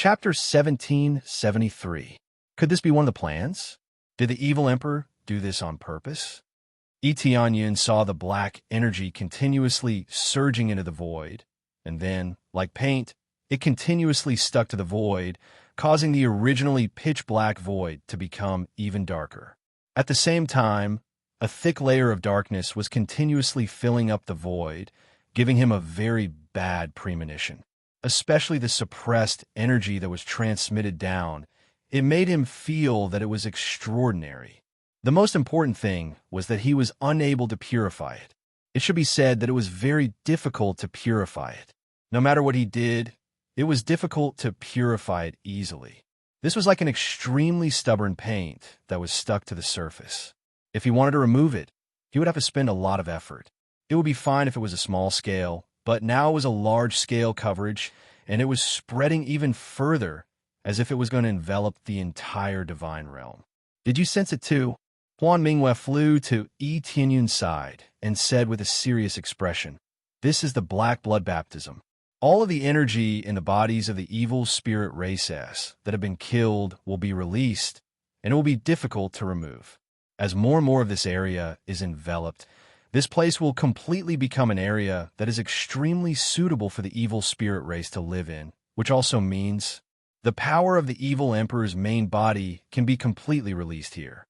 Chapter 1773. Could this be one of the plans? Did the evil emperor do this on purpose? Etienne saw the black energy continuously surging into the void, and then, like paint, it continuously stuck to the void, causing the originally pitch-black void to become even darker. At the same time, a thick layer of darkness was continuously filling up the void, giving him a very bad premonition. Especially the suppressed energy that was transmitted down, it made him feel that it was extraordinary. The most important thing was that he was unable to purify it. It should be said that it was very difficult to purify it. No matter what he did, it was difficult to purify it easily. This was like an extremely stubborn paint that was stuck to the surface. If he wanted to remove it, he would have to spend a lot of effort. It would be fine if it was a small scale, but now it was a large-scale coverage, and it was spreading even further, as if it was going to envelop the entire divine realm. Did you sense it too? Huan Mingyue flew to Etienne's side and said with a serious expression, "This is the black blood baptism. All of the energy in the bodies of the evil spirit races that have been killed will be released, and it will be difficult to remove. As more and more of this area is enveloped, this place will completely become an area that is extremely suitable for the evil spirit race to live in, which also means the power of the evil emperor's main body can be completely released here."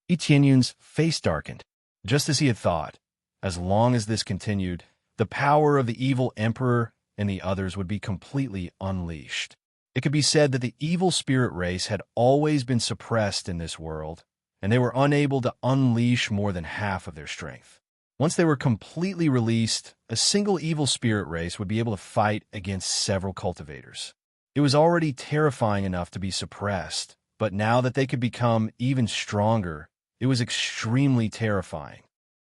Etienne's face darkened, just as he had thought. As long as this continued, the power of the evil emperor and the others would be completely unleashed. It could be said that the evil spirit race had always been suppressed in this world, and they were unable to unleash more than half of their strength. Once they were completely released, a single evil spirit race would be able to fight against several cultivators. It was already terrifying enough to be suppressed, but now that they could become even stronger, it was extremely terrifying.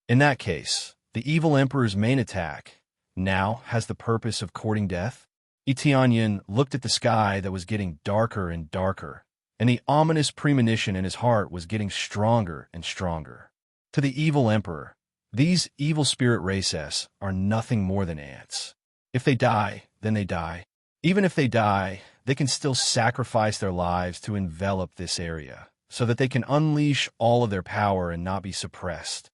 In that case, the evil emperor's main attack now has the purpose of courting death. Etienne looked at the sky that was getting darker and darker, and the ominous premonition in his heart was getting stronger and stronger. To the evil emperor, these evil spirit races are nothing more than ants. If they die, then they die. Even if they die, they can still sacrifice their lives to envelop this area, so that they can unleash all of their power and not be suppressed.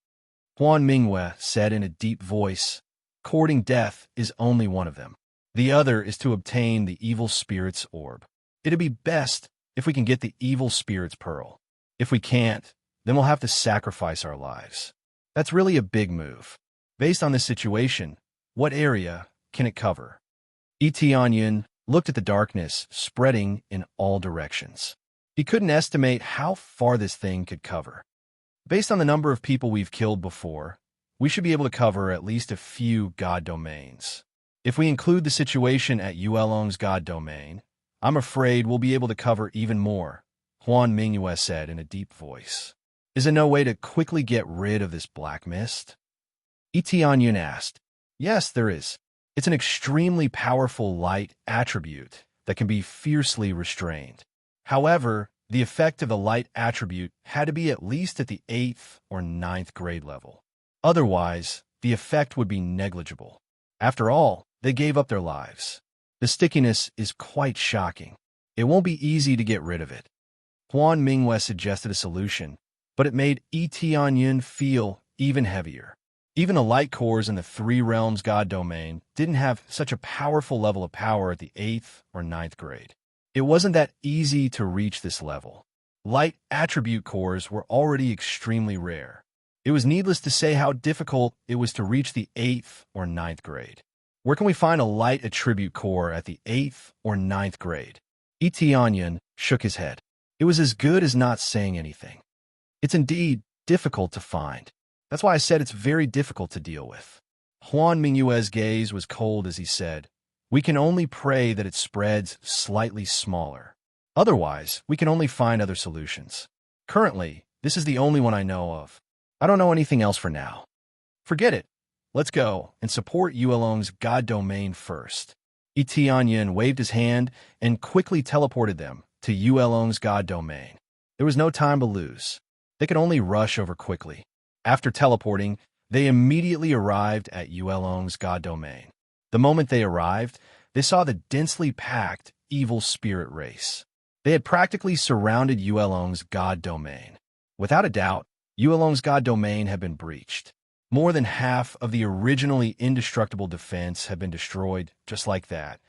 Huan Mingyue said in a deep voice, "Courting death is only one of them. The other is to obtain the evil spirit's orb. It'd be best if we can get the evil spirit's pearl. If we can't, then we'll have to sacrifice our lives. That's really a big move. Based on this situation, what area can it cover?" Etienne looked at the darkness spreading in all directions. He couldn't estimate how far this thing could cover. Based on the number of people we've killed before, we should be able to cover at least a few god domains. If we include the situation at Yuelong's god domain, I'm afraid we'll be able to cover even more, Huan Mingyue said in a deep voice. Is there no way to quickly get rid of this black mist? Etienne asked. Yes, there is. It's an extremely powerful light attribute that can be fiercely restrained. However, the effect of the light attribute had to be at least at the 8th or 9th grade level. Otherwise, the effect would be negligible. After all, they gave up their lives. The stickiness is quite shocking. It won't be easy to get rid of it. Huan Mingyue suggested a solution, but it made Etienne feel even heavier. Even the light cores in the Three Realms God domain didn't have such a powerful level of power at the 8th or 9th grade. It wasn't that easy to reach this level. Light attribute cores were already extremely rare. It was needless to say how difficult it was to reach the 8th or 9th grade. Where can we find a light attribute core at the 8th or 9th grade? Etienne shook his head. It was as good as not saying anything. It's indeed difficult to find. That's why I said it's very difficult to deal with. Huan Mingyue's gaze was cold as he said, "We can only pray that it spreads slightly smaller. Otherwise, we can only find other solutions. Currently, this is the only one I know of. I don't know anything else for now. Forget it. Let's go and support Yuelong's god domain first." Etienne waved his hand and quickly teleported them to Yuelong's god domain. There was no time to lose. They could only rush over quickly. After teleporting, they immediately arrived at Yuelong's god domain. The moment they arrived, they saw the densely packed, evil spirit race. They had practically surrounded Yuelong's god domain. Without a doubt, Yuelong's god domain had been breached. More than half of the originally indestructible defense had been destroyed just like that,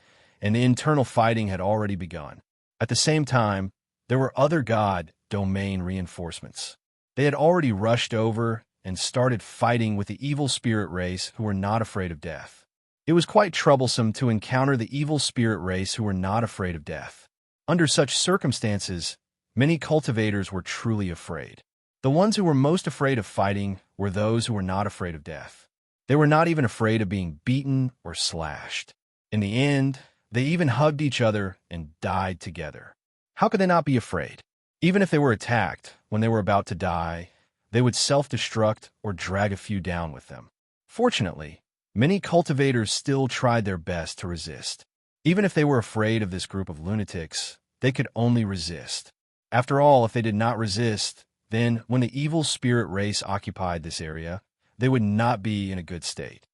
and the internal fighting had already begun. At the same time, there were other god domain reinforcements. They had already rushed over and started fighting with the evil spirit race who were not afraid of death. It was quite troublesome to encounter the evil spirit race who were not afraid of death. Under such circumstances, many cultivators were truly afraid. The ones who were most afraid of fighting were those who were not afraid of death. They were not even afraid of being beaten or slashed. In the end, they even hugged each other and died together. How could they not be afraid? Even if they were attacked when they were about to die, they would self-destruct or drag a few down with them. Fortunately, many cultivators still tried their best to resist. Even if they were afraid of this group of lunatics, they could only resist. After all, if they did not resist, then when the evil spirit race occupied this area, they would not be in a good state.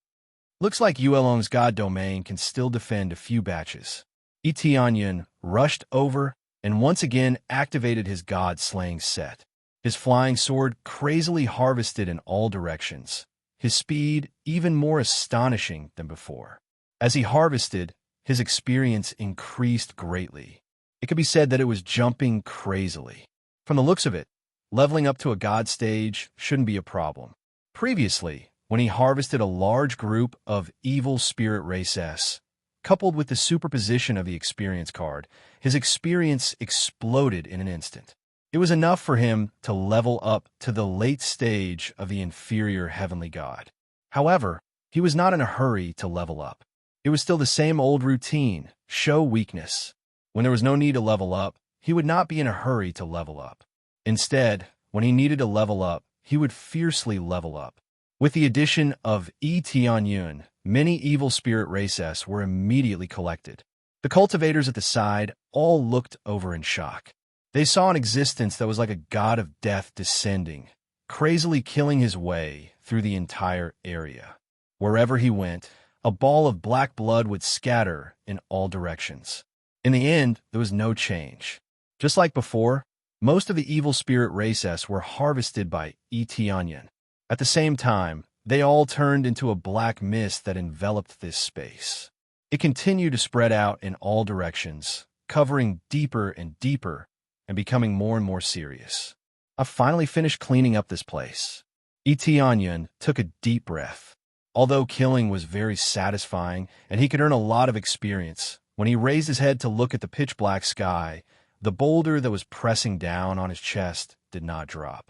Looks like Yuelong's god domain can still defend a few batches. Tianyun rushed over and once again activated his god-slaying set. His flying sword crazily harvested in all directions, his speed even more astonishing than before. As he harvested, his experience increased greatly. It could be said that it was jumping crazily. From the looks of it, leveling up to a god stage shouldn't be a problem. Previously, when he harvested a large group of evil spirit race S, coupled with the superposition of the experience card, his experience exploded in an instant. It was enough for him to level up to the late stage of the inferior heavenly god. However, he was not in a hurry to level up. It was still the same old routine, show weakness. When there was no need to level up, he would not be in a hurry to level up. Instead, when he needed to level up, he would fiercely level up. With the addition of Tianyun, many evil spirit races were immediately collected. The cultivators at the side all looked over in shock. They saw an existence that was like a god of death descending, crazily killing his way through the entire area. Wherever he went, a ball of black blood would scatter in all directions. In the end, there was no change. Just like before, most of the evil spirit races were harvested by Tianyun. At the same time, they all turned into a black mist that enveloped this space. It continued to spread out in all directions, covering deeper and deeper and becoming more and more serious. I finally finished cleaning up this place. Tianyun took a deep breath. Although killing was very satisfying and he could earn a lot of experience, when he raised his head to look at the pitch-black sky, the boulder that was pressing down on his chest did not drop.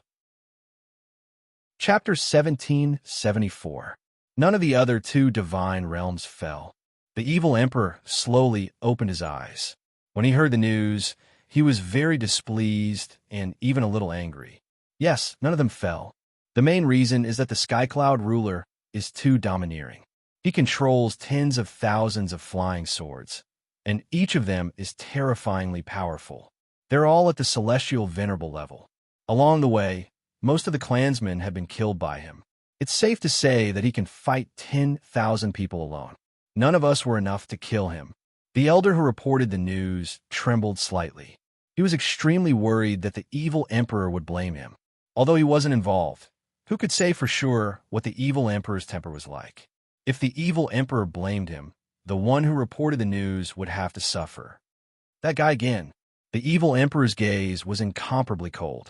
Chapter 1774. None of the other two divine realms fell. The evil emperor slowly opened his eyes. When he heard the news, he was very displeased and even a little angry. Yes, none of them fell. The main reason is that the Sky Cloud ruler is too domineering. He controls tens of thousands of flying swords, and each of them is terrifyingly powerful. They're all at the celestial venerable level. Along the way, most of the clansmen have been killed by him. It's safe to say that he can fight 10,000 people alone. None of us were enough to kill him. The elder who reported the news trembled slightly. He was extremely worried that the evil emperor would blame him. Although he wasn't involved, who could say for sure what the evil emperor's temper was like? If the evil emperor blamed him, the one who reported the news would have to suffer. That guy again. The evil emperor's gaze was incomparably cold.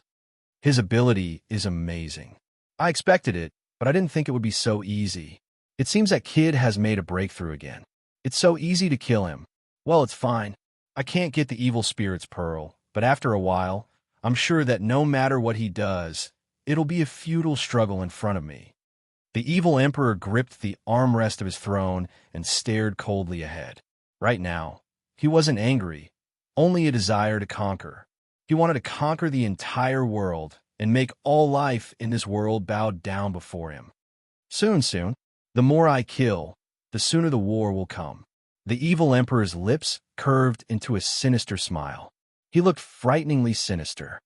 His ability is amazing. I expected it, but I didn't think it would be so easy. It seems that kid has made a breakthrough again. It's so easy to kill him. Well, it's fine. I can't get the evil spirit's pearl, but after a while, I'm sure that no matter what he does, it'll be a futile struggle in front of me. The evil emperor gripped the armrest of his throne and stared coldly ahead. Right now, he wasn't angry, only a desire to conquer. He wanted to conquer the entire world and make all life in this world bow down before him. Soon, the more I kill, the sooner the war will come. The evil emperor's lips curved into a sinister smile. He looked frighteningly sinister.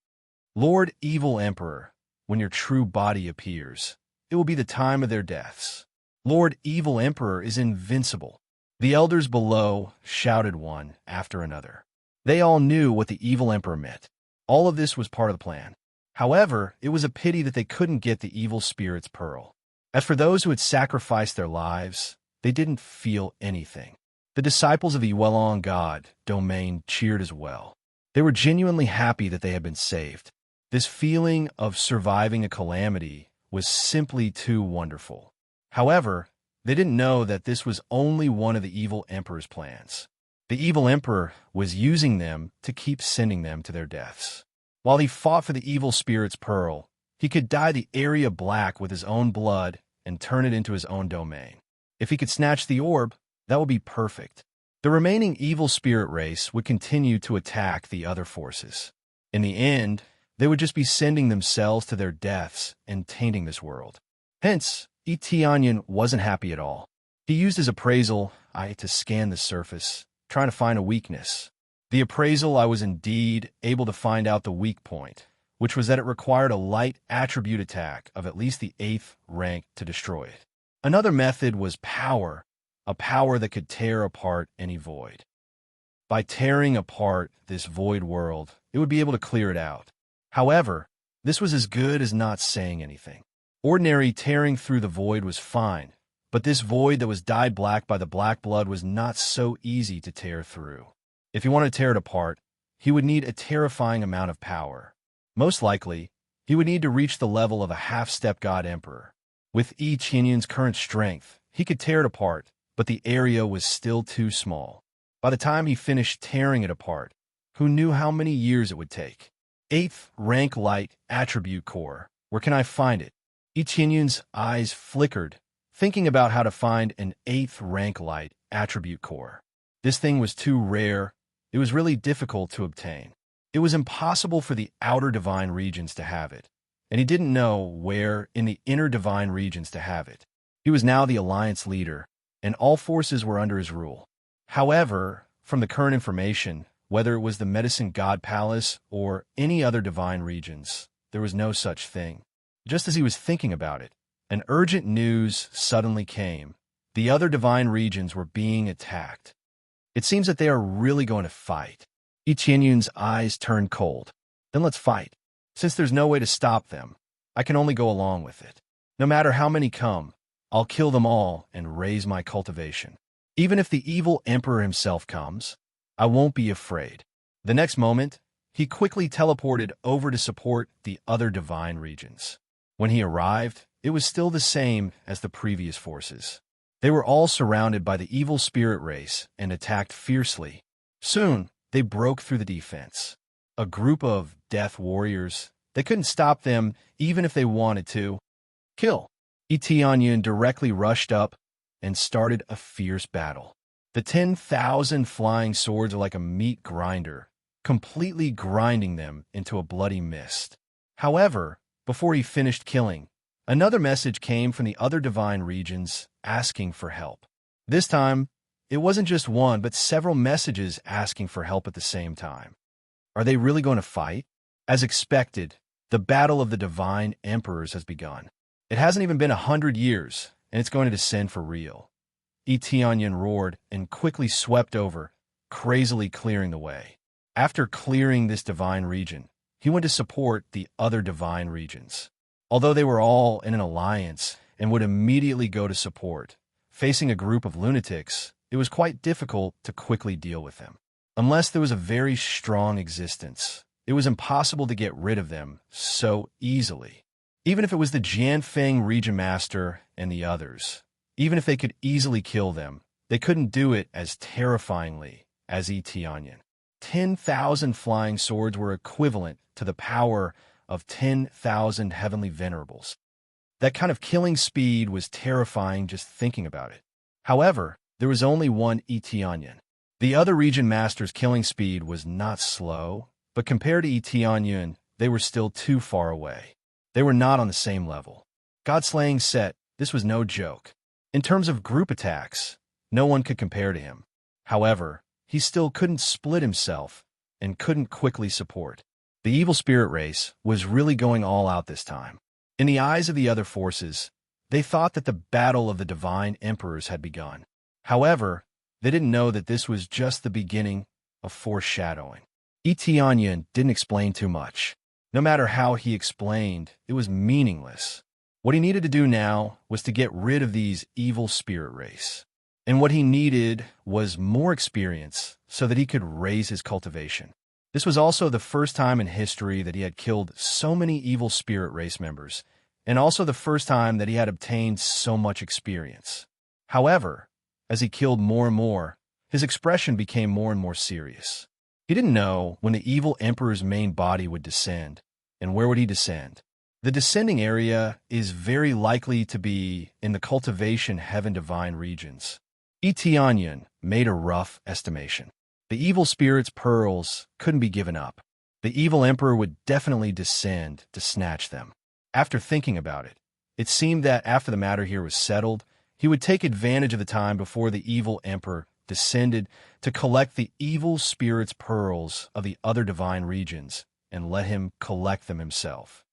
Lord Evil Emperor, when your true body appears, it will be the time of their deaths. Lord Evil Emperor is invincible. The elders below shouted one after another. They all knew what the evil emperor meant. All of this was part of the plan. However, it was a pity that they couldn't get the evil spirit's pearl. As for those who had sacrificed their lives, they didn't feel anything. The disciples of the Yuelong God domain cheered as well. They were genuinely happy that they had been saved. This feeling of surviving a calamity was simply too wonderful. However, they didn't know that this was only one of the evil emperor's plans. The evil emperor was using them to keep sending them to their deaths. While he fought for the evil spirit's pearl, he could dye the area black with his own blood and turn it into his own domain. If he could snatch the orb, that would be perfect. The remaining evil spirit race would continue to attack the other forces. In the end, they would just be sending themselves to their deaths and tainting this world. Hence, Tianyan wasn't happy at all. He used his appraisal eye to scan the surface, trying to find a weakness. The appraisal eye was indeed able to find out the weak point, which was that it required a light attribute attack of at least the 8th rank to destroy it. Another method was power, a power that could tear apart any void. By tearing apart this void world, it would be able to clear it out. However, this was as good as not saying anything. Ordinary tearing through the void was fine, but this void that was dyed black by the black blood was not so easy to tear through. If he wanted to tear it apart, he would need a terrifying amount of power. Most likely, he would need to reach the level of a half-step god emperor. With Yi Qianyan's current strength, he could tear it apart, but the area was still too small. By the time he finished tearing it apart, who knew how many years it would take? 8th rank light attribute core. Where can I find it? Yi Qianyan's eyes flickered, thinking about how to find an 8th rank light attribute core. This thing was too rare. It was really difficult to obtain. It was impossible for the outer divine regions to have it, and he didn't know where in the inner divine regions to have it. He was now the alliance leader, and all forces were under his rule. However, from the current information, whether it was the Medicine God Palace or any other divine regions, there was no such thing. Just as he was thinking about it, an urgent news suddenly came. The other divine regions were being attacked. It seems that they are really going to fight. Yi Qianyan's eyes turned cold. Then let's fight. Since there's no way to stop them, I can only go along with it. No matter how many come, I'll kill them all and raise my cultivation. Even if the evil emperor himself comes, I won't be afraid. The next moment, he quickly teleported over to support the other divine regions. When he arrived, it was still the same as the previous forces. They were all surrounded by the evil spirit race and attacked fiercely. Soon, they broke through the defense. A group of death warriors. They couldn't stop them even if they wanted to. Kill. Yi Tianyan directly rushed up and started a fierce battle. The 10,000 flying swords are like a meat grinder, completely grinding them into a bloody mist. However, before he finished killing, another message came from the other divine regions asking for help. This time, it wasn't just one, but several messages asking for help at the same time. Are they really going to fight? As expected, the battle of the divine emperors has begun. It hasn't even been 100 years, and it's going to descend for real. Yi Tianyan roared and quickly swept over, crazily clearing the way. After clearing this divine region, he went to support the other divine regions. Although they were all in an alliance and would immediately go to support, facing a group of lunatics, it was quite difficult to quickly deal with them. Unless there was a very strong existence, it was impossible to get rid of them so easily. Even if it was the Jianfeng region master and the others, even if they could easily kill them, they couldn't do it as terrifyingly as Yi Tianyan. 10,000 flying swords were equivalent to the power of 10,000 heavenly venerables. That kind of killing speed was terrifying just thinking about it. However, there was only one Yi Tianyan. The other region master's killing speed was not slow, but compared to Yi Tianyan, they were still too far away. They were not on the same level. God-slaying set, this was no joke. In terms of group attacks, no one could compare to him. However, he still couldn't split himself and couldn't quickly support. The evil spirit race was really going all out this time. In the eyes of the other forces, they thought that the battle of the divine emperors had begun. However, They didn't know that this was just the beginning of foreshadowing. Etienne didn't explain too much. No matter how he explained, it was meaningless. What he needed to do now was to get rid of these evil spirit race. And what he needed was more experience so that he could raise his cultivation. This was also the first time in history that he had killed so many evil spirit race members, and also the first time that he had obtained so much experience. However, as he killed more and more, his expression became more and more serious. He didn't know when the evil emperor's main body would descend, and where would he descend. The descending area is very likely to be in the cultivation heaven divine regions. Etienne made a rough estimation. The evil spirit's pearls couldn't be given up. The evil emperor would definitely descend to snatch them. After thinking about it, it seemed that after the matter here was settled, he would take advantage of the time before the evil emperor descended to collect the evil spirit's pearls of the other divine regions and let him collect them himself.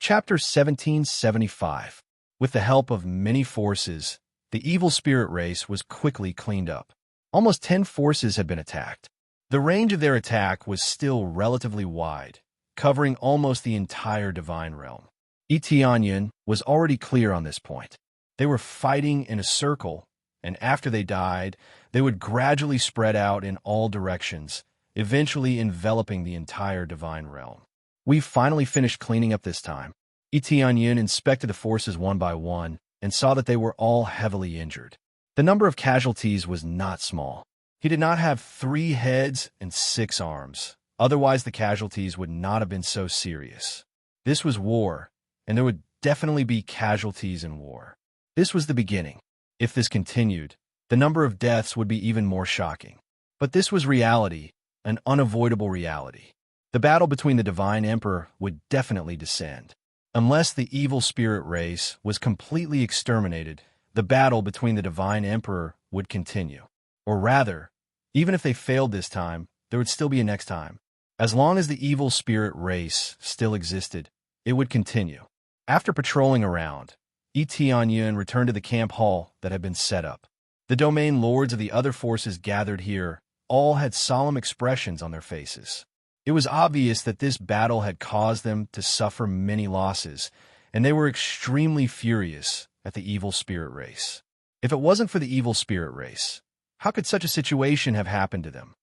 Chapter 1775. With the help of many forces, the evil spirit race was quickly cleaned up. Almost 10 forces had been attacked. The range of their attack was still relatively wide, covering almost the entire divine realm. Etienne was already clear on this point. They were fighting in a circle, and after they died, they would gradually spread out in all directions, eventually enveloping the entire divine realm. We finally finished cleaning up this time. Etienne inspected the forces one by one and saw that they were all heavily injured. The number of casualties was not small. He did not have 3 heads and 6 arms. Otherwise, the casualties would not have been so serious. This was war, and there would definitely be casualties in war. This was the beginning. If this continued, the number of deaths would be even more shocking. But this was reality, an unavoidable reality. The battle between the Divine Emperor would definitely descend. Unless the evil spirit race was completely exterminated, the battle between the Divine Emperor would continue. Or rather, even if they failed this time, there would still be a next time. As long as the evil spirit race still existed, it would continue. After patrolling around, Etienne returned to the camp hall that had been set up. The domain lords of the other forces gathered here all had solemn expressions on their faces. It was obvious that this battle had caused them to suffer many losses, and they were extremely furious at the evil spirit race. If it wasn't for the evil spirit race, how could such a situation have happened to them?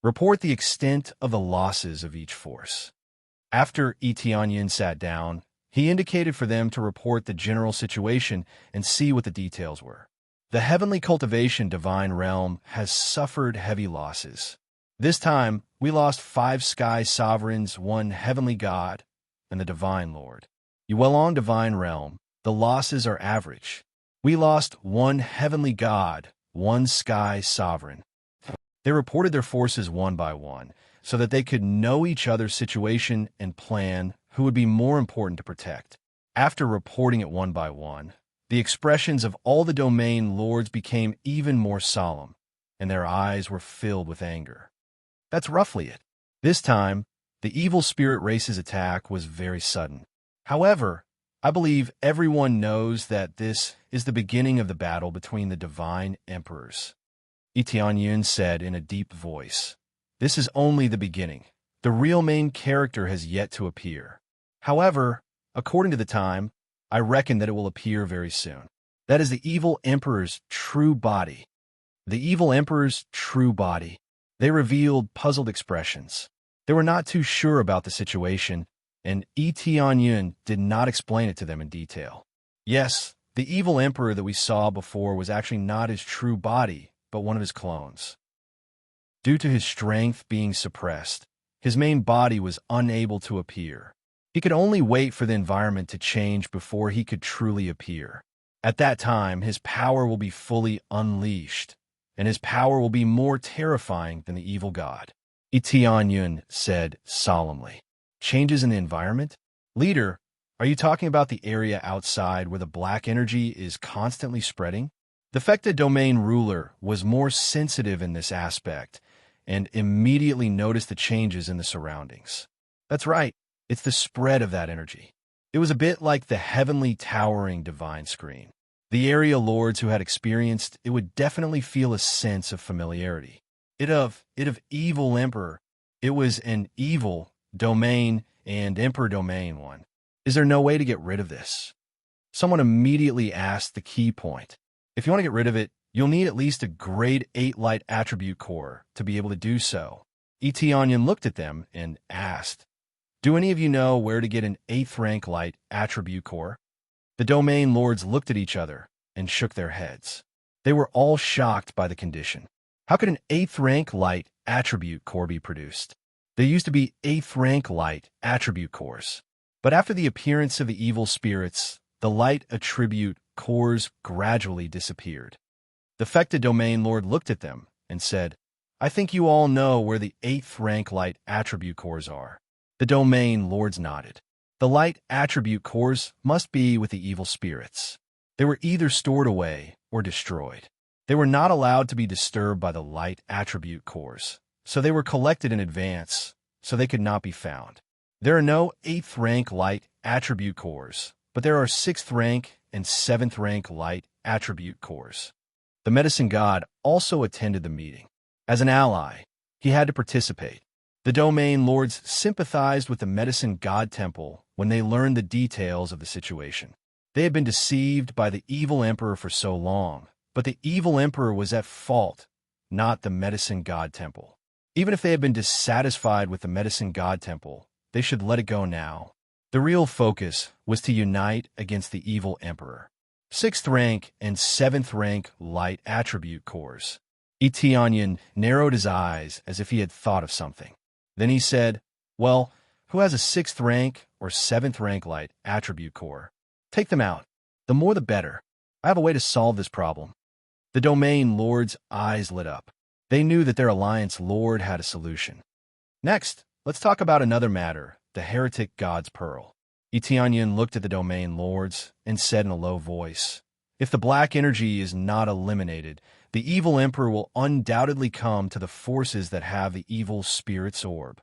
Report the extent of the losses of each force. After Etienne sat down, he indicated for them to report the general situation and see what the details were. The heavenly cultivation divine realm has suffered heavy losses. This time, we lost 5 sky sovereigns, 1 heavenly god, and the divine lord. Yuelon divine realm, the losses are average. We lost 1 heavenly god, 1 sky sovereign. They reported their forces one by one, so that they could know each other's situation and plan who would be more important to protect. After reporting it one by one, the expressions of all the domain lords became even more solemn, and their eyes were filled with anger. That's roughly it. This time, the evil spirit race's attack was very sudden. However, I believe everyone knows that this is the beginning of the battle between the divine emperors. Etienne said in a deep voice, "This is only the beginning. The real main character has yet to appear. However, according to the time, I reckon that it will appear very soon. That is the evil emperor's true body." The evil emperor's true body. They revealed puzzled expressions. They were not too sure about the situation, and Etienne did not explain it to them in detail. Yes, the evil emperor that we saw before was actually not his true body, but one of his clones. Due to his strength being suppressed, his main body was unable to appear. He could only wait for the environment to change before he could truly appear. At that time, his power will be fully unleashed, and his power will be more terrifying than the evil god. Etienne said solemnly. Changes in the environment? Leader, are you talking about the area outside where the black energy is constantly spreading? The Fecta domain ruler was more sensitive in this aspect and immediately noticed the changes in the surroundings. That's right, it's the spread of that energy. It was a bit like the heavenly towering divine screen. The area lords who had experienced it would definitely feel a sense of familiarity. It of evil emperor. It was an evil domain and emperor domain one. Is there no way to get rid of this? Someone immediately asked the key point. If you want to get rid of it, you'll need at least a grade 8 light attribute core to be able to do so. Etionyan looked at them and asked, "Do any of you know where to get an 8th rank light attribute core?" The domain lords looked at each other and shook their heads. They were all shocked by the condition. How could an 8th rank light attribute core be produced? There used to be 8th rank light attribute cores. But after the appearance of the evil spirits, the light attribute cores gradually disappeared. The affected domain lord looked at them and said, "I think you all know where the 8th rank light attribute cores are." The domain lords nodded. The light attribute cores must be with the evil spirits. They were either stored away or destroyed. They were not allowed to be disturbed by the light attribute cores, so they were collected in advance, so they could not be found. There are no 8th rank light attribute cores, but there are 6th rank and 7th rank light attribute cores. The medicine god also attended the meeting. As an ally, he had to participate. The domain lords sympathized with the medicine god temple when they learned the details of the situation. They had been deceived by the evil emperor for so long, but the evil emperor was at fault, not the medicine god temple. Even if they had been dissatisfied with the medicine god temple, they should let it go now. The real focus was to unite against the evil emperor. 6th rank and 7th rank light attribute cores. Etionyan narrowed his eyes as if he had thought of something. Then he said, "Well, who has a 6th rank or 7th rank light attribute core? Take them out. The more the better. I have a way to solve this problem." The domain lord's eyes lit up. They knew that their alliance lord had a solution. "Next, let's talk about another matter, the heretic god's pearl." Etionyan looked at the domain lords and said in a low voice, "If the black energy is not eliminated, the evil emperor will undoubtedly come to the forces that have the evil spirit's orb.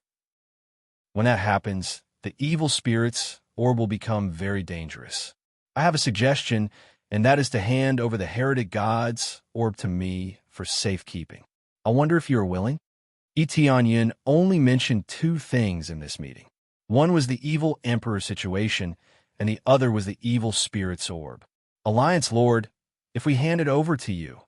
When that happens, the evil spirit's orb will become very dangerous. I have a suggestion, and that is to hand over the heretic god's orb to me for safekeeping. I wonder if you are willing?" Etionyan only mentioned 2 things in this meeting. One was the evil emperor situation, and the other was the evil spirit's orb. "Alliance Lord, if we hand it over to you,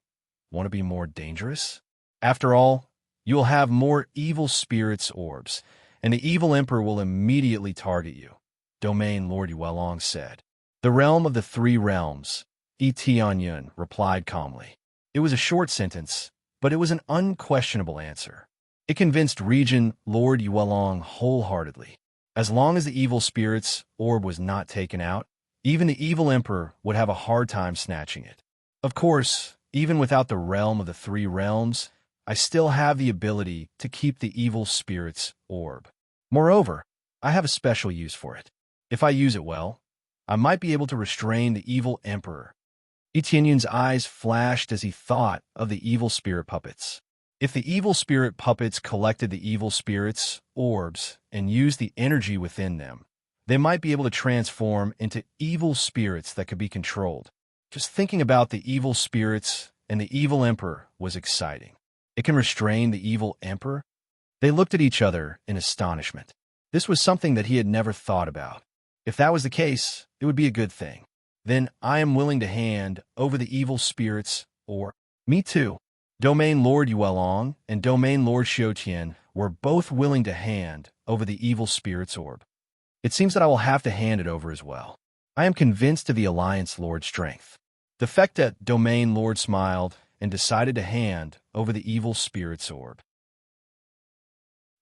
want to be more dangerous? After all, you will have more evil spirits' orbs, and the evil emperor will immediately target you," Domain Lord Yuelong said. "The realm of the 3 realms," Etionyan replied calmly. It was a short sentence, but it was an unquestionable answer. It convinced Region Lord Yuelong wholeheartedly. As long as the evil spirit's orb was not taken out, even the evil emperor would have a hard time snatching it. Of course, even without the realm of the 3 realms, I still have the ability to keep the evil spirit's orb. Moreover, I have a special use for it. If I use it well, I might be able to restrain the evil emperor." Etienne's eyes flashed as he thought of the evil spirit puppets. If the evil spirit puppets collected the evil spirit's orbs and used the energy within them, they might be able to transform into evil spirits that could be controlled. Just thinking about the evil spirits and the evil emperor was exciting. It can restrain the evil emperor? They looked at each other in astonishment. This was something that he had never thought about. If that was the case, it would be a good thing. Then I am willing to hand over the evil spirits, or me too. Domain Lord Yuelong and Domain Lord Xiaotian were both willing to hand over the evil spirit's orb. It seems that I will have to hand it over as well. I am convinced of the Alliance Lord's strength. The Fecta Domain Lord smiled and decided to hand over the evil spirit's orb.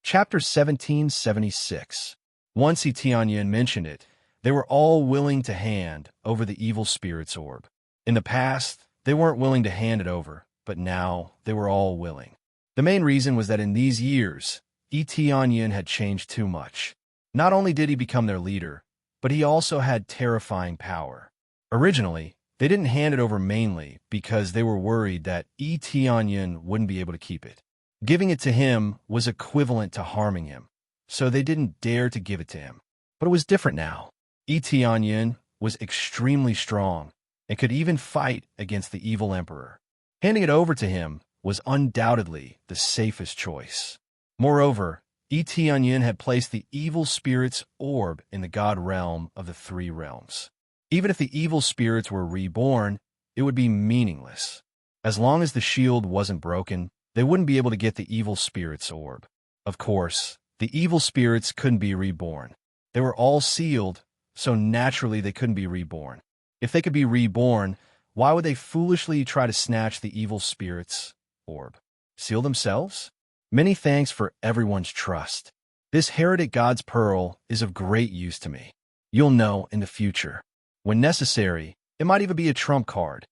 Chapter 1776. Once Etienne mentioned it, they were all willing to hand over the evil spirit's orb. In the past, they weren't willing to hand it over, but now they were all willing. The main reason was that in these years, Etienne had changed too much. Not only did he become their leader, but he also had terrifying power. Originally, they didn't hand it over mainly because they were worried that Etienne wouldn't be able to keep it. Giving it to him was equivalent to harming him, so they didn't dare to give it to him. But it was different now. Etienne was extremely strong, and could even fight against the evil emperor. Handing it over to him was undoubtedly the safest choice. Moreover, Etianyin had placed the evil spirit's orb in the god realm of the three realms. Even if the evil spirits were reborn, it would be meaningless. As long as the shield wasn't broken, they wouldn't be able to get the evil spirit's orb. Of course, the evil spirits couldn't be reborn. They were all sealed, so naturally they couldn't be reborn. If they could be reborn, why would they foolishly try to snatch the evil spirit's orb? Seal themselves? Many thanks for everyone's trust. This heretic god's pearl is of great use to me. You'll know in the future. When necessary, it might even be a trump card.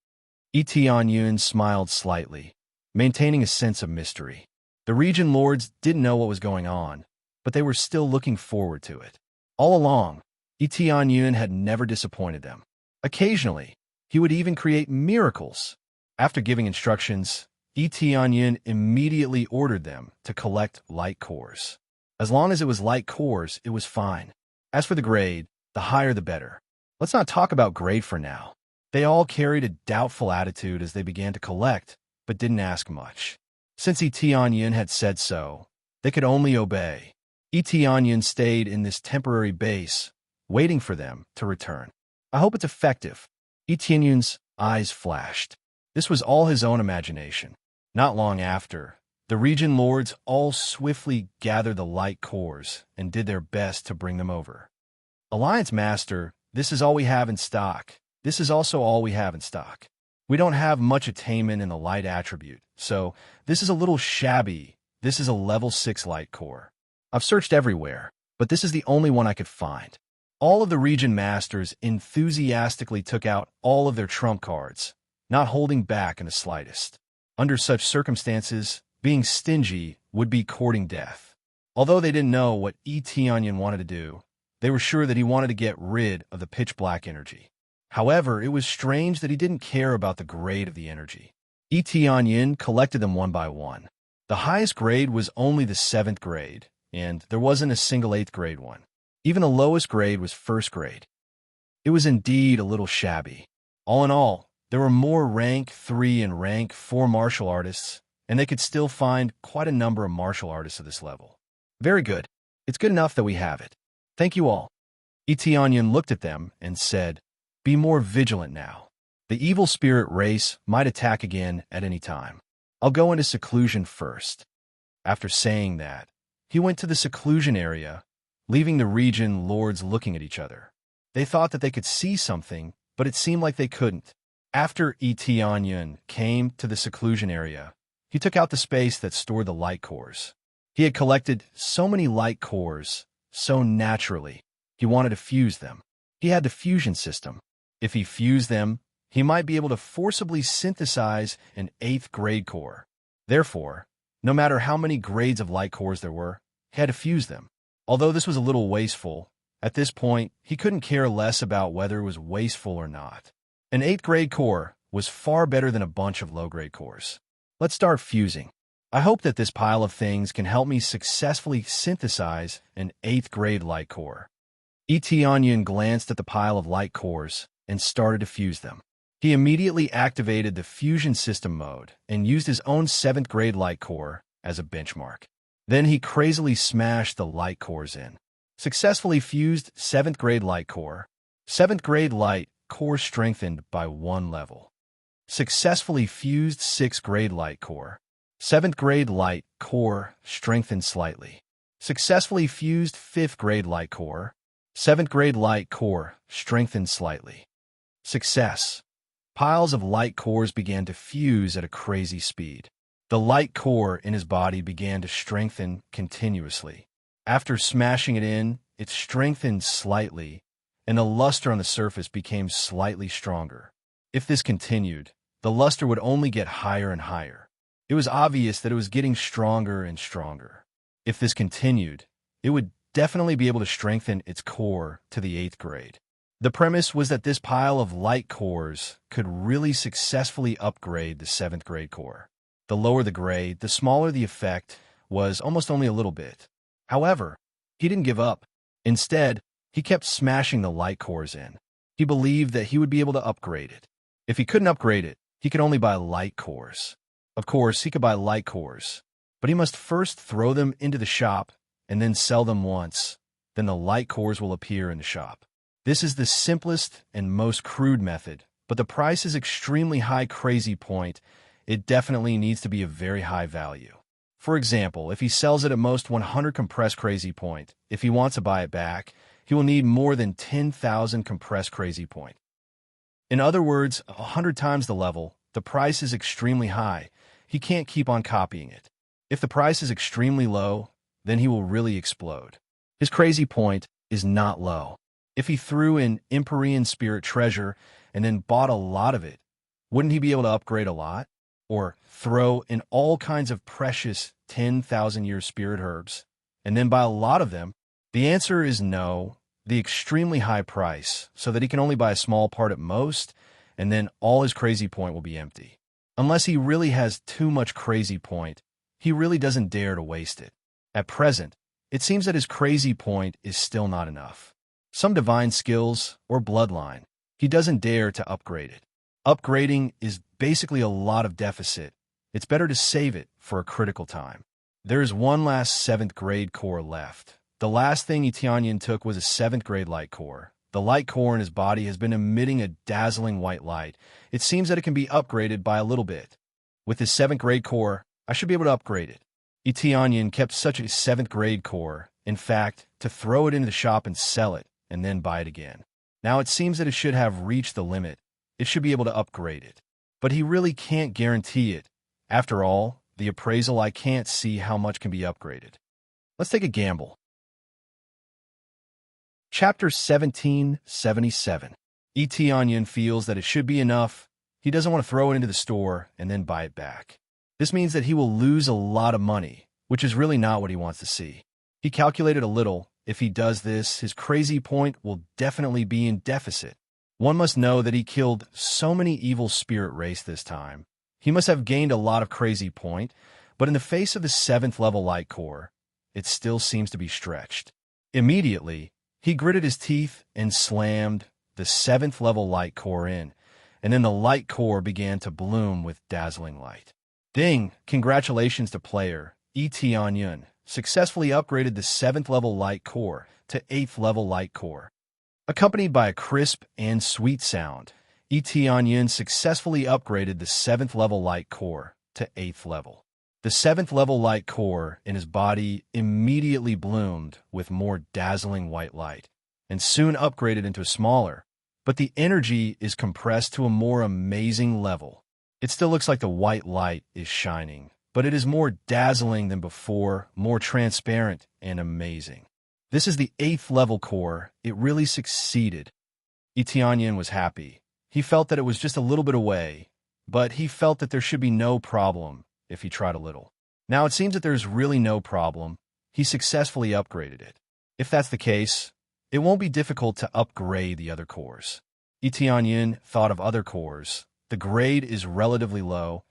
Etianyin smiled slightly, maintaining a sense of mystery. The region lords didn't know what was going on, but they were still looking forward to it. All along, Etianyin had never disappointed them. Occasionally, he would even create miracles. After giving instructions, Etianyin immediately ordered them to collect light cores. As long as it was light cores, it was fine. As for the grade, the higher the better. Let's not talk about grade for now. They all carried a doubtful attitude as they began to collect, but didn't ask much. Since Etianyin had said so, they could only obey. Etianyin stayed in this temporary base, waiting for them to return. I hope it's effective. Etianyin's eyes flashed. This was all his own imagination. Not long after, the region lords all swiftly gathered the light cores and did their best to bring them over. Alliance Master, this is all we have in stock. This is also all we have in stock. We don't have much attainment in the light attribute, so this is a little shabby. This is a level 6 light core. I've searched everywhere, but this is the only one I could find. All of the region masters enthusiastically took out all of their trump cards, not holding back in the slightest. Under such circumstances, being stingy would be courting death. Although they didn't know what Etianyin wanted to do, they were sure that he wanted to get rid of the pitch-black energy. However, it was strange that he didn't care about the grade of the energy. Etianyin collected them one by one. The highest grade was only the 7th grade, and there wasn't a single 8th grade one. Even the lowest grade was 1st grade. It was indeed a little shabby. All in all, there were more rank 3 and rank 4 martial artists, and they could still find quite a number of martial artists of this level. Very good. It's good enough that we have it. Thank you all. Etianyin looked at them and said, "Be more vigilant now. The evil spirit race might attack again at any time. I'll go into seclusion first." After saying that, he went to the seclusion area, leaving the region lords looking at each other. They thought that they could see something, but it seemed like they couldn't. After Etianyin came to the seclusion area, he took out the space that stored the light cores. He had collected so many light cores, so naturally, he wanted to fuse them. He had the fusion system. If he fused them, he might be able to forcibly synthesize an 8th grade core. Therefore, no matter how many grades of light cores there were, he had to fuse them. Although this was a little wasteful, at this point, he couldn't care less about whether it was wasteful or not. An 8th grade core was far better than a bunch of low-grade cores. Let's start fusing. I hope that this pile of things can help me successfully synthesize an 8th grade light core. Etianyin glanced at the pile of light cores and started to fuse them. He immediately activated the fusion system mode and used his own 7th grade light core as a benchmark. Then he crazily smashed the light cores in. Successfully fused 7th grade light core. 7th grade light core strengthened by 1 level. Successfully fused 6th grade light core. 7th grade light core strengthened slightly. Successfully fused 5th grade light core. 7th grade light core strengthened slightly. Success. Piles of light cores began to fuse at a crazy speed. The light core in his body began to strengthen continuously. After smashing it in, it strengthened slightly, and the luster on the surface became slightly stronger. If this continued, the luster would only get higher and higher. It was obvious that it was getting stronger and stronger. If this continued, it would definitely be able to strengthen its core to the 8th grade. The premise was that this pile of light cores could really successfully upgrade the 7th grade core. The lower the grade, the smaller the effect was, almost only a little bit. However, he didn't give up. Instead, he kept smashing the light cores in. He believed that he would be able to upgrade it. If he couldn't upgrade it, he could only buy light cores. Of course, he could buy light cores, but he must first throw them into the shop and then sell them once. Then the light cores will appear in the shop. This is the simplest and most crude method, but the price is extremely high. Crazy point. It definitely needs to be a very high value. For example, if he sells it at most 100 compressed crazy point, if he wants to buy it back, he will need more than 10,000 compressed crazy point. In other words, 100 times the level. The price is extremely high. He can't keep on copying it. If the price is extremely low, then he will really explode. His crazy point is not low. If he threw in Empyrean Spirit Treasure and then bought a lot of it, wouldn't he be able to upgrade a lot? Or throw in all kinds of precious 10,000-year spirit herbs and then buy a lot of them? The answer is no, the extremely high price, so that he can only buy a small part at most, and then all his crazy point will be empty. Unless he really has too much crazy point, he really doesn't dare to waste it. At present, it seems that his crazy point is still not enough. Some divine skills or bloodline, he doesn't dare to upgrade it. Upgrading is basically a lot of deficit. It's better to save it for a critical time. There is one last 7th grade core left. The last thing Etienne took was a 7th grade light core. The light core in his body has been emitting a dazzling white light. It seems that it can be upgraded by a little bit. With his 7th grade core, I should be able to upgrade it. Etienne kept such a 7th grade core, in fact, to throw it into the shop and sell it, and then buy it again. Now it seems that it should have reached the limit. It should be able to upgrade it. But he really can't guarantee it. After all, the appraisal, I can't see how much can be upgraded. Let's take a gamble. Chapter 1777. Etienne feels that it should be enough. He doesn't want to throw it into the store and then buy it back. This means that he will lose a lot of money, which is really not what he wants to see. He calculated a little. If he does this, his crazy point will definitely be in deficit. One must know that he killed so many evil spirit race this time. He must have gained a lot of crazy point, but in the face of the 7th level light core, it still seems to be stretched. Immediately, he gritted his teeth and slammed the 7th level light core in, and then the light core began to bloom with dazzling light. Ding! Congratulations to player Etienne. Successfully upgraded the 7th level light core to 8th level light core. Accompanied by a crisp and sweet sound, Etienne successfully upgraded the 7th level light core to 8th level. The 7th level light core in his body immediately bloomed with more dazzling white light, and soon upgraded into a smaller, but the energy is compressed to a more amazing level. It still looks like the white light is shining, but it is more dazzling than before, more transparent and amazing. This is the 8th level core. It really succeeded. Etienne was happy. He felt that it was just a little bit away, but he felt that there should be no problem if he tried a little. Now it seems that there's really no problem. He successfully upgraded it. If that's the case, it won't be difficult to upgrade the other cores. Etienne thought of other cores. The grade is relatively low.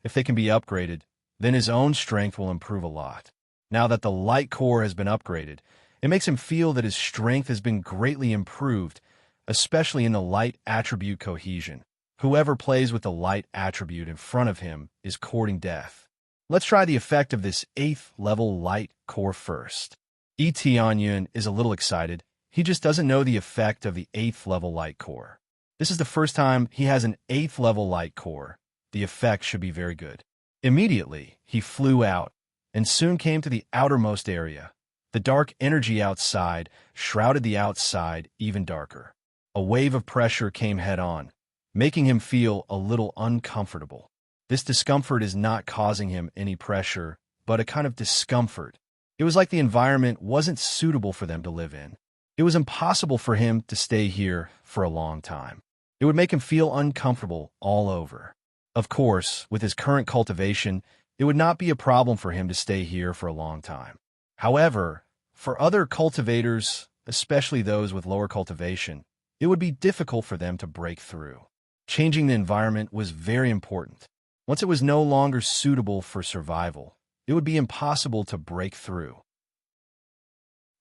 If they can be upgraded, then his own strength will improve a lot. Now that the light core has been upgraded, it makes him feel that his strength has been greatly improved, especially in the light attribute cohesion. Whoever plays with the light attribute in front of him is courting death. Let's try the effect of this 8th level light core first. Etienne is a little excited. He just doesn't know the effect of the 8th level light core. This is the first time he has an 8th level light core. The effect should be very good. Immediately, he flew out and soon came to the outermost area. The dark energy outside shrouded the outside even darker. A wave of pressure came head-on, making him feel a little uncomfortable. This discomfort is not causing him any pressure, but a kind of discomfort. It was like the environment wasn't suitable for them to live in. It was impossible for him to stay here for a long time. It would make him feel uncomfortable all over. Of course, with his current cultivation, it would not be a problem for him to stay here for a long time. However, for other cultivators, especially those with lower cultivation, it would be difficult for them to break through. Changing the environment was very important. Once it was no longer suitable for survival, it would be impossible to break through.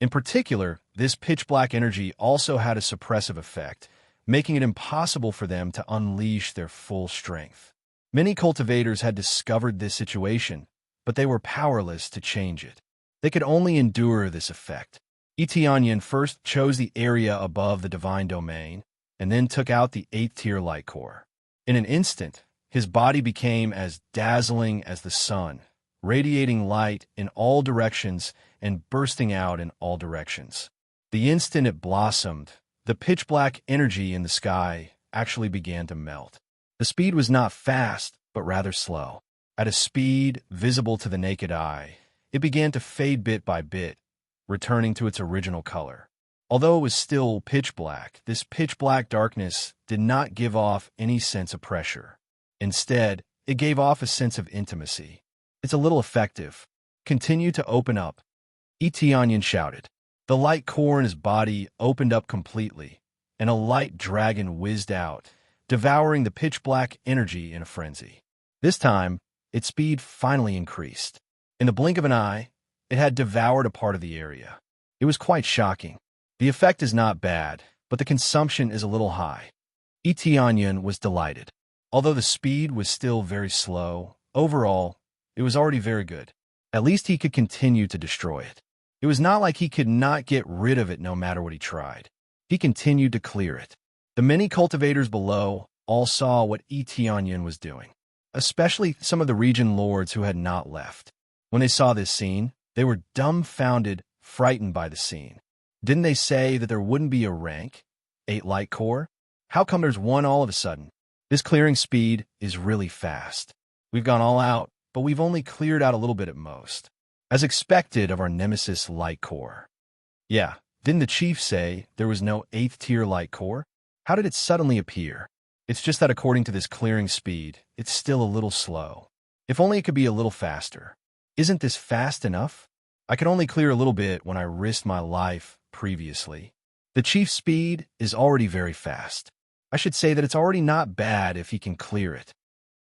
In particular, this pitch-black energy also had a suppressive effect, making it impossible for them to unleash their full strength. Many cultivators had discovered this situation, but they were powerless to change it. They could only endure this effect. Etionyan first chose the area above the divine domain, and then took out the 8th tier light core. In an instant, his body became as dazzling as the sun, radiating light in all directions and bursting out in all directions. The instant it blossomed, the pitch-black energy in the sky actually began to melt. The speed was not fast, but rather slow. At a speed visible to the naked eye, it began to fade bit by bit, returning to its original color. Although it was still pitch black, this pitch-black darkness did not give off any sense of pressure. Instead, it gave off a sense of intimacy. "It's a little effective. Continue to open up," Etionyan shouted. The light core in his body opened up completely, and a light dragon whizzed out, devouring the pitch-black energy in a frenzy. This time, its speed finally increased. In the blink of an eye, it had devoured a part of the area. It was quite shocking. The effect is not bad, but the consumption is a little high. Etionyan was delighted. Although the speed was still very slow, overall, it was already very good. At least he could continue to destroy it. It was not like he could not get rid of it no matter what he tried. He continued to clear it. The many cultivators below all saw what Etionyan was doing, especially some of the region lords who had not left. When they saw this scene, they were dumbfounded, frightened by the scene. Didn't they say that there wouldn't be a rank? 8 light core? How come there's one all of a sudden? This clearing speed is really fast. We've gone all out, but we've only cleared out a little bit at most. As expected of our nemesis light core. Yeah, didn't the chief say there was no 8th tier light core? How did it suddenly appear? It's just that according to this clearing speed, it's still a little slow. If only it could be a little faster. Isn't this fast enough? I could only clear a little bit when I risked my life previously. The chief's speed is already very fast. I should say that it's already not bad if he can clear it.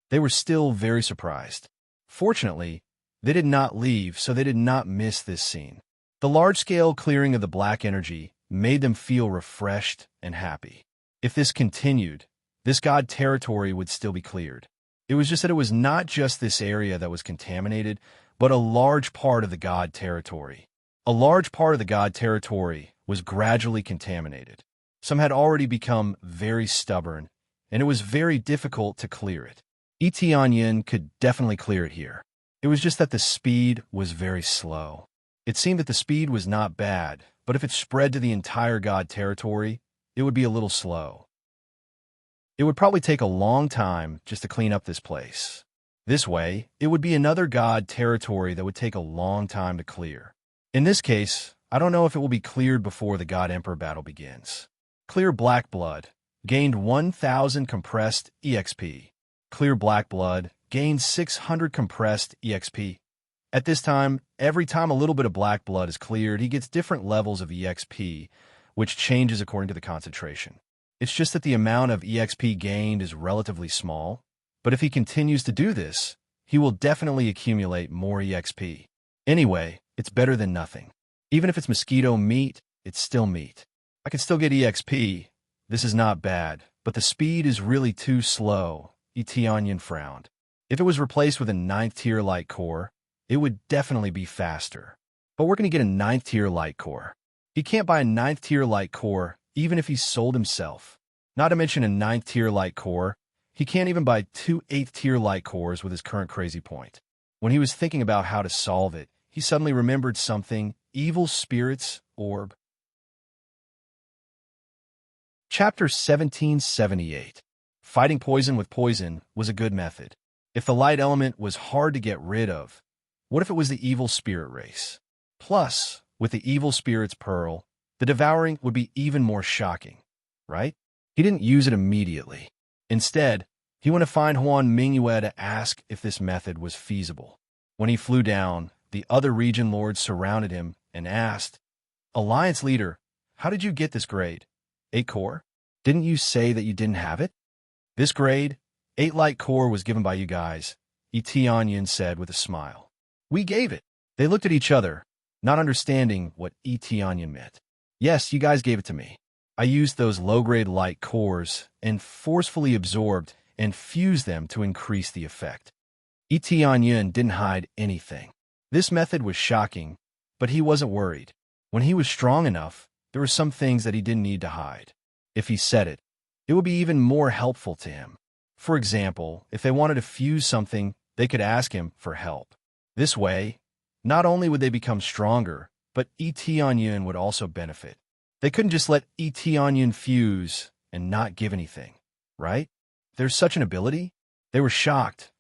They were still very surprised. Fortunately, they did not leave, so they did not miss this scene. The large-scale clearing of the black energy made them feel refreshed and happy. If this continued, this god territory would still be cleared. It was just that it was not just this area that was contaminated, but a large part of the god territory. A large part of the god territory was gradually contaminated. Some had already become very stubborn, and it was very difficult to clear it. Etionyan could definitely clear it here. It was just that the speed was very slow. It seemed that the speed was not bad, but if it spread to the entire god territory, it would be a little slow. It would probably take a long time just to clean up this place. This way, it would be another god territory that would take a long time to clear. In this case, I don't know if it will be cleared before the God Emperor battle begins. Clear Black Blood. Gained 1,000 compressed EXP. Clear Black Blood. Gained 600 compressed EXP. At this time, every time a little bit of black blood is cleared, he gets different levels of EXP, which changes according to the concentration. It's just that the amount of EXP gained is relatively small, but if he continues to do this, he will definitely accumulate more EXP. Anyway, it's better than nothing. Even if it's mosquito meat, it's still meat. I can still get EXP. This is not bad, but the speed is really too slow. Etionyan frowned. If it was replaced with a 9th tier light core, it would definitely be faster. But we're going to get a 9th tier light core. He can't buy a 9th tier light core even if he sold himself. Not to mention a 9th tier light core, he can't even buy 2 8th tier light cores with his current crazy point. When he was thinking about how to solve it, he suddenly remembered something: Evil Spirits Orb. Chapter 1778. Fighting poison with poison was a good method. If the light element was hard to get rid of, what if it was the evil spirit race? Plus, with the evil spirit's pearl, the devouring would be even more shocking, right? He didn't use it immediately. Instead, he went to find Huan Mingyue to ask if this method was feasible. When he flew down, the other region lords surrounded him and asked, "Alliance leader, how did you get this grade? 8 core? Didn't you say that you didn't have it?" "This grade, 8 light core, was given by you guys," Etionyan said with a smile. "We gave it." They looked at each other, not understanding what Etionyan meant. "Yes, you guys gave it to me. I used those low-grade light cores and forcefully absorbed and fused them to increase the effect. Yun didn't hide anything. This method was shocking, but he wasn't worried. When he was strong enough, there were some things that he didn't need to hide. If he said it, it would be even more helpful to him. For example, if they wanted to fuse something, they could ask him for help. This way, not only would they become stronger, but Yun would also benefit. They couldn't just let Yun fuse and not give anything, right? There's such an ability? They were shocked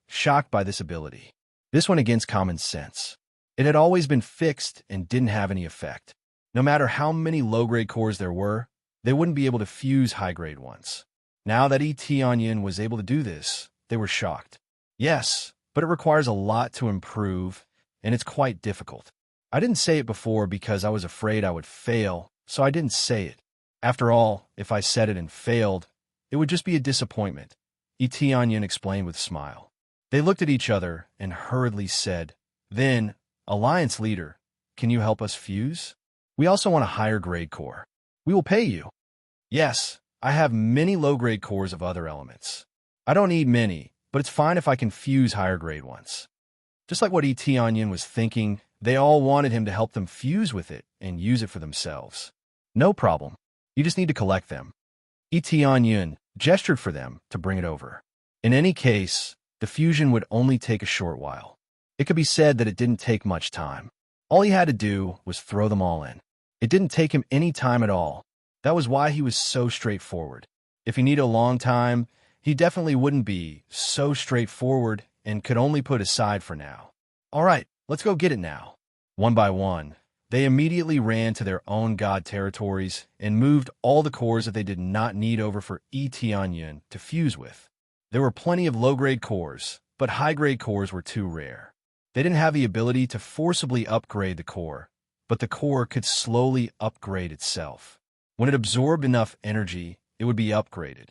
by this ability. This went against common sense. It had always been fixed and didn't have any effect. No matter how many low-grade cores there were, they wouldn't be able to fuse high-grade ones. Now that Yun was able to do this, they were shocked. Yes, but it requires a lot to improve, and it's quite difficult. I didn't say it before because I was afraid I would fail, so I didn't say it. After all, if I said it and failed, it would just be a disappointment, Yun explained with a smile. They looked at each other and hurriedly said, "Then, Alliance Leader, can you help us fuse? We also want a higher grade core. We will pay you." "Yes, I have many low-grade cores of other elements. I don't need many, but it's fine if I can fuse higher grade ones." Just like what Yun was thinking, they all wanted him to help them fuse with it and use it for themselves. "No problem. You just need to collect them." Yun gestured for them to bring it over. In any case, the fusion would only take a short while. It could be said that it didn't take much time. All he had to do was throw them all in. It didn't take him any time at all. That was why he was so straightforward. If he needed a long time, he definitely wouldn't be so straightforward and could only put aside for now. "All right, let's go get it now." One by one, they immediately ran to their own god territories and moved all the cores that they did not need over for Yun to fuse with. There were plenty of low-grade cores, but high-grade cores were too rare. They didn't have the ability to forcibly upgrade the core, but the core could slowly upgrade itself. When it absorbed enough energy, it would be upgraded.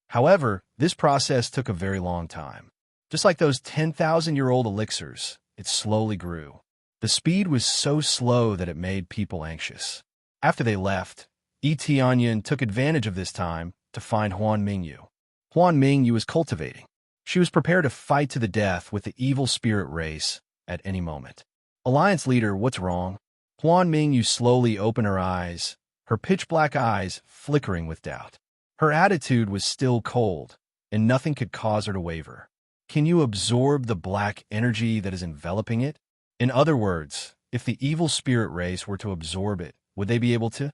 However, this process took a very long time. Just like those 10,000-year-old elixirs, it slowly grew. The speed was so slow that it made people anxious. After they left, Yun took advantage of this time to find Huan Mingyu. Huan Mingyu was cultivating. She was prepared to fight to the death with the evil spirit race at any moment. "Alliance Leader, what's wrong?" Huan Mingyu slowly opened her eyes, her pitch-black eyes flickering with doubt. Her attitude was still cold, and nothing could cause her to waver. "Can you absorb the black energy that is enveloping it? In other words, if the evil spirit race were to absorb it, would they be able to?"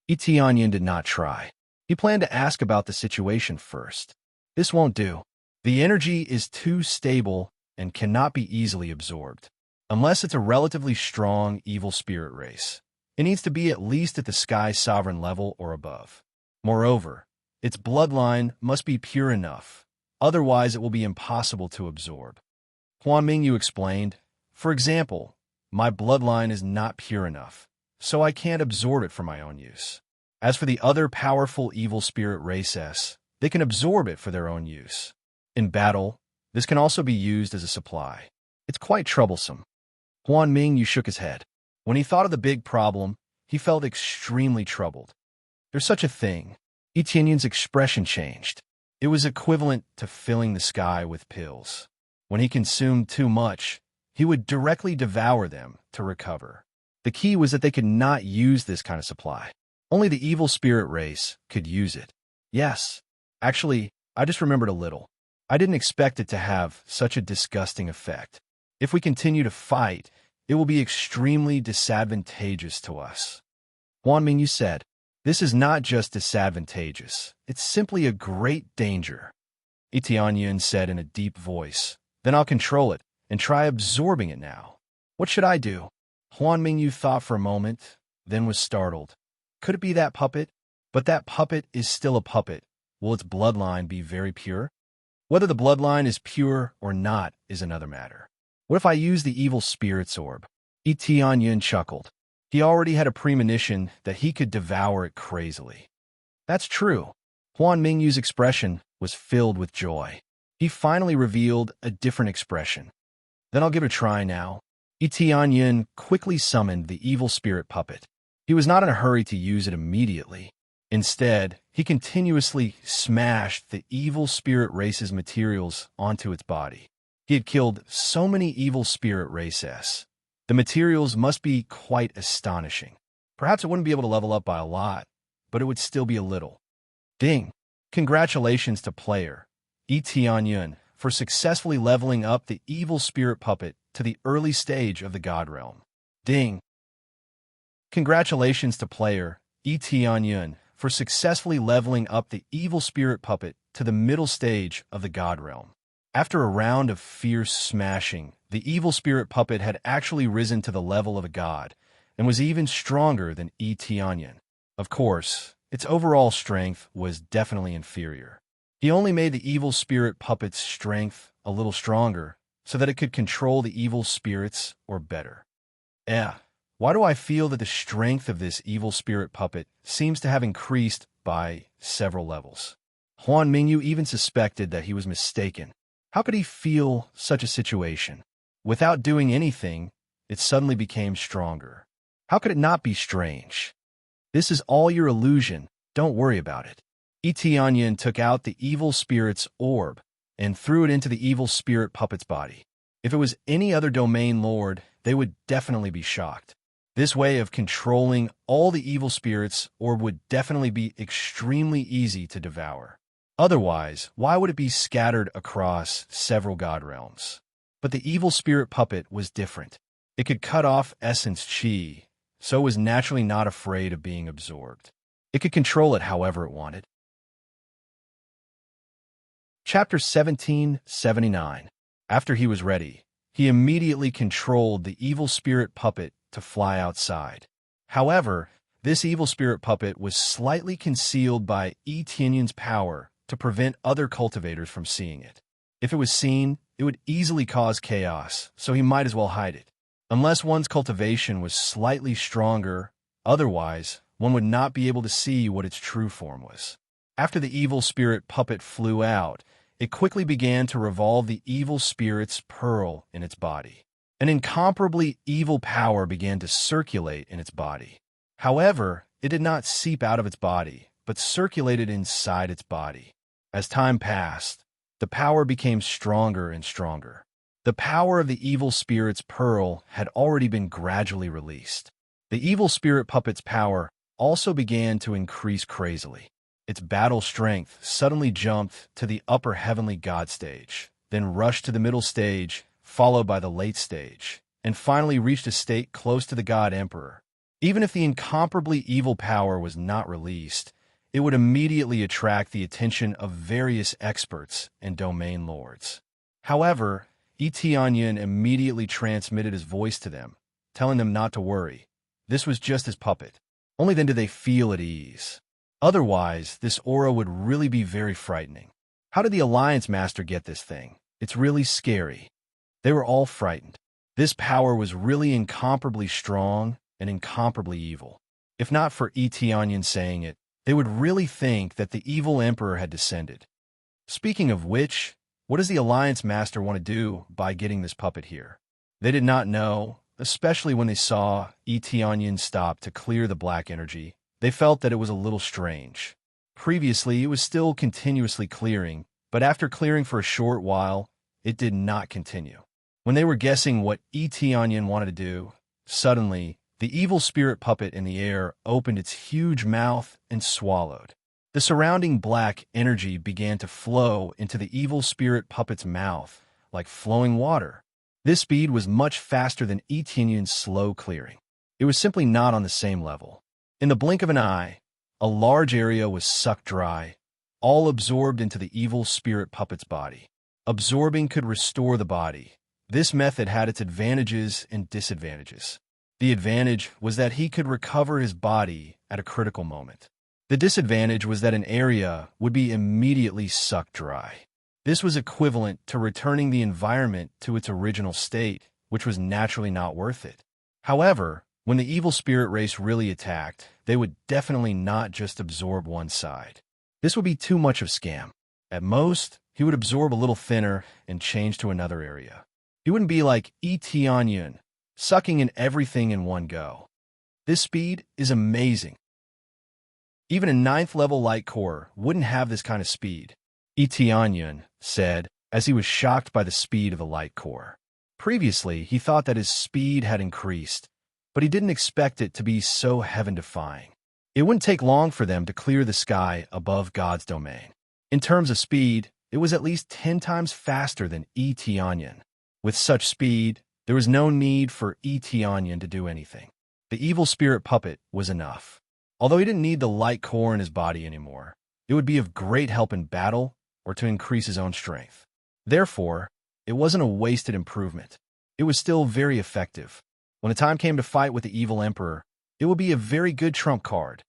Yun did not try. He planned to ask about the situation first. "This won't do. The energy is too stable and cannot be easily absorbed. Unless it's a relatively strong evil spirit race. It needs to be at least at the Sky Sovereign level or above. Moreover, its bloodline must be pure enough. Otherwise, it will be impossible to absorb." Huan Mingyu explained, "For example, my bloodline is not pure enough, so I can't absorb it for my own use. As for the other powerful evil spirit races, they can absorb it for their own use. In battle, this can also be used as a supply. It's quite troublesome." Huan Mingyu shook his head. When he thought of the big problem, he felt extremely troubled. "There's such a thing." Yun's expression changed. It was equivalent to filling the sky with pills. When he consumed too much, he would directly devour them to recover. The key was that they could not use this kind of supply. Only the evil spirit race could use it. "Yes. Actually, I just remembered a little. I didn't expect it to have such a disgusting effect. If we continue to fight, it will be extremely disadvantageous to us." Huan Mingyu said, "This is not just disadvantageous. It's simply a great danger." Yun said in a deep voice, "Then I'll control it and try absorbing it now. What should I do?" Huan Mingyu thought for a moment, then was startled. Could it be that puppet? But that puppet is still a puppet. Will its bloodline be very pure? Whether the bloodline is pure or not is another matter. What if I use the evil spirit's orb? Yun chuckled. He already had a premonition that he could devour it crazily. That's true. Huan Mingyu's expression was filled with joy. He finally revealed a different expression. "Then I'll give it a try now." Yun quickly summoned the evil spirit puppet. He was not in a hurry to use it immediately. Instead, he continuously smashed the evil spirit race's materials onto its body. He had killed so many evil spirit races. The materials must be quite astonishing. Perhaps it wouldn't be able to level up by a lot, but it would still be a little. Ding! Congratulations to player Yun for successfully leveling up the evil spirit puppet to the early stage of the God Realm. Ding! Congratulations to player Yun for successfully leveling up the evil spirit puppet to the middle stage of the God Realm. After a round of fierce smashing, the evil spirit puppet had actually risen to the level of a god and was even stronger than Yun. Of course, its overall strength was definitely inferior. He only made the evil spirit puppet's strength a little stronger so that it could control the evil spirits or better. Why do I feel that the strength of this evil spirit puppet seems to have increased by several levels? Huan Mingyu even suspected that he was mistaken. How could he feel such a situation? Without doing anything, it suddenly became stronger. How could it not be strange? This is all your illusion. Don't worry about it. Etianyan took out the evil spirit's orb and threw it into the evil spirit puppet's body. If it was any other domain lord, they would definitely be shocked. This way of controlling all the evil spirits orb would definitely be extremely easy to devour. Otherwise, why would it be scattered across several god realms? But the evil spirit puppet was different. It could cut off essence chi, so it was naturally not afraid of being absorbed. It could control it however it wanted. Chapter 1779. After he was ready, he immediately controlled the evil spirit puppet to fly outside. However, this evil spirit puppet was slightly concealed by Yi Tianyan's power to prevent other cultivators from seeing it. If it was seen, it would easily cause chaos, so he might as well hide it. Unless one's cultivation was slightly stronger, otherwise, one would not be able to see what its true form was. After the evil spirit puppet flew out, it quickly began to revolve the evil spirit's pearl in its body. An incomparably evil power began to circulate in its body. However, it did not seep out of its body, but circulated inside its body. As time passed, the power became stronger and stronger. The power of the evil spirit's pearl had already been gradually released. The evil spirit puppet's power also began to increase crazily. Its battle strength suddenly jumped to the upper heavenly god stage, then rushed to the middle stage, followed by the late stage, and finally reached a state close to the God Emperor. Even if the incomparably evil power was not released, it would immediately attract the attention of various experts and domain lords. However, Etianyan immediately transmitted his voice to them, telling them not to worry. This was just his puppet. Only then did they feel at ease. Otherwise, this aura would really be very frightening. How did the Alliance Master get this thing? It's really scary. They were all frightened. This power was really incomparably strong and incomparably evil. If not for Etianyan saying it, they would really think that the evil emperor had descended. Speaking of which, what does the Alliance Master want to do by getting this puppet here? They did not know, especially when they saw Etianyan stop to clear the black energy. They felt that it was a little strange. Previously, it was still continuously clearing, but after clearing for a short while, it did not continue. When they were guessing what Etianyan wanted to do, suddenly, the evil spirit puppet in the air opened its huge mouth and swallowed. The surrounding black energy began to flow into the evil spirit puppet's mouth like flowing water. This speed was much faster than Etianyan's slow clearing. It was simply not on the same level. In the blink of an eye, a large area was sucked dry, all absorbed into the evil spirit puppet's body. Absorbing could restore the body. This method had its advantages and disadvantages. The advantage was that he could recover his body at a critical moment. The disadvantage was that an area would be immediately sucked dry. This was equivalent to returning the environment to its original state, which was naturally not worth it. However, when the evil spirit race really attacked, they would definitely not just absorb one side. This would be too much of scam. At most, he would absorb a little thinner and change to another area. He wouldn't be like Etianyan, sucking in everything in one go. This speed is amazing. Even a 9th level light core wouldn't have this kind of speed, Etianyun said, as he was shocked by the speed of the light core. Previously, he thought that his speed had increased, but he didn't expect it to be so heaven-defying. It wouldn't take long for them to clear the sky above God's domain. In terms of speed, it was at least 10 times faster than Etianyun. With such speed, there was no need for Etianyun to do anything. The evil spirit puppet was enough. Although he didn't need the light core in his body anymore, it would be of great help in battle or to increase his own strength. Therefore, it wasn't a wasted improvement. It was still very effective. When the time came to fight with the evil emperor, it would be a very good trump card.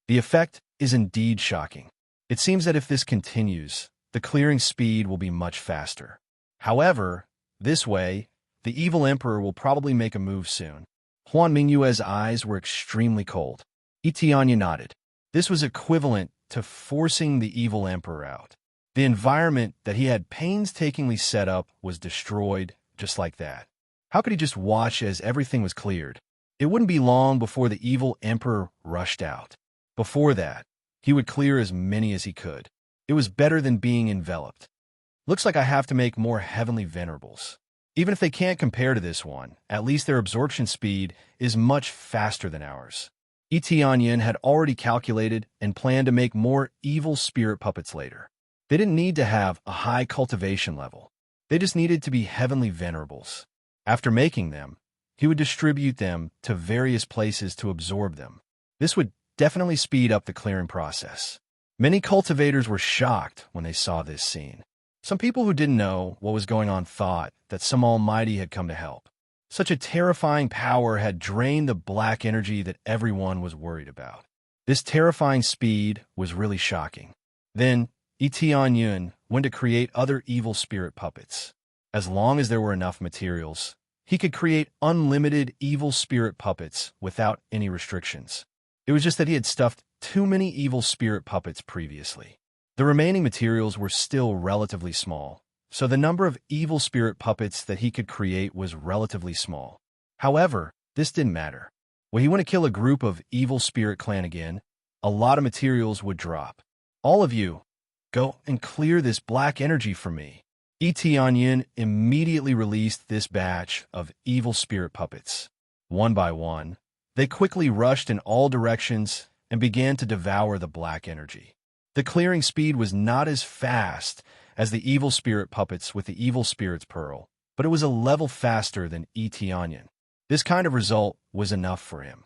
The effect is indeed shocking. It seems that if this continues, the clearing speed will be much faster. However, this way, the evil emperor will probably make a move soon. Huan Mingyue's eyes were extremely cold. Etianya nodded. This was equivalent to forcing the evil emperor out. The environment that he had painstakingly set up was destroyed just like that. How could he just watch as everything was cleared? It wouldn't be long before the evil emperor rushed out. Before that, he would clear as many as he could. It was better than being enveloped. Looks like I have to make more heavenly venerables. Even if they can't compare to this one, at least their absorption speed is much faster than ours. Etianyun had already calculated and planned to make more evil spirit puppets later. They didn't need to have a high cultivation level. They just needed to be heavenly venerables. After making them, he would distribute them to various places to absorb them. This would definitely speed up the clearing process. Many cultivators were shocked when they saw this scene. Some people who didn't know what was going on thought that some almighty had come to help. Such a terrifying power had drained the black energy that everyone was worried about. This terrifying speed was really shocking. Then, Etianyun went to create other evil spirit puppets. As long as there were enough materials, he could create unlimited evil spirit puppets without any restrictions. It was just that he had stuffed too many evil spirit puppets previously. The remaining materials were still relatively small, so the number of evil spirit puppets that he could create was relatively small. However, this didn't matter. When he went to kill a group of evil spirit clan again, a lot of materials would drop. All of you, go and clear this black energy for me. Etianyun immediately released this batch of evil spirit puppets. One by one, they quickly rushed in all directions and began to devour the black energy. The clearing speed was not as fast as the evil spirit puppets with the evil spirit's pearl, but it was a level faster than Etianyun. This kind of result was enough for him.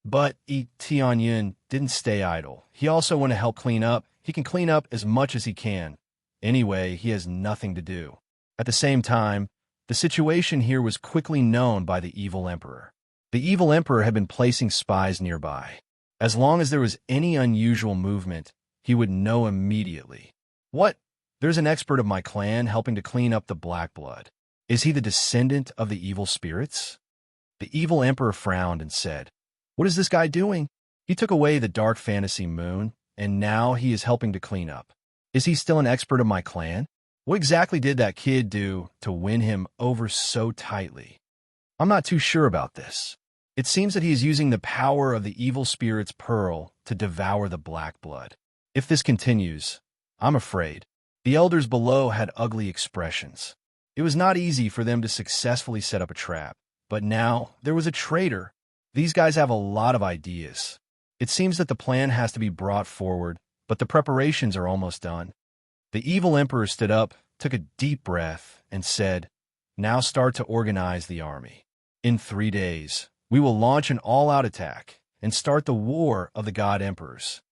But Etianyun didn't stay idle. He also went to help clean up. He can clean up as much as he can. Anyway, he has nothing to do. At the same time, the situation here was quickly known by the evil emperor. The evil emperor had been placing spies nearby. As long as there was any unusual movement, he would know immediately. What? There's an expert of my clan helping to clean up the black blood. Is he the descendant of the evil spirits? The evil emperor frowned and said, "What is this guy doing? He took away the dark fantasy moon, and now he is helping to clean up. Is he still an expert of my clan? What exactly did that kid do to win him over so tightly? I'm not too sure about this. It seems that he is using the power of the evil spirit's pearl to devour the black blood. If this continues, I'm afraid." The elders below had ugly expressions. It was not easy for them to successfully set up a trap, but now there was a traitor. These guys have a lot of ideas. It seems that the plan has to be brought forward, but the preparations are almost done. The evil emperor stood up, took a deep breath, and said, "Now start to organize the army. In 3 days, we will launch an all-out attack and start the war of the God Emperors.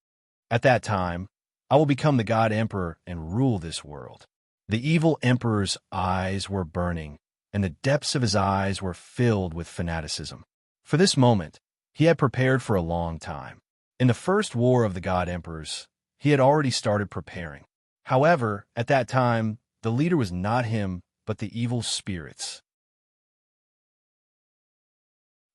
At that time, I will become the God Emperor and rule this world." The evil emperor's eyes were burning, and the depths of his eyes were filled with fanaticism. For this moment, he had prepared for a long time. In the first war of the God Emperors, he had already started preparing. However, at that time, the leader was not him, but the evil spirits.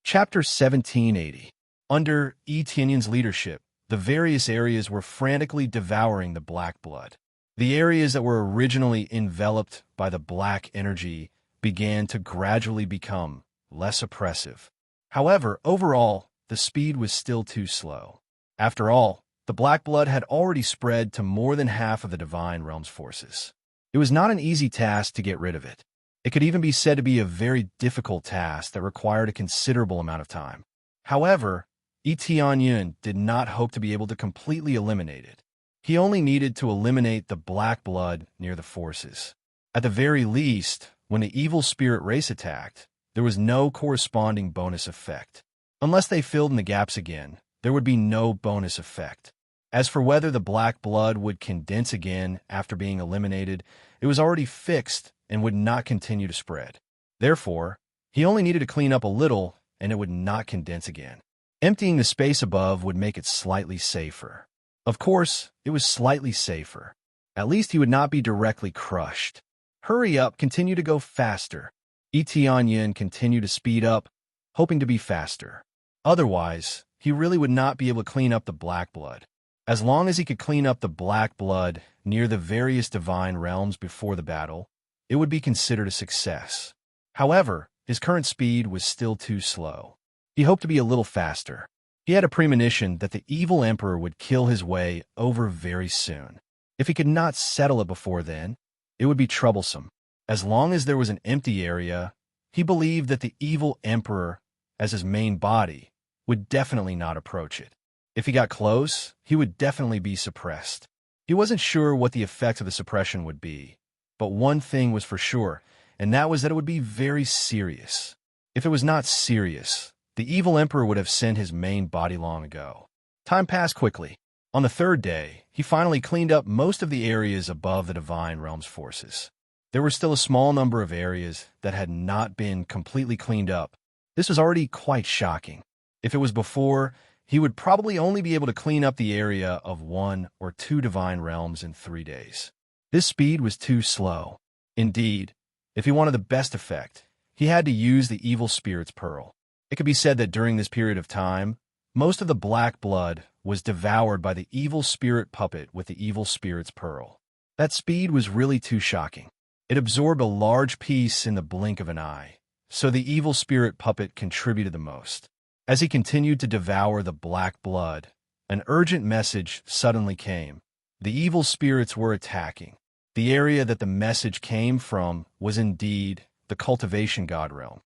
Chapter 1780. Under Etianyun's leadership, the various areas were frantically devouring the black blood. The areas that were originally enveloped by the black energy began to gradually become less oppressive. However, overall, the speed was still too slow. After all, the black blood had already spread to more than half of the divine realm's forces. It was not an easy task to get rid of it. It could even be said to be a very difficult task that required a considerable amount of time. However, Yun did not hope to be able to completely eliminate it. He only needed to eliminate the black blood near the forces. At the very least, when the evil spirit race attacked, there was no corresponding bonus effect. Unless they filled in the gaps again, there would be no bonus effect. As for whether the black blood would condense again after being eliminated, it was already fixed and would not continue to spread. Therefore, he only needed to clean up a little and it would not condense again. Emptying the space above would make it slightly safer. Of course, it was slightly safer. At least he would not be directly crushed. Hurry up, continue to go faster. Yin continued to speed up, hoping to be faster. Otherwise, he really would not be able to clean up the black blood. As long as he could clean up the black blood near the various divine realms before the battle, it would be considered a success. However, his current speed was still too slow. He hoped to be a little faster. He had a premonition that the evil emperor would kill his way over very soon. If he could not settle it before then, it would be troublesome. As long as there was an empty area, he believed that the evil emperor, as his main body, would definitely not approach it. If he got close, he would definitely be suppressed. He wasn't sure what the effect of the suppression would be, but one thing was for sure, and that was that it would be very serious. If it was not serious, the evil emperor would have sent his main body long ago. Time passed quickly. On the third day, he finally cleaned up most of the areas above the divine realm's forces. There were still a small number of areas that had not been completely cleaned up. This was already quite shocking. If it was before, he would probably only be able to clean up the area of 1 or 2 divine realms in 3 days. This speed was too slow. Indeed, if he wanted the best effect, he had to use the evil spirit's pearl. It could be said that during this period of time, most of the black blood was devoured by the evil spirit puppet with the evil spirit's pearl. That speed was really too shocking. It absorbed a large piece in the blink of an eye, so the evil spirit puppet contributed the most. As he continued to devour the black blood, an urgent message suddenly came. The evil spirits were attacking. The area that the message came from was indeed the cultivation god realm.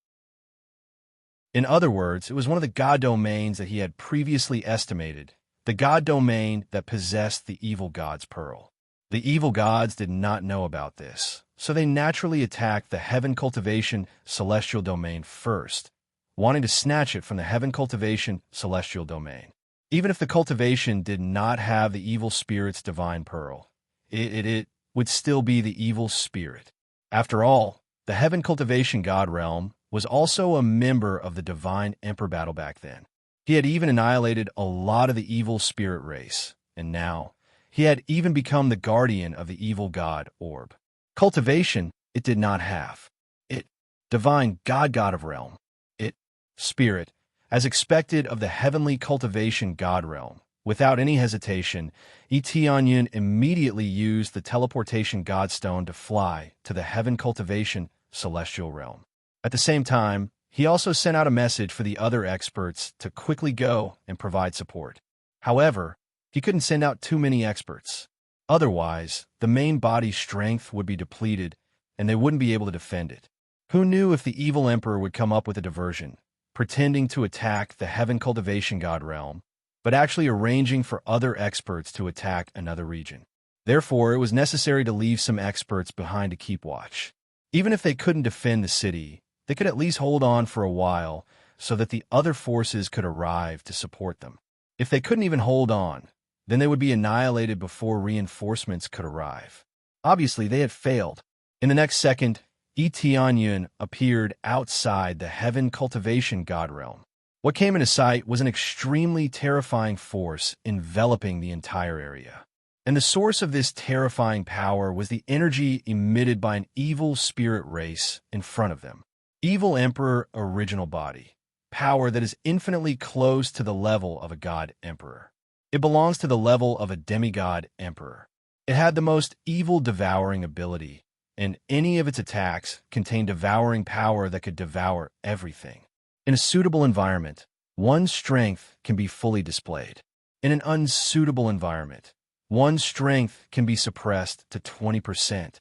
In other words, it was one of the god domains that he had previously estimated, the god domain that possessed the evil god's pearl. The evil gods did not know about this, so they naturally attacked the heaven cultivation celestial domain first, wanting to snatch it from the heaven cultivation celestial domain. Even if the cultivation did not have the evil spirit's divine pearl, it would still be the evil spirit. After all, the heaven cultivation god realm was also a member of the divine emperor battle back then. He had even annihilated a lot of the evil spirit race, and now he had even become the guardian of the evil god orb. Cultivation, it did not have. It, divine god of realm. It, spirit, as expected of the heavenly cultivation god realm. Without any hesitation, Yun immediately used the teleportation godstone to fly to the heaven cultivation celestial realm. At the same time, he also sent out a message for the other experts to quickly go and provide support. However, he couldn't send out too many experts. Otherwise, the main body's strength would be depleted, and they wouldn't be able to defend it. Who knew if the evil emperor would come up with a diversion, pretending to attack the heaven cultivation god realm, but actually arranging for other experts to attack another region. Therefore, it was necessary to leave some experts behind to keep watch. Even if they couldn't defend the city, they could at least hold on for a while so that the other forces could arrive to support them. If they couldn't even hold on, then they would be annihilated before reinforcements could arrive. Obviously, they had failed. In the next second, Yun appeared outside the heaven cultivation god realm. What came into sight was an extremely terrifying force enveloping the entire area. And the source of this terrifying power was the energy emitted by an evil spirit race in front of them. Evil Emperor Original Body. Power that is infinitely close to the level of a god emperor. It belongs to the level of a demigod emperor. It had the most evil devouring ability, and any of its attacks contained devouring power that could devour everything. In a suitable environment, one's strength can be fully displayed. In an unsuitable environment, one's strength can be suppressed to 20%.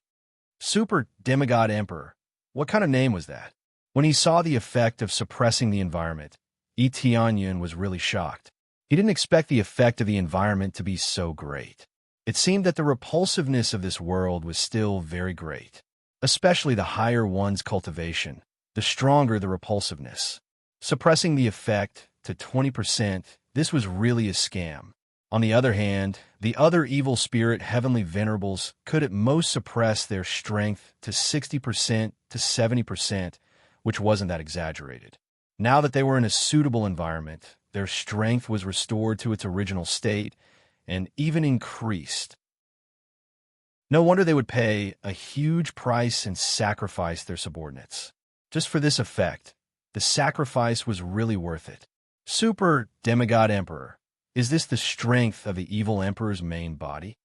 Super Demigod Emperor. What kind of name was that? When he saw the effect of suppressing the environment, Tianyun was really shocked. He didn't expect the effect of the environment to be so great. It seemed that the repulsiveness of this world was still very great, especially the higher one's cultivation, the stronger the repulsiveness. Suppressing the effect to 20%, this was really a scam. On the other hand, the other evil spirit heavenly venerables could at most suppress their strength to 60% to 70%, which wasn't that exaggerated. Now that they were in a suitable environment, their strength was restored to its original state and even increased. No wonder they would pay a huge price and sacrifice their subordinates. Just for this effect, the sacrifice was really worth it. Super Demigod Emperor. Is this the strength of the evil emperor's main body?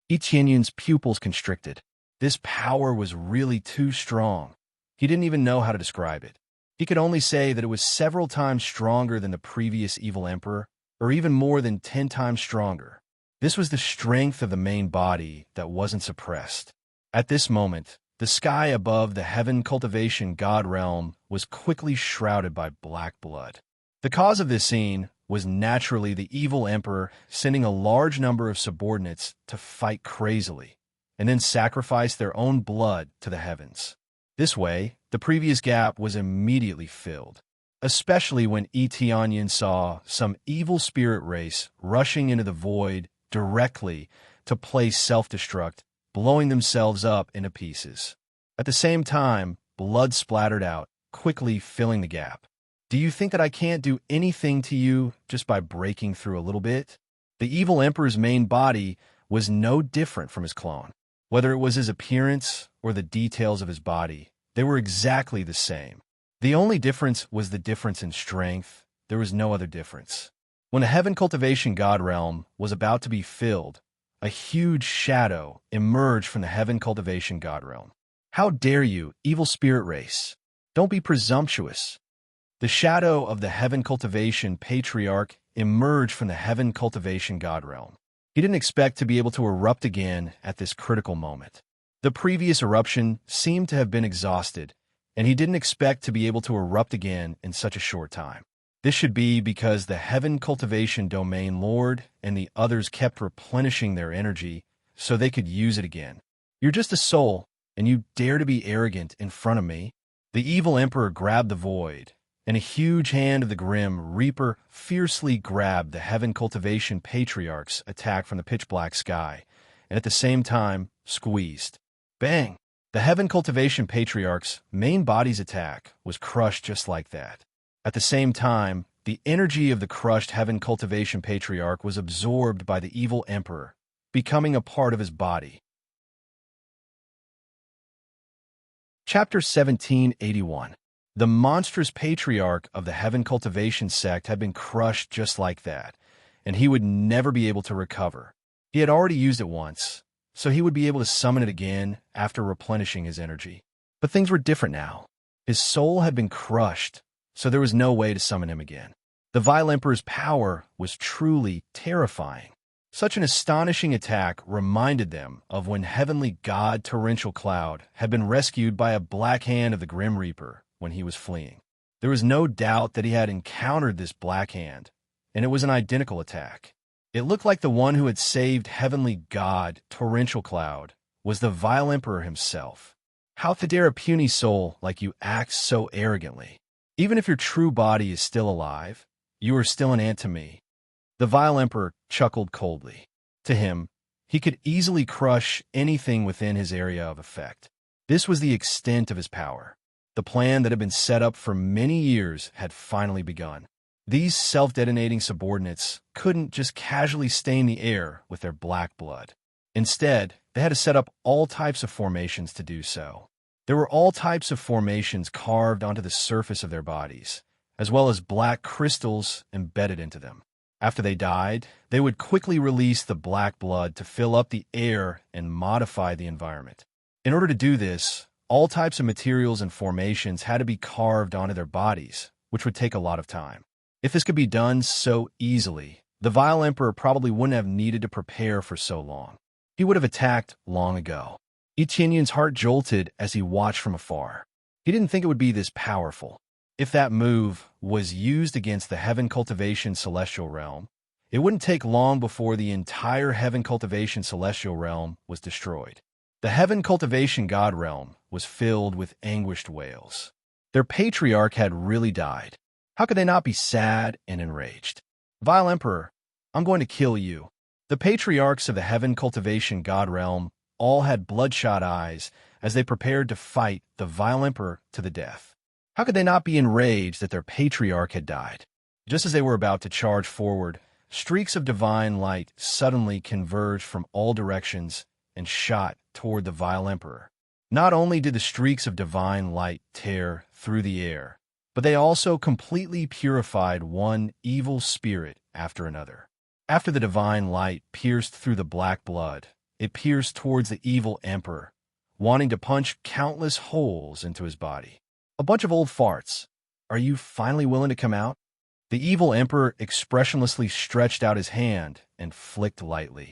Tianyun's pupils constricted. This power was really too strong. He didn't even know how to describe it. He could only say that it was several times stronger than the previous evil emperor, or even more than 10 times stronger. This was the strength of the main body that wasn't suppressed. At this moment, the sky above the heaven cultivation god realm was quickly shrouded by black blood. The cause of this scene was naturally the evil emperor sending a large number of subordinates to fight crazily, and then sacrifice their own blood to the heavens. This way, the previous gap was immediately filled, especially when Tianyun saw some evil spirit race rushing into the void directly to play self-destruct, blowing themselves up into pieces. At the same time, blood splattered out, quickly filling the gap. Do you think that I can't do anything to you just by breaking through a little bit? The evil emperor's main body was no different from his clone. Whether it was his appearance or the details of his body, they were exactly the same. The only difference was the difference in strength. There was no other difference. When the heaven cultivation god realm was about to be filled, a huge shadow emerged from the heaven cultivation god realm. How dare you, evil spirit race? Don't be presumptuous. The shadow of the heaven cultivation patriarch emerged from the heaven cultivation god realm. He didn't expect to be able to erupt again at this critical moment. The previous eruption seemed to have been exhausted, and he didn't expect to be able to erupt again in such a short time. This should be because the heaven cultivation domain lord and the others kept replenishing their energy so they could use it again. You're just a soul, and you dare to be arrogant in front of me? The evil emperor grabbed the void, and a huge hand of the grim reaper fiercely grabbed the heaven cultivation patriarch's attack from the pitch-black sky, and at the same time squeezed. Bang! The heaven cultivation patriarch's main body's attack was crushed just like that. At the same time, the energy of the crushed heaven cultivation patriarch was absorbed by the evil emperor, becoming a part of his body. Chapter 1781. The monstrous patriarch of the heaven cultivation sect had been crushed just like that, and he would never be able to recover. He had already used it once, so he would be able to summon it again after replenishing his energy. But things were different now. His soul had been crushed, so there was no way to summon him again. The Vile Emperor's power was truly terrifying. Such an astonishing attack reminded them of when heavenly god Torrential Cloud had been rescued by a black hand of the Grim Reaper when he was fleeing. There was no doubt that he had encountered this black hand, and it was an identical attack. It looked like the one who had saved heavenly god Torrential Cloud was the Vile Emperor himself. How dare a puny soul like you act so arrogantly? Even if your true body is still alive, you are still an ant to me. The Vile Emperor chuckled coldly. To him, he could easily crush anything within his area of effect. This was the extent of his power. The plan that had been set up for many years had finally begun. These self-detonating subordinates couldn't just casually stain the air with their black blood. Instead, they had to set up all types of formations to do so. There were all types of formations carved onto the surface of their bodies, as well as black crystals embedded into them. After they died, they would quickly release the black blood to fill up the air and modify the environment. In order to do this, all types of materials and formations had to be carved onto their bodies, which would take a lot of time. If this could be done so easily, the vile emperor probably wouldn't have needed to prepare for so long. He would have attacked long ago. Etienne's heart jolted as he watched from afar. He didn't think it would be this powerful. If that move was used against the Heaven Cultivation Celestial Realm, it wouldn't take long before the entire Heaven Cultivation Celestial Realm was destroyed. The Heaven Cultivation God Realm was filled with anguished wails. Their patriarch had really died. How could they not be sad and enraged? Vile Emperor, I'm going to kill you. The patriarchs of the Heaven Cultivation God Realm all had bloodshot eyes as they prepared to fight the vile emperor to the death. How could they not be enraged that their patriarch had died? Just as they were about to charge forward, streaks of divine light suddenly converged from all directions and shot toward the vile emperor. Not only did the streaks of divine light tear through the air, but they also completely purified one evil spirit after another. After the divine light pierced through the black blood, it pierced towards the evil emperor, wanting to punch countless holes into his body. A bunch of old farts. Are you finally willing to come out? The evil emperor expressionlessly stretched out his hand and flicked lightly.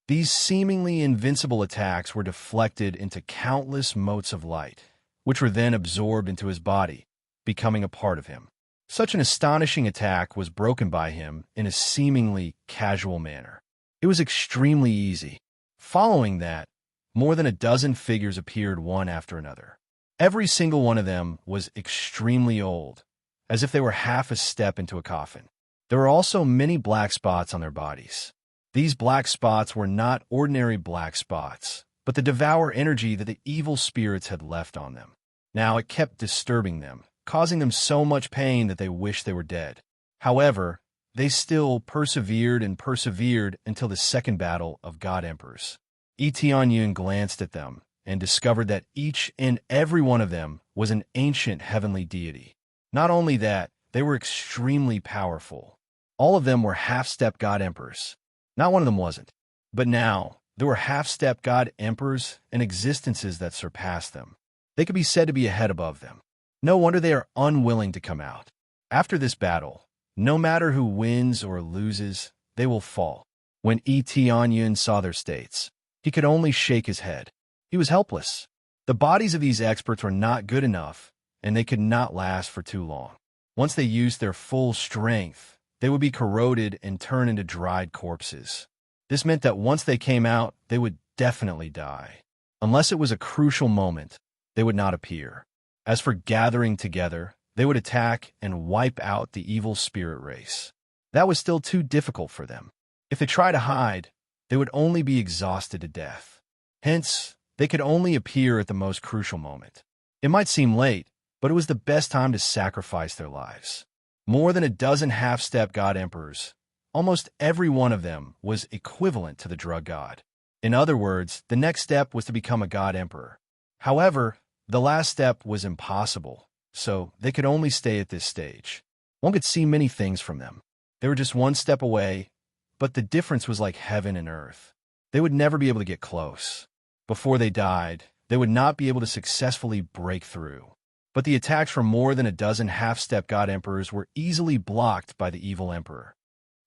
These seemingly invincible attacks were deflected into countless motes of light, which were then absorbed into his body, becoming a part of him. Such an astonishing attack was broken by him in a seemingly casual manner. It was extremely easy. Following that, more than a dozen figures appeared one after another. Every single one of them was extremely old, as if they were half a step into a coffin. There were also many black spots on their bodies. These black spots were not ordinary black spots, but the devour energy that the evil spirits had left on them. Now it kept disturbing them, causing them so much pain that they wished they were dead. However, they still persevered and persevered until the second battle of God Emperors. Etienne glanced at them and discovered that each and every one of them was an ancient heavenly deity. Not only that, they were extremely powerful. All of them were half-step God Emperors. Not one of them wasn't. But now, there were half-step God Emperors and existences that surpassed them. They could be said to be a head above them. No wonder they are unwilling to come out. After this battle, no matter who wins or loses, they will fall. When Etienne saw their states, he could only shake his head. He was helpless. The bodies of these experts were not good enough, and they could not last for too long. Once they used their full strength, they would be corroded and turn into dried corpses. This meant that once they came out, they would definitely die. Unless it was a crucial moment, they would not appear. As for gathering together, they would attack and wipe out the evil spirit race. That was still too difficult for them. If they tried to hide, they would only be exhausted to death. Hence, they could only appear at the most crucial moment. It might seem late, but it was the best time to sacrifice their lives. More than a dozen half-step God Emperors, almost every one of them was equivalent to the drug god. In other words, the next step was to become a God Emperor. However, the last step was impossible, so they could only stay at this stage. One could see many things from them. They were just one step away, but the difference was like heaven and earth. They would never be able to get close. Before they died, they would not be able to successfully break through. But the attacks from more than a dozen half-step God Emperors were easily blocked by the evil emperor.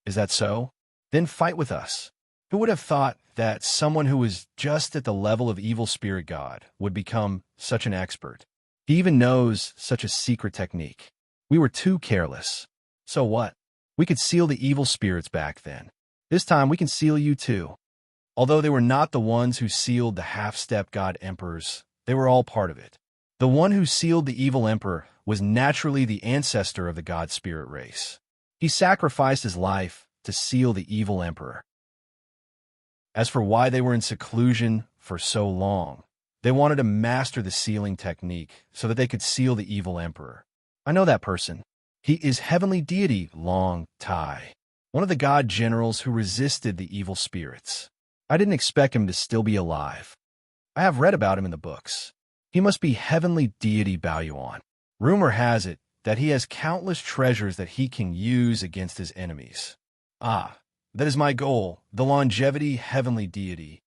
Is that so? Then fight with us. Who would have thought that someone who was just at the level of evil spirit god would become such an expert? He even knows such a secret technique. We were too careless. So what? We could seal the evil spirits back then. This time we can seal you too. Although they were not the ones who sealed the half-step God Emperors, they were all part of it. The one who sealed the evil emperor was naturally the ancestor of the God spirit race. He sacrificed his life to seal the evil emperor. As for why they were in seclusion for so long, they wanted to master the sealing technique so that they could seal the evil emperor. I know that person. He is heavenly deity Long Tai, one of the god generals who resisted the evil spirits. I didn't expect him to still be alive. I have read about him in the books. He must be heavenly deity Baoyuan. Rumor has it that he has countless treasures that he can use against his enemies. Ah, that is my goal, the longevity heavenly deity.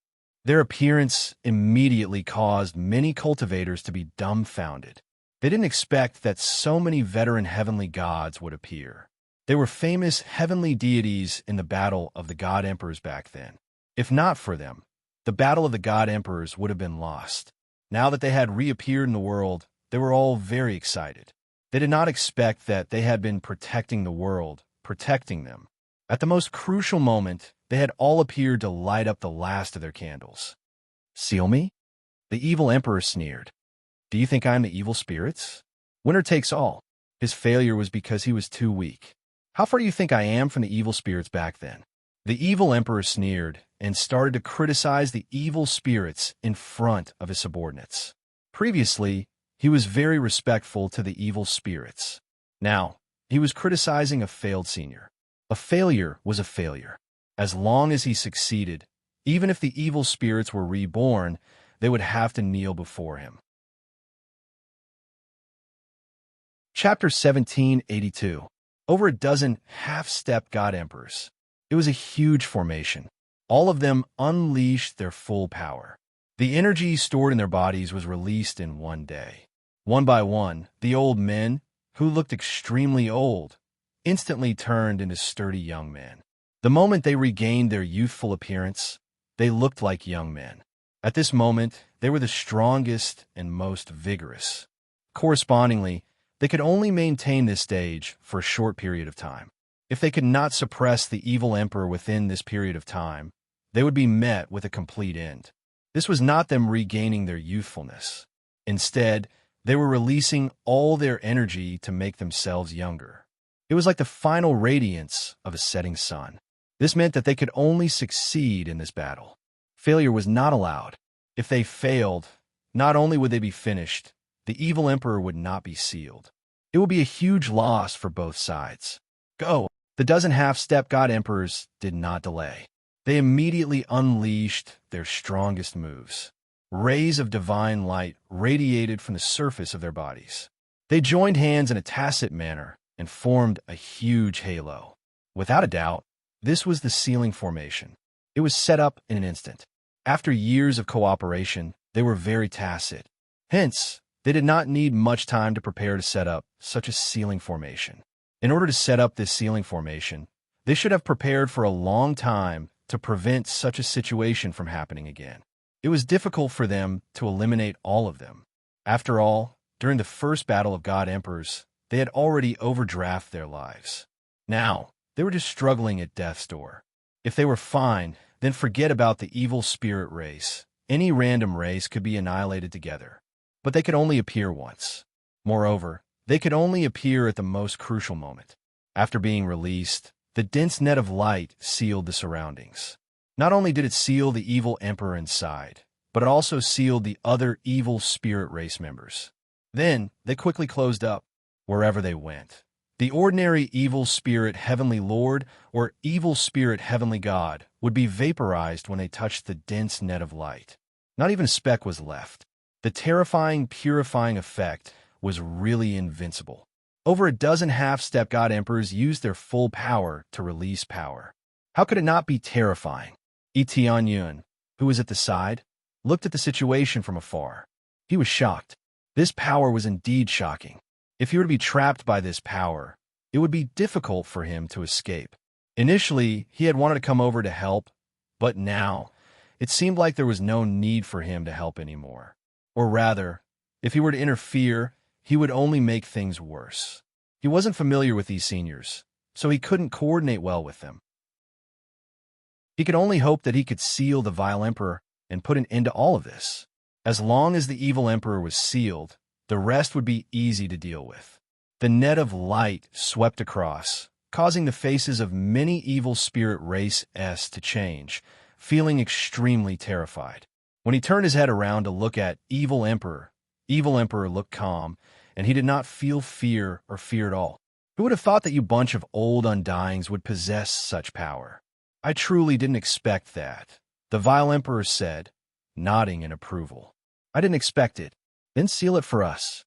Their appearance immediately caused many cultivators to be dumbfounded. They didn't expect that so many veteran heavenly gods would appear. They were famous heavenly deities in the battle of the god emperors back then. If not for them, the battle of the god emperors would have been lost. Now that they had reappeared in the world, they were all very excited. They did not expect that they had been protecting the world, protecting them. At the most crucial moment, they had all appeared to light up the last of their candles. Seal me? The evil emperor sneered. Do you think I am the evil spirits? Winner takes all. His failure was because he was too weak. How far do you think I am from the evil spirits back then? The evil emperor sneered and started to criticize the evil spirits in front of his subordinates. Previously, he was very respectful to the evil spirits. Now, he was criticizing a failed senior. A failure was a failure. As long as he succeeded, even if the evil spirits were reborn, they would have to kneel before him. Chapter 1782. Over a dozen half-step god emperors. It was a huge formation. All of them unleashed their full power. The energy stored in their bodies was released in one day. One by one, the old men, who looked extremely old, instantly turned into sturdy young men. The moment they regained their youthful appearance, they looked like young men. At this moment, they were the strongest and most vigorous. Correspondingly, they could only maintain this stage for a short period of time. If they could not suppress the evil emperor within this period of time, they would be met with a complete end. This was not them regaining their youthfulness. Instead, they were releasing all their energy to make themselves younger. It was like the final radiance of a setting sun. This meant that they could only succeed in this battle. Failure was not allowed. If they failed, not only would they be finished, the evil emperor would not be sealed. It would be a huge loss for both sides. Go! The dozen half-step god emperors did not delay. They immediately unleashed their strongest moves. Rays of divine light radiated from the surface of their bodies. They joined hands in a tacit manner and formed a huge halo. Without a doubt, this was the sealing formation. It was set up in an instant. After years of cooperation, they were very tacit. Hence, they did not need much time to prepare to set up such a sealing formation. In order to set up this sealing formation, they should have prepared for a long time to prevent such a situation from happening again. It was difficult for them to eliminate all of them. After all, during the first battle of God Emperors, they had already overdrafted their lives. Now, they were just struggling at death's door. If they were fine, then forget about the evil spirit race. Any random race could be annihilated together. But they could only appear once. Moreover, they could only appear at the most crucial moment. After being released, the dense net of light sealed the surroundings. Not only did it seal the evil emperor inside, but it also sealed the other evil spirit race members. Then, they quickly closed up wherever they went. The ordinary evil spirit heavenly lord or evil spirit heavenly god would be vaporized when they touched the dense net of light. Not even a speck was left. The terrifying, purifying effect was really invincible. Over a dozen half-step god emperors used their full power to release power. How could it not be terrifying? Yun, who was at the side, looked at the situation from afar. He was shocked. This power was indeed shocking. If he were to be trapped by this power, it would be difficult for him to escape. Initially, he had wanted to come over to help, but now, it seemed like there was no need for him to help anymore. Or rather, if he were to interfere, he would only make things worse. He wasn't familiar with these seniors, so he couldn't coordinate well with them. He could only hope that he could seal the vile emperor and put an end to all of this. As long as the evil emperor was sealed, the rest would be easy to deal with. The net of light swept across, causing the faces of many evil spirit races to change, feeling extremely terrified. When he turned his head around to look at evil emperor looked calm, and he did not feel fear or fear at all. Who would have thought that you bunch of old undyings would possess such power? I truly didn't expect that, the vile emperor said, nodding in approval. I didn't expect it. Then seal it for us,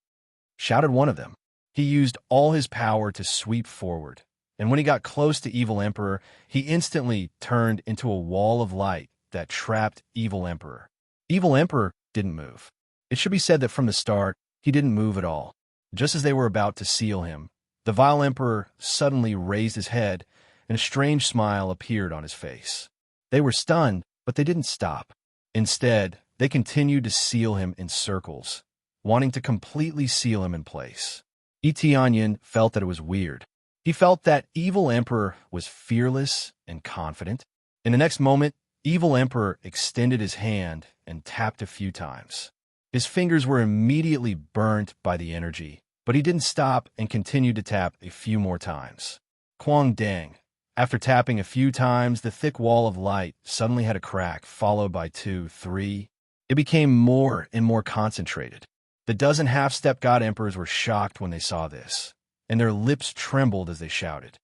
shouted one of them. He used all his power to sweep forward, and when he got close to evil emperor, he instantly turned into a wall of light that trapped evil emperor. Evil emperor didn't move. It should be said that from the start, he didn't move at all. Just as they were about to seal him, the vile emperor suddenly raised his head, and a strange smile appeared on his face. They were stunned, but they didn't stop. Instead, they continued to seal him in circles, wanting to completely seal him in place. Etianyan felt that it was weird. He felt that Evil Emperor was fearless and confident. In the next moment, Evil Emperor extended his hand and tapped a few times. His fingers were immediately burnt by the energy, but he didn't stop and continued to tap a few more times. Quang Deng. After tapping a few times, the thick wall of light suddenly had a crack, followed by 2, 3. It became more and more concentrated. The dozen half-step god emperors were shocked when they saw this, and their lips trembled as they shouted,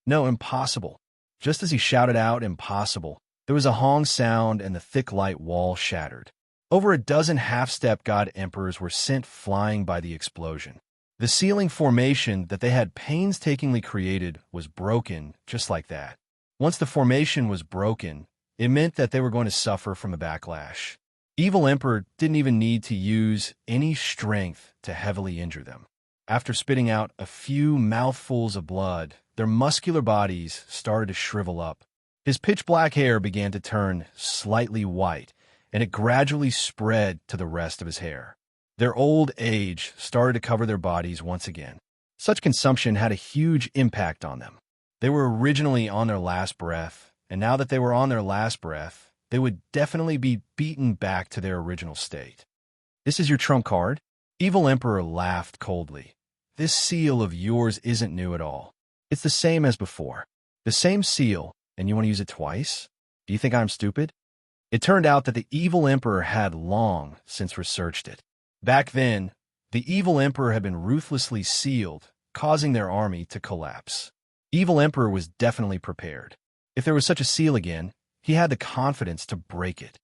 "No, impossible." Just as he shouted out, "Impossible," there was a hong sound and the thick light wall shattered. Over a dozen half-step god emperors were sent flying by the explosion. The sealing formation that they had painstakingly created was broken just like that. Once the formation was broken, it meant that they were going to suffer from a backlash. Evil Emperor didn't even need to use any strength to heavily injure them. After spitting out a few mouthfuls of blood, their muscular bodies started to shrivel up. His pitch-black hair began to turn slightly white, and it gradually spread to the rest of his hair. Their old age started to cover their bodies once again. Such consumption had a huge impact on them. They were originally on their last breath, and now that they were on their last breath, they would definitely be beaten back to their original state. "This is your trump card?" Evil Emperor laughed coldly. "This seal of yours isn't new at all. It's the same as before. The same seal, and you want to use it twice? Do you think I'm stupid?" It turned out that the Evil Emperor had long since researched it. Back then, the Evil Emperor had been ruthlessly sealed, causing their army to collapse. Evil Emperor was definitely prepared. If there was such a seal again, he had the confidence to break it.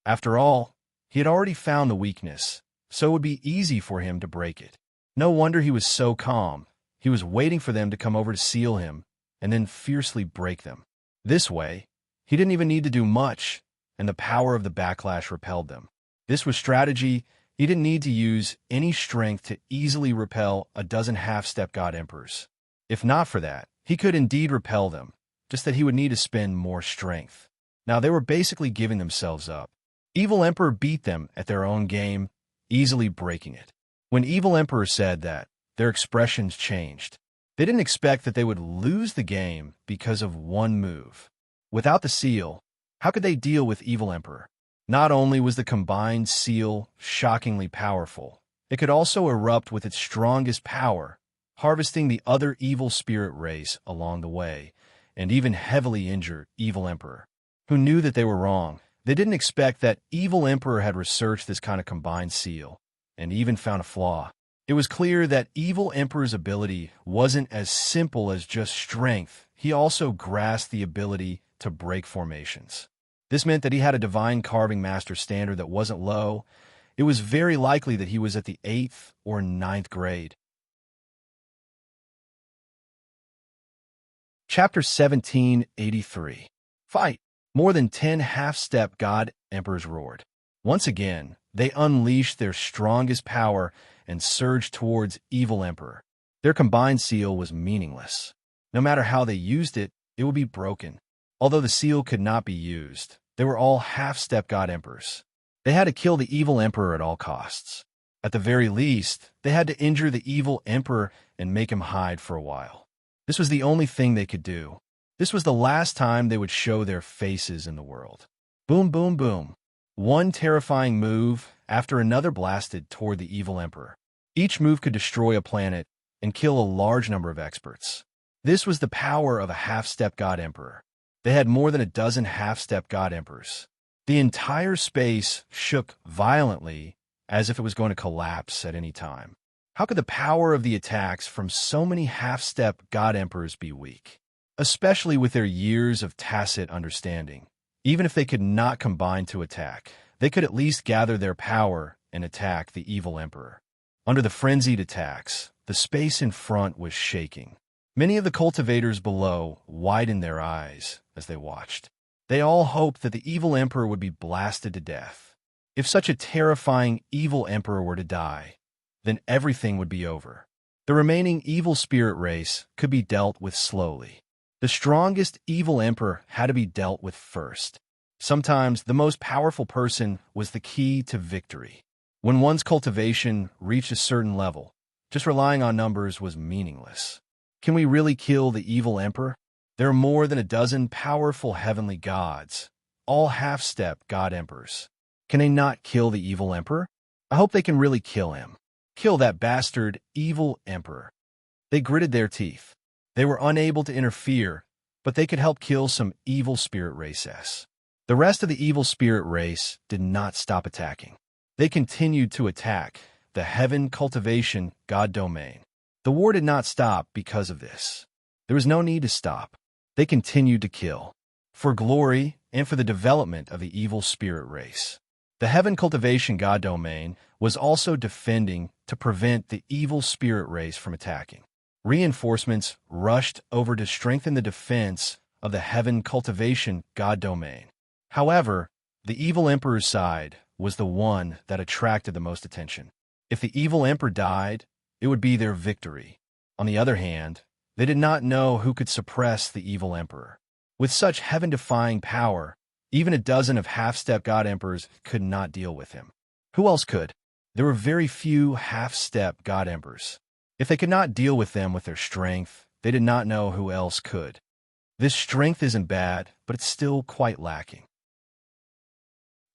After all, he had already found the weakness, so it would be easy for him to break it. No wonder he was so calm. He was waiting for them to come over to seal him, and then fiercely break them. This way, he didn't even need to do much, and the power of the backlash repelled them. This was strategy. He didn't need to use any strength to easily repel a dozen half-step god emperors. If not for that, he could indeed repel them, just that he would need to spend more strength. Now they were basically giving themselves up. Evil Emperor beat them at their own game, easily breaking it. When Evil Emperor said that, their expressions changed. They didn't expect that they would lose the game because of one move. Without the seal, how could they deal with Evil Emperor? Not only was the combined seal shockingly powerful, it could also erupt with its strongest power, harvesting the other evil spirit race along the way, and even heavily injure Evil Emperor, who knew that they were wrong. They didn't expect that Evil Emperor had researched this kind of combined seal, and even found a flaw. It was clear that Evil Emperor's ability wasn't as simple as just strength. He also grasped the ability to break formations. This meant that he had a divine carving master standard that wasn't low. It was very likely that he was at the 8th or 9th grade. Chapter 1783. Fight! More than 10 half-step god emperors roared. Once again, they unleashed their strongest power and surged towards Evil Emperor. Their combined seal was meaningless. No matter how they used it, it would be broken. Although the seal could not be used, they were all half-step god emperors. They had to kill the Evil Emperor at all costs. At the very least, they had to injure the Evil Emperor and make him hide for a while. This was the only thing they could do. This was the last time they would show their faces in the world. Boom, boom, boom. One terrifying move after another blasted toward the Evil Emperor. Each move could destroy a planet and kill a large number of experts. This was the power of a half-step god emperor. They had more than a dozen half-step god emperors. The entire space shook violently as if it was going to collapse at any time. How could the power of the attacks from so many half-step god emperors be weak? Especially with their years of tacit understanding. Even if they could not combine to attack, they could at least gather their power and attack the Evil Emperor. Under the frenzied attacks, the space in front was shaking. Many of the cultivators below widened their eyes as they watched. They all hoped that the Evil Emperor would be blasted to death. If such a terrifying Evil Emperor were to die, then everything would be over. The remaining evil spirit race could be dealt with slowly. The strongest evil emperor had to be dealt with first. Sometimes the most powerful person was the key to victory. When one's cultivation reached a certain level, just relying on numbers was meaningless. Can we really kill the evil emperor? There are more than a dozen powerful heavenly gods, all half-step god emperors. Can they not kill the evil emperor? I hope they can really kill him. Kill that bastard evil emperor. They gritted their teeth. They were unable to interfere, but they could help kill some evil spirit races. The rest of the evil spirit race did not stop attacking. They continued to attack the heaven cultivation god domain. The war did not stop because of this. There was no need to stop. They continued to kill, for glory and for the development of the evil spirit race. The heaven cultivation god domain was also defending to prevent the evil spirit race from attacking. Reinforcements rushed over to strengthen the defense of the heaven cultivation god domain. However, the evil emperor's side was the one that attracted the most attention. If the evil emperor died, it would be their victory. On the other hand, they did not know who could suppress the evil emperor. With such heaven-defying power, even a dozen of half-step god emperors could not deal with him. Who else could? There were very few half-step god emperors. If they could not deal with them with their strength, they did not know who else could. This strength isn't bad, but it's still quite lacking.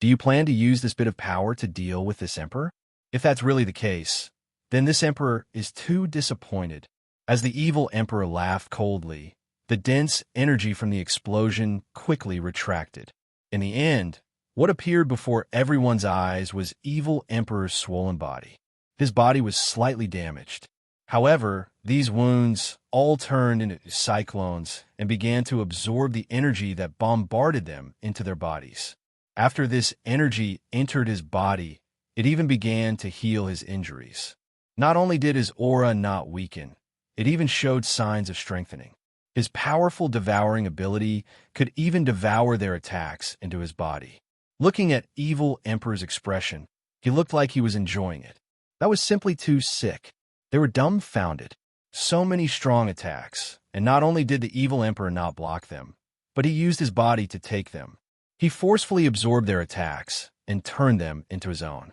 Do you plan to use this bit of power to deal with this emperor? If that's really the case, then this emperor is too disappointed. As the evil emperor laughed coldly, the dense energy from the explosion quickly retracted. In the end, what appeared before everyone's eyes was evil emperor's swollen body. His body was slightly damaged. However, these wounds all turned into cyclones and began to absorb the energy that bombarded them into their bodies. After this energy entered his body, it even began to heal his injuries. Not only did his aura not weaken, it even showed signs of strengthening. His powerful devouring ability could even devour their attacks into his body. Looking at evil emperor's expression, he looked like he was enjoying it. That was simply too sick. They were dumbfounded. So many strong attacks, and not only did the evil emperor not block them, but he used his body to take them. He forcefully absorbed their attacks and turned them into his own.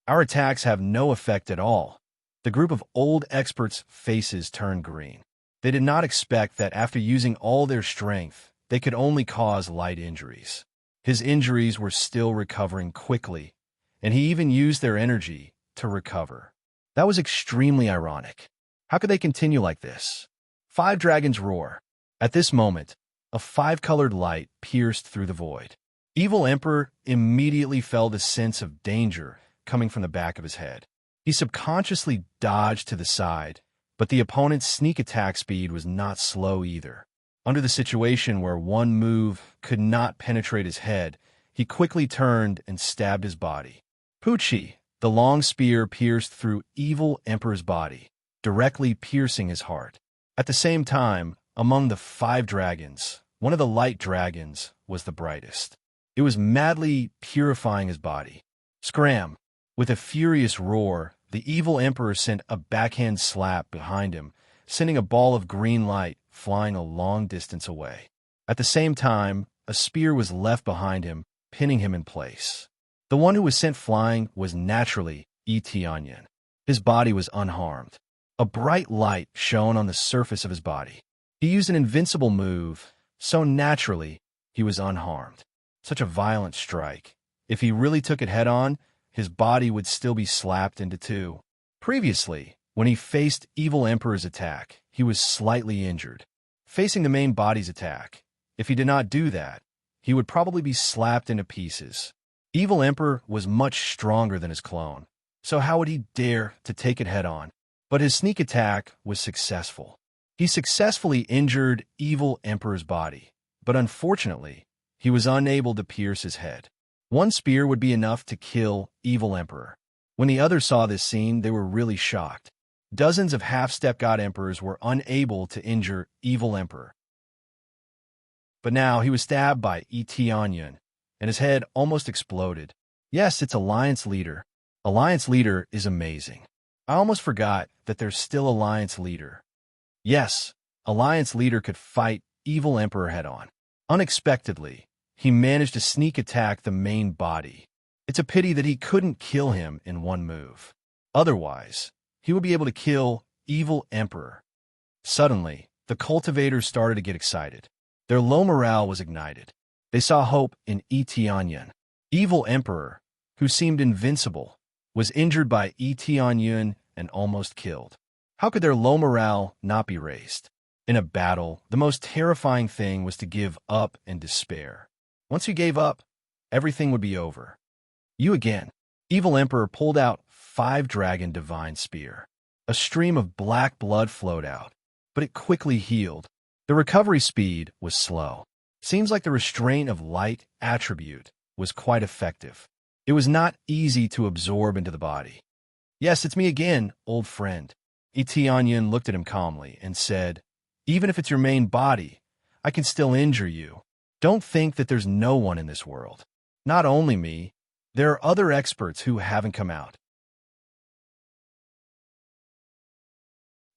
Our attacks have no effect at all. The group of old experts' faces turned green. They did not expect that after using all their strength, they could only cause light injuries. His injuries were still recovering quickly, and he even used their energy to recover. That was extremely ironic. How could they continue like this? 5 dragons roar. At this moment, a 5-colored light pierced through the void. Evil Emperor immediately felt a sense of danger coming from the back of his head. He subconsciously dodged to the side, but the opponent's sneak attack speed was not slow either. Under the situation where one move could not penetrate his head, he quickly turned and stabbed his body. Poochie, the long spear pierced through Evil Emperor's body, directly piercing his heart. At the same time, among the 5 dragons, one of the light dragons was the brightest. It was madly purifying his body. Scram! With a furious roar, the evil emperor sent a backhand slap behind him, sending a ball of green light flying a long distance away. At the same time, a spear was left behind him, pinning him in place. The one who was sent flying was naturally Etianyan. His body was unharmed. A bright light shone on the surface of his body. He used an invincible move, so naturally he was unharmed. Such a violent strike. If he really took it head-on, his body would still be slapped into 2. Previously, when he faced Evil Emperor's attack, he was slightly injured. Facing the main body's attack, if he did not do that, he would probably be slapped into pieces. Evil Emperor was much stronger than his clone, so how would he dare to take it head-on? But his sneak attack was successful. He successfully injured Evil Emperor's body, but unfortunately, he was unable to pierce his head. One spear would be enough to kill Evil Emperor. When the others saw this scene, they were really shocked. Dozens of half-step god emperors were unable to injure Evil Emperor. But now he was stabbed by Etianyan, and his head almost exploded. Yes, it's Alliance Leader. Alliance Leader is amazing. I almost forgot that there's still Alliance Leader. Yes, Alliance Leader could fight evil Emperor head-on. Unexpectedly, he managed to sneak attack the main body. It's a pity that he couldn't kill him in one move. Otherwise, he would be able to kill evil Emperor. Suddenly, the cultivators started to get excited. Their low morale was ignited. They saw hope in Tianyun. Evil Emperor, who seemed invincible, was injured by Tianyun and almost killed. How could their low morale not be raised? In a battle, the most terrifying thing was to give up and despair. Once you gave up, everything would be over. You again. Evil Emperor pulled out 5-dragon divine spear. A stream of black blood flowed out, but it quickly healed. The recovery speed was slow. Seems like the restraint of light attribute was quite effective. It was not easy to absorb into the body. Yes, it's me again, old friend. Tianyun looked at him calmly and said, even if it's your main body, I can still injure you. Don't think that there's no one in this world. Not only me, there are other experts who haven't come out.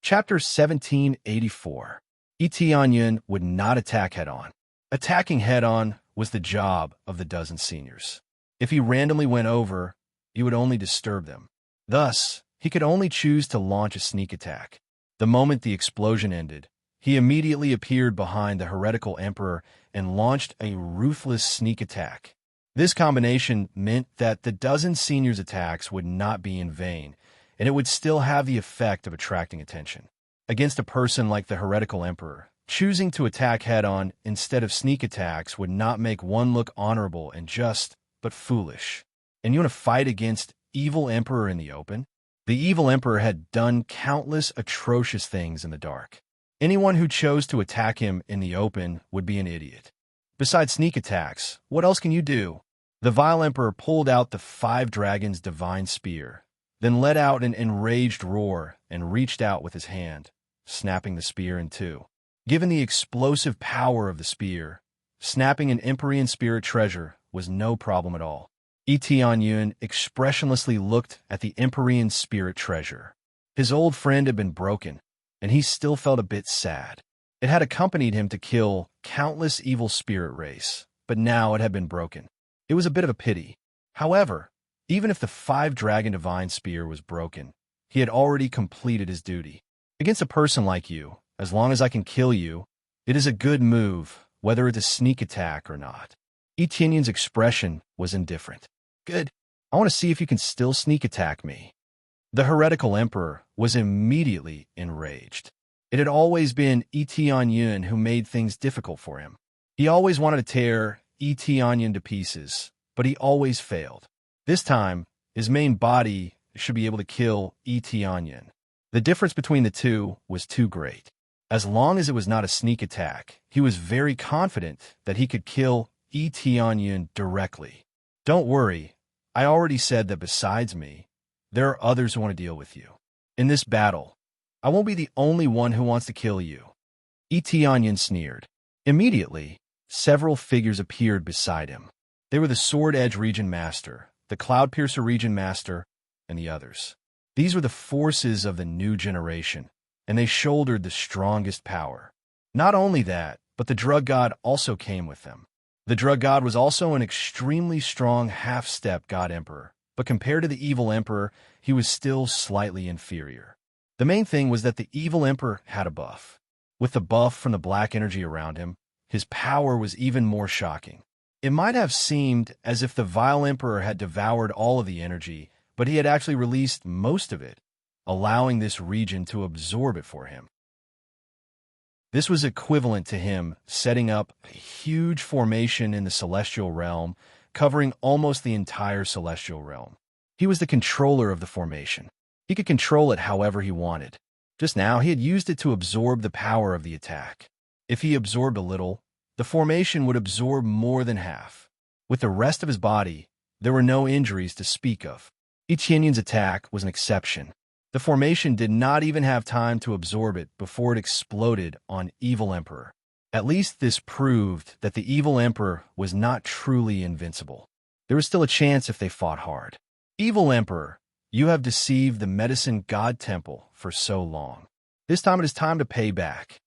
Chapter 1784. Tianyun would not attack head-on. Attacking head-on was the job of the dozen seniors. If he randomly went over, he would only disturb them. Thus, he could only choose to launch a sneak attack. The moment the explosion ended, he immediately appeared behind the heretical emperor and launched a ruthless sneak attack. This combination meant that the dozen seniors' attacks would not be in vain, and it would still have the effect of attracting attention. Against a person like the heretical emperor, choosing to attack head-on instead of sneak attacks would not make one look honorable and just, but foolish. And you want to fight against evil emperor in the open? The evil emperor had done countless atrocious things in the dark. Anyone who chose to attack him in the open would be an idiot. Besides sneak attacks, what else can you do? The vile emperor pulled out the 5 dragons' divine spear, then let out an enraged roar and reached out with his hand, snapping the spear in two. Given the explosive power of the spear, snapping an Empyrean spirit treasure was no problem at all. Tianyun expressionlessly looked at the Empyrean spirit treasure. His old friend had been broken, and he still felt a bit sad. It had accompanied him to kill countless evil spirit race, but now it had been broken. It was a bit of a pity. However, even if the 5-dragon divine spear was broken, he had already completed his duty. Against a person like you, as long as I can kill you, it is a good move, whether it's a sneak attack or not. Tianyun's expression was indifferent. Good. I want to see if you can still sneak attack me. The heretical emperor was immediately enraged. It had always been Tianyun who made things difficult for him. He always wanted to tear Tianyun to pieces, but he always failed. This time, his main body should be able to kill Tianyun. The difference between the two was too great. As long as it was not a sneak attack, he was very confident that he could kill Tianyun directly. Don't worry, I already said that besides me, there are others who want to deal with you. In this battle, I won't be the only one who wants to kill you. Tianyun sneered. Immediately, several figures appeared beside him. They were the Sword Edge Region Master, the Cloud Piercer Region Master, and the others. These were the forces of the new generation, and they shouldered the strongest power. Not only that, but the Drug God also came with them. The Drug God was also an extremely strong half-step God Emperor, but compared to the Evil Emperor, he was still slightly inferior. The main thing was that the Evil Emperor had a buff. With the buff from the black energy around him, his power was even more shocking. It might have seemed as if the Vile Emperor had devoured all of the energy, but he had actually released most of it, allowing this region to absorb it for him. This was equivalent to him setting up a huge formation in the celestial realm, covering almost the entire celestial realm. He was the controller of the formation. He could control it however he wanted. Just now, he had used it to absorb the power of the attack. If he absorbed a little, the formation would absorb more than half. With the rest of his body, there were no injuries to speak of. Tianyun's attack was an exception. The formation did not even have time to absorb it before it exploded on Evil Emperor. At least this proved that the Evil Emperor was not truly invincible. There was still a chance if they fought hard. Evil Emperor, You have deceived the medicine god temple for so long. This time it is time to pay back.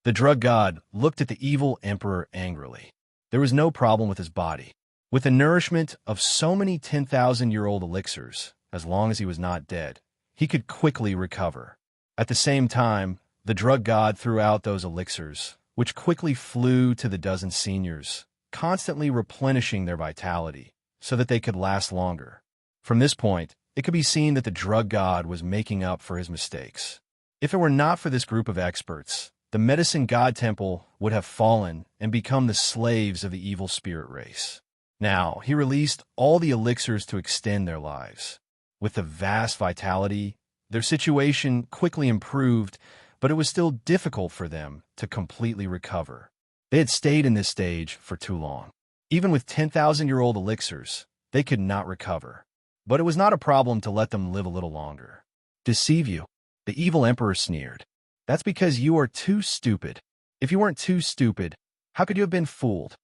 The drug god looked at the evil emperor angrily. There was no problem with his body. With the nourishment of so many 10,000-year-old elixirs, as long as he was not dead, he could quickly recover. At the same time, the drug god threw out those elixirs, which quickly flew to the dozen seniors, constantly replenishing their vitality, so that they could last longer. From this point, it could be seen that the drug god was making up for his mistakes. If it were not for this group of experts, the medicine god temple would have fallen and become the slaves of the evil spirit race. Now, he released all the elixirs to extend their lives. With the vast vitality, their situation quickly improved, but it was still difficult for them to completely recover. They had stayed in this stage for too long. Even with 10,000-year-old elixirs, they could not recover. But it was not a problem to let them live a little longer. Deceive you? The evil emperor sneered. That's because you are too stupid. If you weren't too stupid, how could you have been fooled?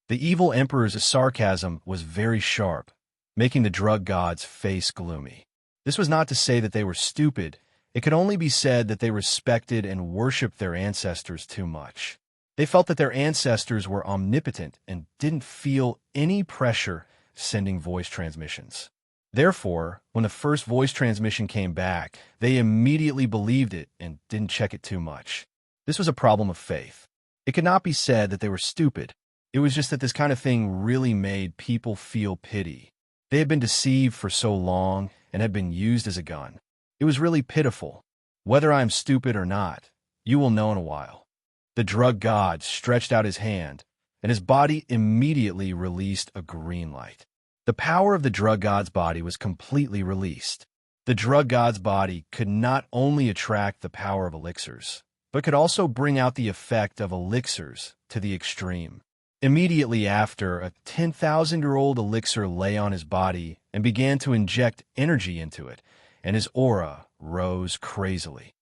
The evil emperor's sarcasm was very sharp, making the drug god's face gloomy. This was not to say that they were stupid. It could only be said that they respected and worshipped their ancestors too much. They felt that their ancestors were omnipotent and didn't feel any pressure sending voice transmissions. Therefore, when the first voice transmission came back, they immediately believed it and didn't check it too much. This was a problem of faith. It could not be said that they were stupid. It was just that this kind of thing really made people feel pity. They had been deceived for so long and had been used as a gun. It was really pitiful. Whether I am stupid or not, you will know in a while. The drug god stretched out his hand, and his body immediately released a green light. The power of the drug god's body was completely released. The drug god's body could not only attract the power of elixirs, but could also bring out the effect of elixirs to the extreme. Immediately after, a 10,000-year-old elixir lay on his body and began to inject energy into it, and his aura rose crazily.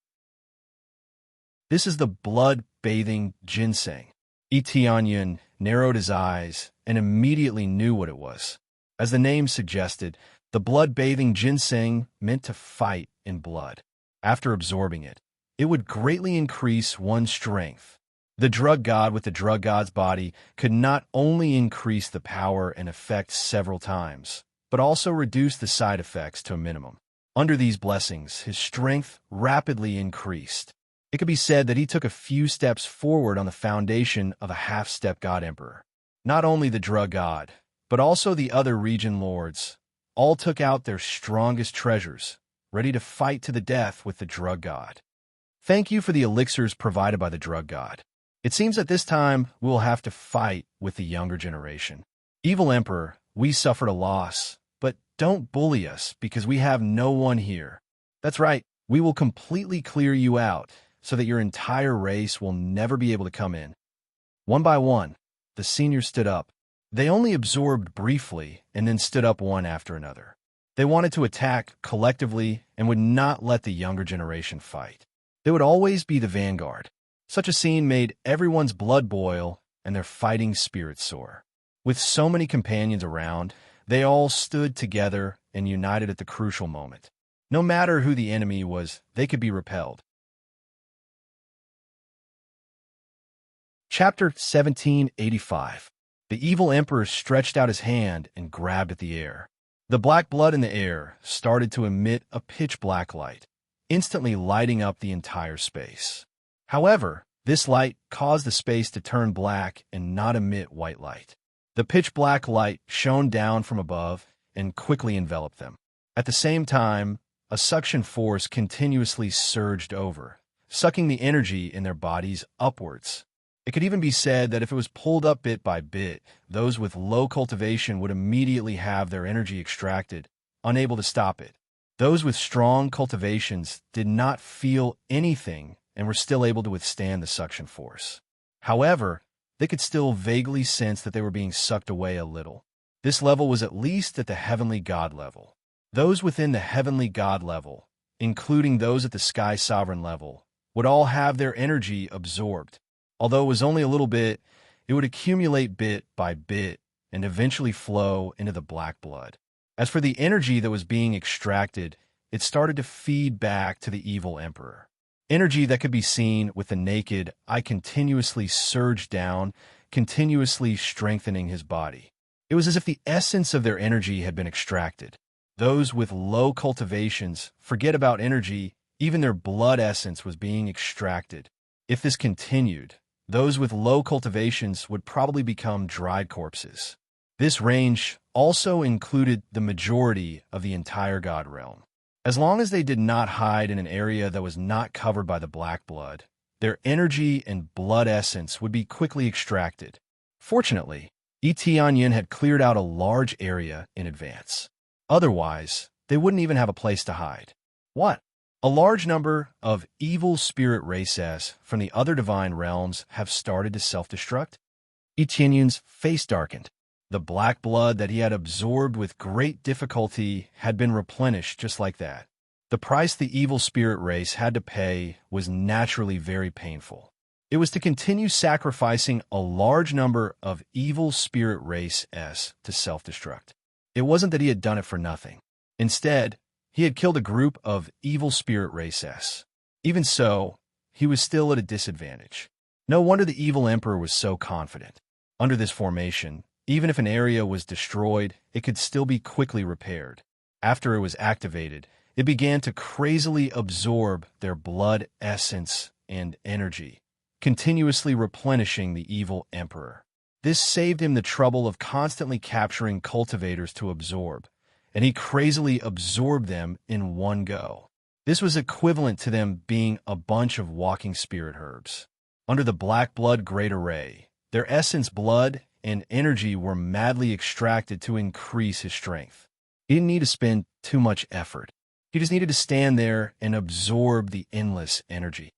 This is the blood-bathing ginseng. Etienne narrowed his eyes and immediately knew what it was. As the name suggested, the blood-bathing ginseng meant to fight in blood. After absorbing it, it would greatly increase one's strength. The drug god with the drug god's body could not only increase the power and effect several times, but also reduce the side effects to a minimum. Under these blessings, his strength rapidly increased. It could be said that he took a few steps forward on the foundation of a half-step god emperor. Not only the drug god, but also the other region lords, all took out their strongest treasures, ready to fight to the death with the drug god. Thank you for the elixirs provided by the drug god. It seems that this time we will have to fight with the younger generation. Evil Emperor, we suffered a loss, but don't bully us because we have no one here. That's right, we will completely clear you out so that your entire race will never be able to come in. One by one, the seniors stood up. They only absorbed briefly and then stood up one after another. They wanted to attack collectively and would not let the younger generation fight. They would always be the vanguard. Such a scene made everyone's blood boil and their fighting spirits soar. With so many companions around, they all stood together and united at the crucial moment. No matter who the enemy was, they could be repelled. Chapter 1785. The evil emperor stretched out his hand and grabbed at the air. The black blood in the air started to emit a pitch-black light, instantly lighting up the entire space. However, this light caused the space to turn black and not emit white light. The pitch-black light shone down from above and quickly enveloped them. At the same time, a suction force continuously surged over, sucking the energy in their bodies upwards. It could even be said that if it was pulled up bit by bit, those with low cultivation would immediately have their energy extracted, unable to stop it. Those with strong cultivations did not feel anything and were still able to withstand the suction force. However, they could still vaguely sense that they were being sucked away a little. This level was at least at the heavenly god level. Those within the heavenly god level, including those at the sky sovereign level, would all have their energy absorbed. Although it was only a little bit, it would accumulate bit by bit and eventually flow into the black blood. As for the energy that was being extracted, it started to feed back to the evil emperor. Energy that could be seen with the naked eye continuously surged down, continuously strengthening his body. It was as if the essence of their energy had been extracted. Those with low cultivations forget about energy, even their blood essence was being extracted. If this continued, those with low cultivations would probably become dried corpses. This range also included the majority of the entire god realm. As long as they did not hide in an area that was not covered by the black blood, their energy and blood essence would be quickly extracted. Fortunately, Etianyin had cleared out a large area in advance. Otherwise, they wouldn't even have a place to hide. What? A large number of evil spirit races from the other divine realms have started to self-destruct? Etianyin's face darkened. The black blood that he had absorbed with great difficulty had been replenished just like that. The price the evil spirit race had to pay was naturally very painful. It was to continue sacrificing a large number of evil spirit races to self-destruct. It wasn't that he had done it for nothing. Instead, he had killed a group of evil spirit races. Even so, he was still at a disadvantage. No wonder the evil emperor was so confident. Under this formation, even if an area was destroyed, it could still be quickly repaired. After it was activated, it began to crazily absorb their blood essence and energy, continuously replenishing the evil emperor. This saved him the trouble of constantly capturing cultivators to absorb, and he crazily absorbed them in one go. This was equivalent to them being a bunch of walking spirit herbs. Under the black blood great array, their essence, blood, and energy were madly extracted to increase his strength. He didn't need to spend too much effort. He just needed to stand there and absorb the endless energy.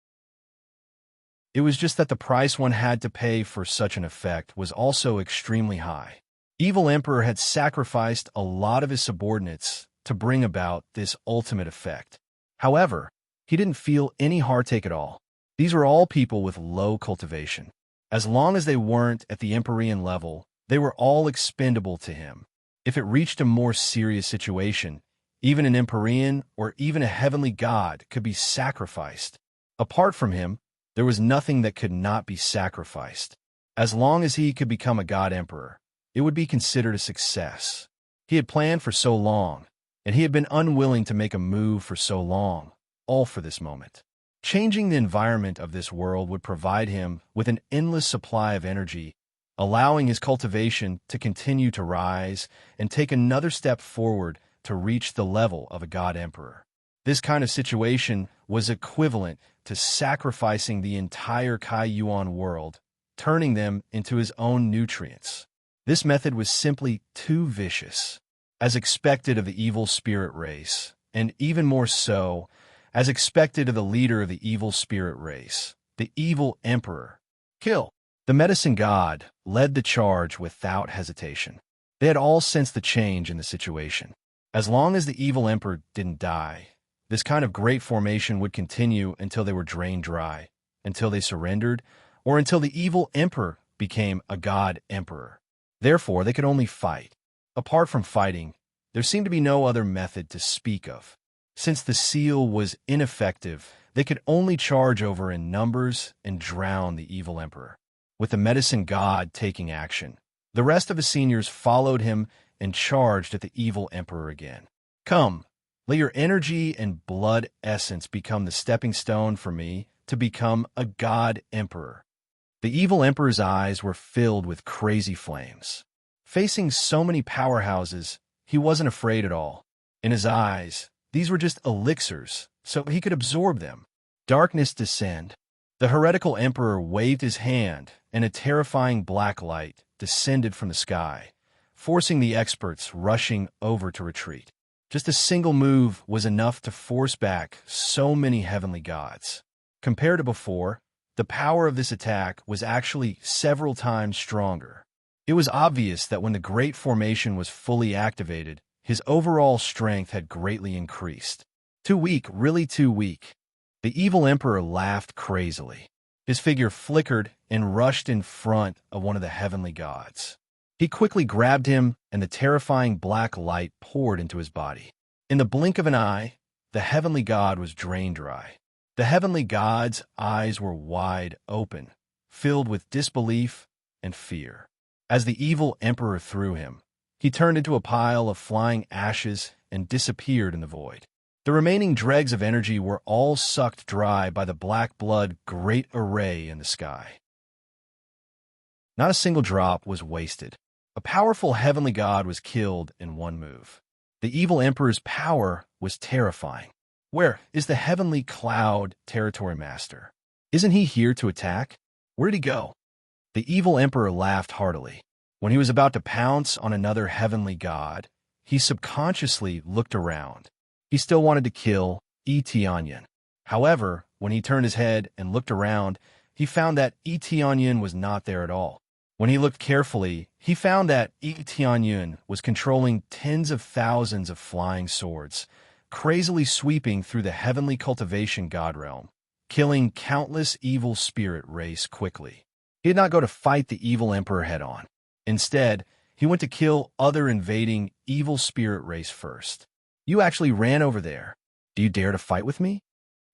It was just that the price one had to pay for such an effect was also extremely high. Evil Emperor had sacrificed a lot of his subordinates to bring about this ultimate effect. However, he didn't feel any heartache at all. These were all people with low cultivation. As long as they weren't at the Empyrean level, they were all expendable to him. If it reached a more serious situation, even an Empyrean or even a heavenly god could be sacrificed. Apart from him, there was nothing that could not be sacrificed. As long as he could become a god emperor, it would be considered a success. He had planned for so long, and he had been unwilling to make a move for so long, all for this moment. Changing the environment of this world would provide him with an endless supply of energy, allowing his cultivation to continue to rise and take another step forward to reach the level of a god emperor. This kind of situation was equivalent to sacrificing the entire Kai Yuan world, turning them into his own nutrients. This method was simply too vicious, as expected of the evil spirit race, and even more so, as expected of the leader of the evil spirit race, the evil emperor. Kill. The medicine god led the charge without hesitation. They had all sensed the change in the situation. As long as the evil emperor didn't die, this kind of great formation would continue until they were drained dry, until they surrendered, or until the evil emperor became a god emperor. Therefore, they could only fight. Apart from fighting, there seemed to be no other method to speak of. Since the seal was ineffective, they could only charge over in numbers and drown the evil emperor. With the medicine god taking action, the rest of the seniors followed him and charged at the evil emperor again. Come, let your energy and blood essence become the stepping stone for me to become a god emperor. The evil emperor's eyes were filled with crazy flames. Facing so many powerhouses, he wasn't afraid at all. In his eyes, these were just elixirs, so he could absorb them. Darkness descend. The heretical emperor waved his hand, and a terrifying black light descended from the sky, forcing the experts rushing over to retreat. Just a single move was enough to force back so many heavenly gods. Compared to before, the power of this attack was actually several times stronger. It was obvious that when the Great Formation was fully activated, his overall strength had greatly increased. Too weak, really too weak. The evil emperor laughed crazily. His figure flickered and rushed in front of one of the heavenly gods. He quickly grabbed him, and the terrifying black light poured into his body. In the blink of an eye, the heavenly god was drained dry. The heavenly god's eyes were wide open, filled with disbelief and fear. As the evil emperor threw him, he turned into a pile of flying ashes and disappeared in the void. The remaining dregs of energy were all sucked dry by the black blood great array in the sky. Not a single drop was wasted. A powerful heavenly god was killed in one move. The evil emperor's power was terrifying. Where is the heavenly cloud territory master? Isn't he here to attack? Where'd he go? The evil emperor laughed heartily. When he was about to pounce on another heavenly god, he subconsciously looked around. He still wanted to kill Etionyan. However, when he turned his head and looked around, he found that Etionyan was not there at all. When he looked carefully, he found that Etionyan was controlling tens of thousands of flying swords, crazily sweeping through the heavenly cultivation god realm, killing countless evil spirit race quickly. He did not go to fight the evil emperor head-on. Instead, he went to kill other invading evil spirit race first. You actually ran over there. Do you dare to fight with me?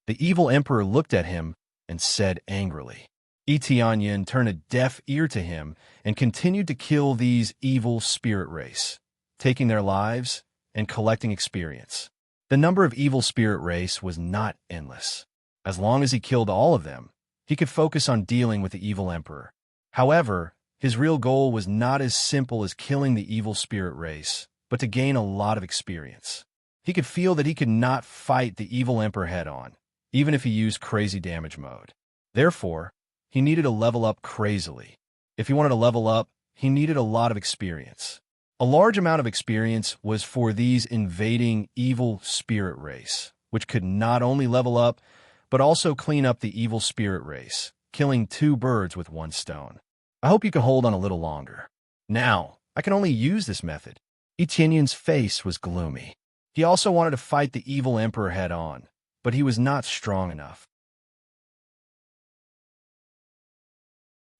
The evil emperor looked at him and said angrily. Etionyan turned a deaf ear to him and continued to kill these evil spirit race, taking their lives and collecting experience. The number of evil spirit race was not endless. As long as he killed all of them, he could focus on dealing with the evil emperor. However, his real goal was not as simple as killing the evil spirit race, but to gain a lot of experience. He could feel that he could not fight the evil emperor head-on, even if he used crazy damage mode. Therefore, he needed to level up crazily. If he wanted to level up, he needed a lot of experience. A large amount of experience was for these invading evil spirit race, which could not only level up, but also clean up the evil spirit race, killing two birds with one stone. I hope you can hold on a little longer. Now, I can only use this method. Etionyan's face was gloomy. He also wanted to fight the evil emperor head-on, but he was not strong enough.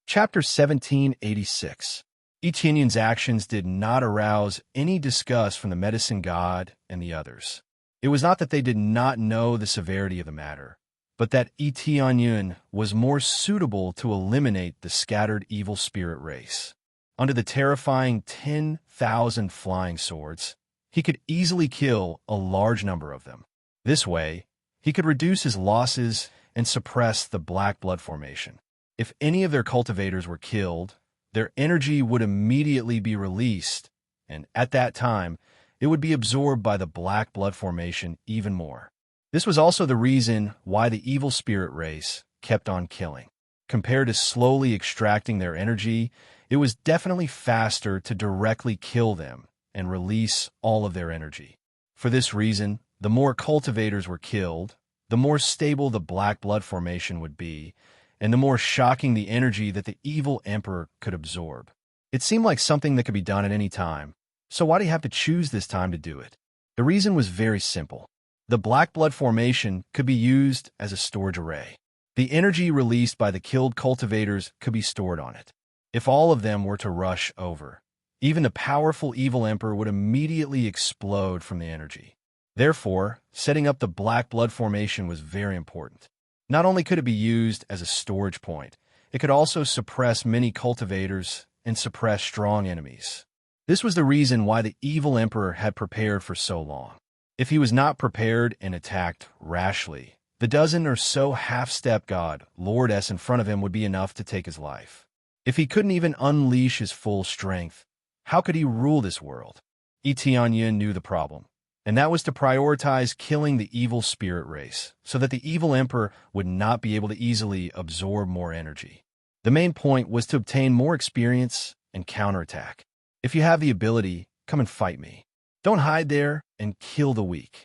Chapter 1786. Etionyan's actions did not arouse any disgust from the medicine god and the others. It was not that they did not know the severity of the matter, but that Etionyan was more suitable to eliminate the scattered evil spirit race. Under the terrifying 10,000 flying swords, he could easily kill a large number of them. This way, he could reduce his losses and suppress the black blood formation. If any of their cultivators were killed, their energy would immediately be released, and at that time, it would be absorbed by the black blood formation even more. This was also the reason why the evil spirit race kept on killing. Compared to slowly extracting their energy, it was definitely faster to directly kill them and release all of their energy. For this reason, the more cultivators were killed, the more stable the black blood formation would be, and the more shocking the energy that the evil emperor could absorb. It seemed like something that could be done at any time, so why do you have to choose this time to do it? The reason was very simple. The black blood formation could be used as a storage array. The energy released by the killed cultivators could be stored on it. If all of them were to rush over, even the powerful evil emperor would immediately explode from the energy. Therefore, setting up the black blood formation was very important. Not only could it be used as a storage point, it could also suppress many cultivators and suppress strong enemies. This was the reason why the evil emperor had prepared for so long. If he was not prepared and attacked rashly, the dozen or so half-step god lordess in front of him would be enough to take his life. If he couldn't even unleash his full strength, how could he rule this world? Etionyan knew the problem, and that was to prioritize killing the evil spirit race, so that the evil emperor would not be able to easily absorb more energy. The main point was to obtain more experience and counterattack. If you have the ability, come and fight me. Don't hide there and kill the weak.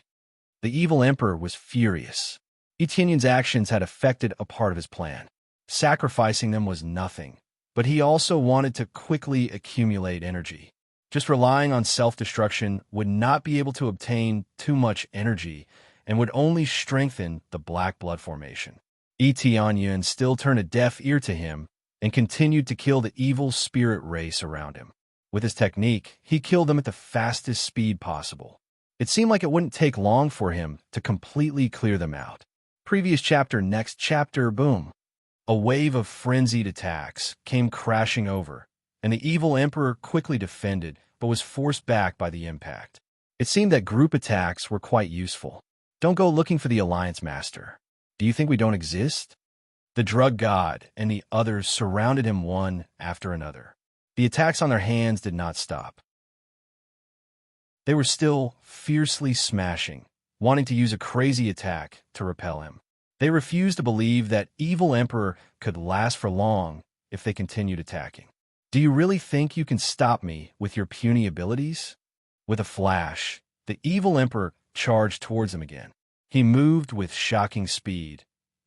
The evil emperor was furious. Etionyan's actions had affected a part of his plan. Sacrificing them was nothing, but he also wanted to quickly accumulate energy. Just relying on self-destruction would not be able to obtain too much energy and would only strengthen the black blood formation. Etionyan still turned a deaf ear to him and continued to kill the evil spirit race around him. With his technique, he killed them at the fastest speed possible. It seemed like it wouldn't take long for him to completely clear them out. Previous chapter, next chapter, boom. A wave of frenzied attacks came crashing over, and the evil emperor quickly defended, but was forced back by the impact. It seemed that group attacks were quite useful. Don't go looking for the Alliance Master. Do you think we don't exist? The drug god and the others surrounded him one after another. The attacks on their hands did not stop. They were still fiercely smashing, wanting to use a crazy attack to repel him. They refused to believe that evil emperor could last for long if they continued attacking. Do you really think you can stop me with your puny abilities? With a flash, the evil emperor charged towards him again. He moved with shocking speed,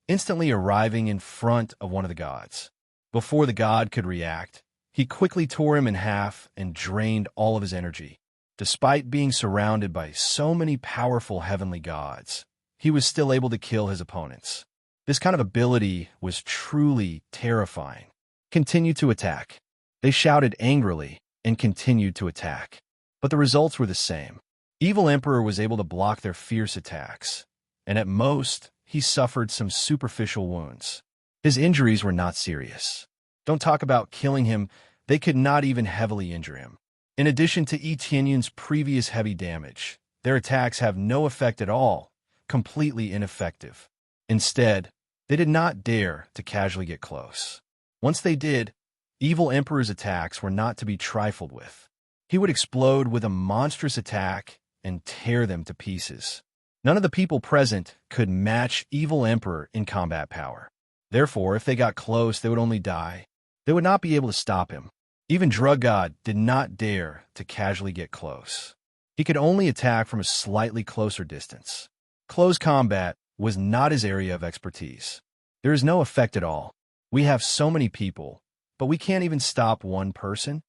instantly arriving in front of one of the gods. Before the god could react, he quickly tore him in half and drained all of his energy. Despite being surrounded by so many powerful heavenly gods, he was still able to kill his opponents. This kind of ability was truly terrifying. Continue to attack. They shouted angrily and continued to attack. But the results were the same. Evil Emperor was able to block their fierce attacks, and at most, he suffered some superficial wounds. His injuries were not serious. Don't talk about killing him, they could not even heavily injure him. In addition to Etienne's previous heavy damage, their attacks have no effect at all, completely ineffective. Instead, they did not dare to casually get close. Once they did, Evil Emperor's attacks were not to be trifled with. He would explode with a monstrous attack and tear them to pieces. None of the people present could match Evil Emperor in combat power. Therefore, if they got close, they would only die. They would not be able to stop him. Even Drug God did not dare to casually get close. He could only attack from a slightly closer distance. Close combat was not his area of expertise. There is no effect at all. We have so many people, but we can't even stop one person.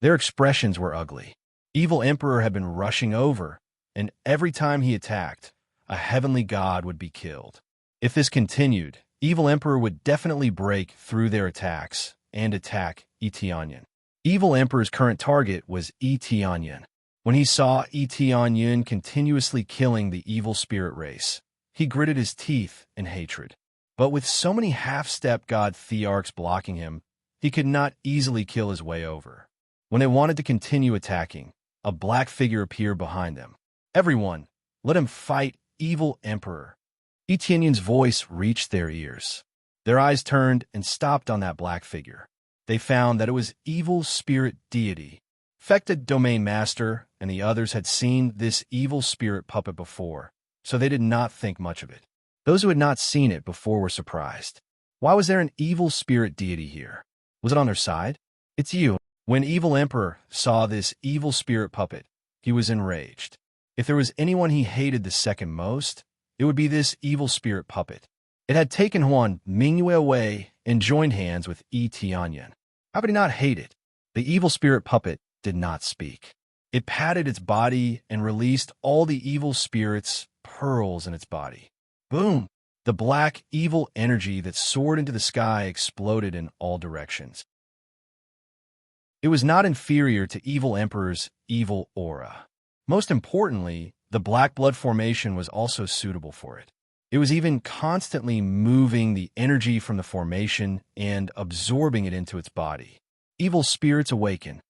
Their expressions were ugly. Evil Emperor had been rushing over, and every time he attacked, a heavenly god would be killed. If this continued, Evil Emperor would definitely break through their attacks and attack Etienne. Evil Emperor's current target was Etienne. When he saw Etienne continuously killing the evil spirit race, he gritted his teeth in hatred. But with so many half-step god thearchs blocking him, he could not easily kill his way over. When they wanted to continue attacking, a black figure appeared behind them. Everyone, let him fight Evil Emperor. Etienne's voice reached their ears. Their eyes turned and stopped on that black figure. They found that it was Evil Spirit Deity. Fected Domain Master and the others had seen this evil spirit puppet before, so they did not think much of it. Those who had not seen it before were surprised. Why was there an evil spirit deity here? Was it on their side? It's you. When Evil Emperor saw this evil spirit puppet, he was enraged. If there was anyone he hated the second most, it would be this evil spirit puppet. It had taken Huan Mingyue away and joined hands with Etienne. How could he not hate it? The evil spirit puppet did not speak. It patted its body and released all the evil spirit's pearls in its body. Boom! The black, evil energy that soared into the sky exploded in all directions. It was not inferior to Evil Emperor's evil aura. Most importantly, the black blood formation was also suitable for it. It was even constantly moving the energy from the formation and absorbing it into its body. Evil spirits awaken.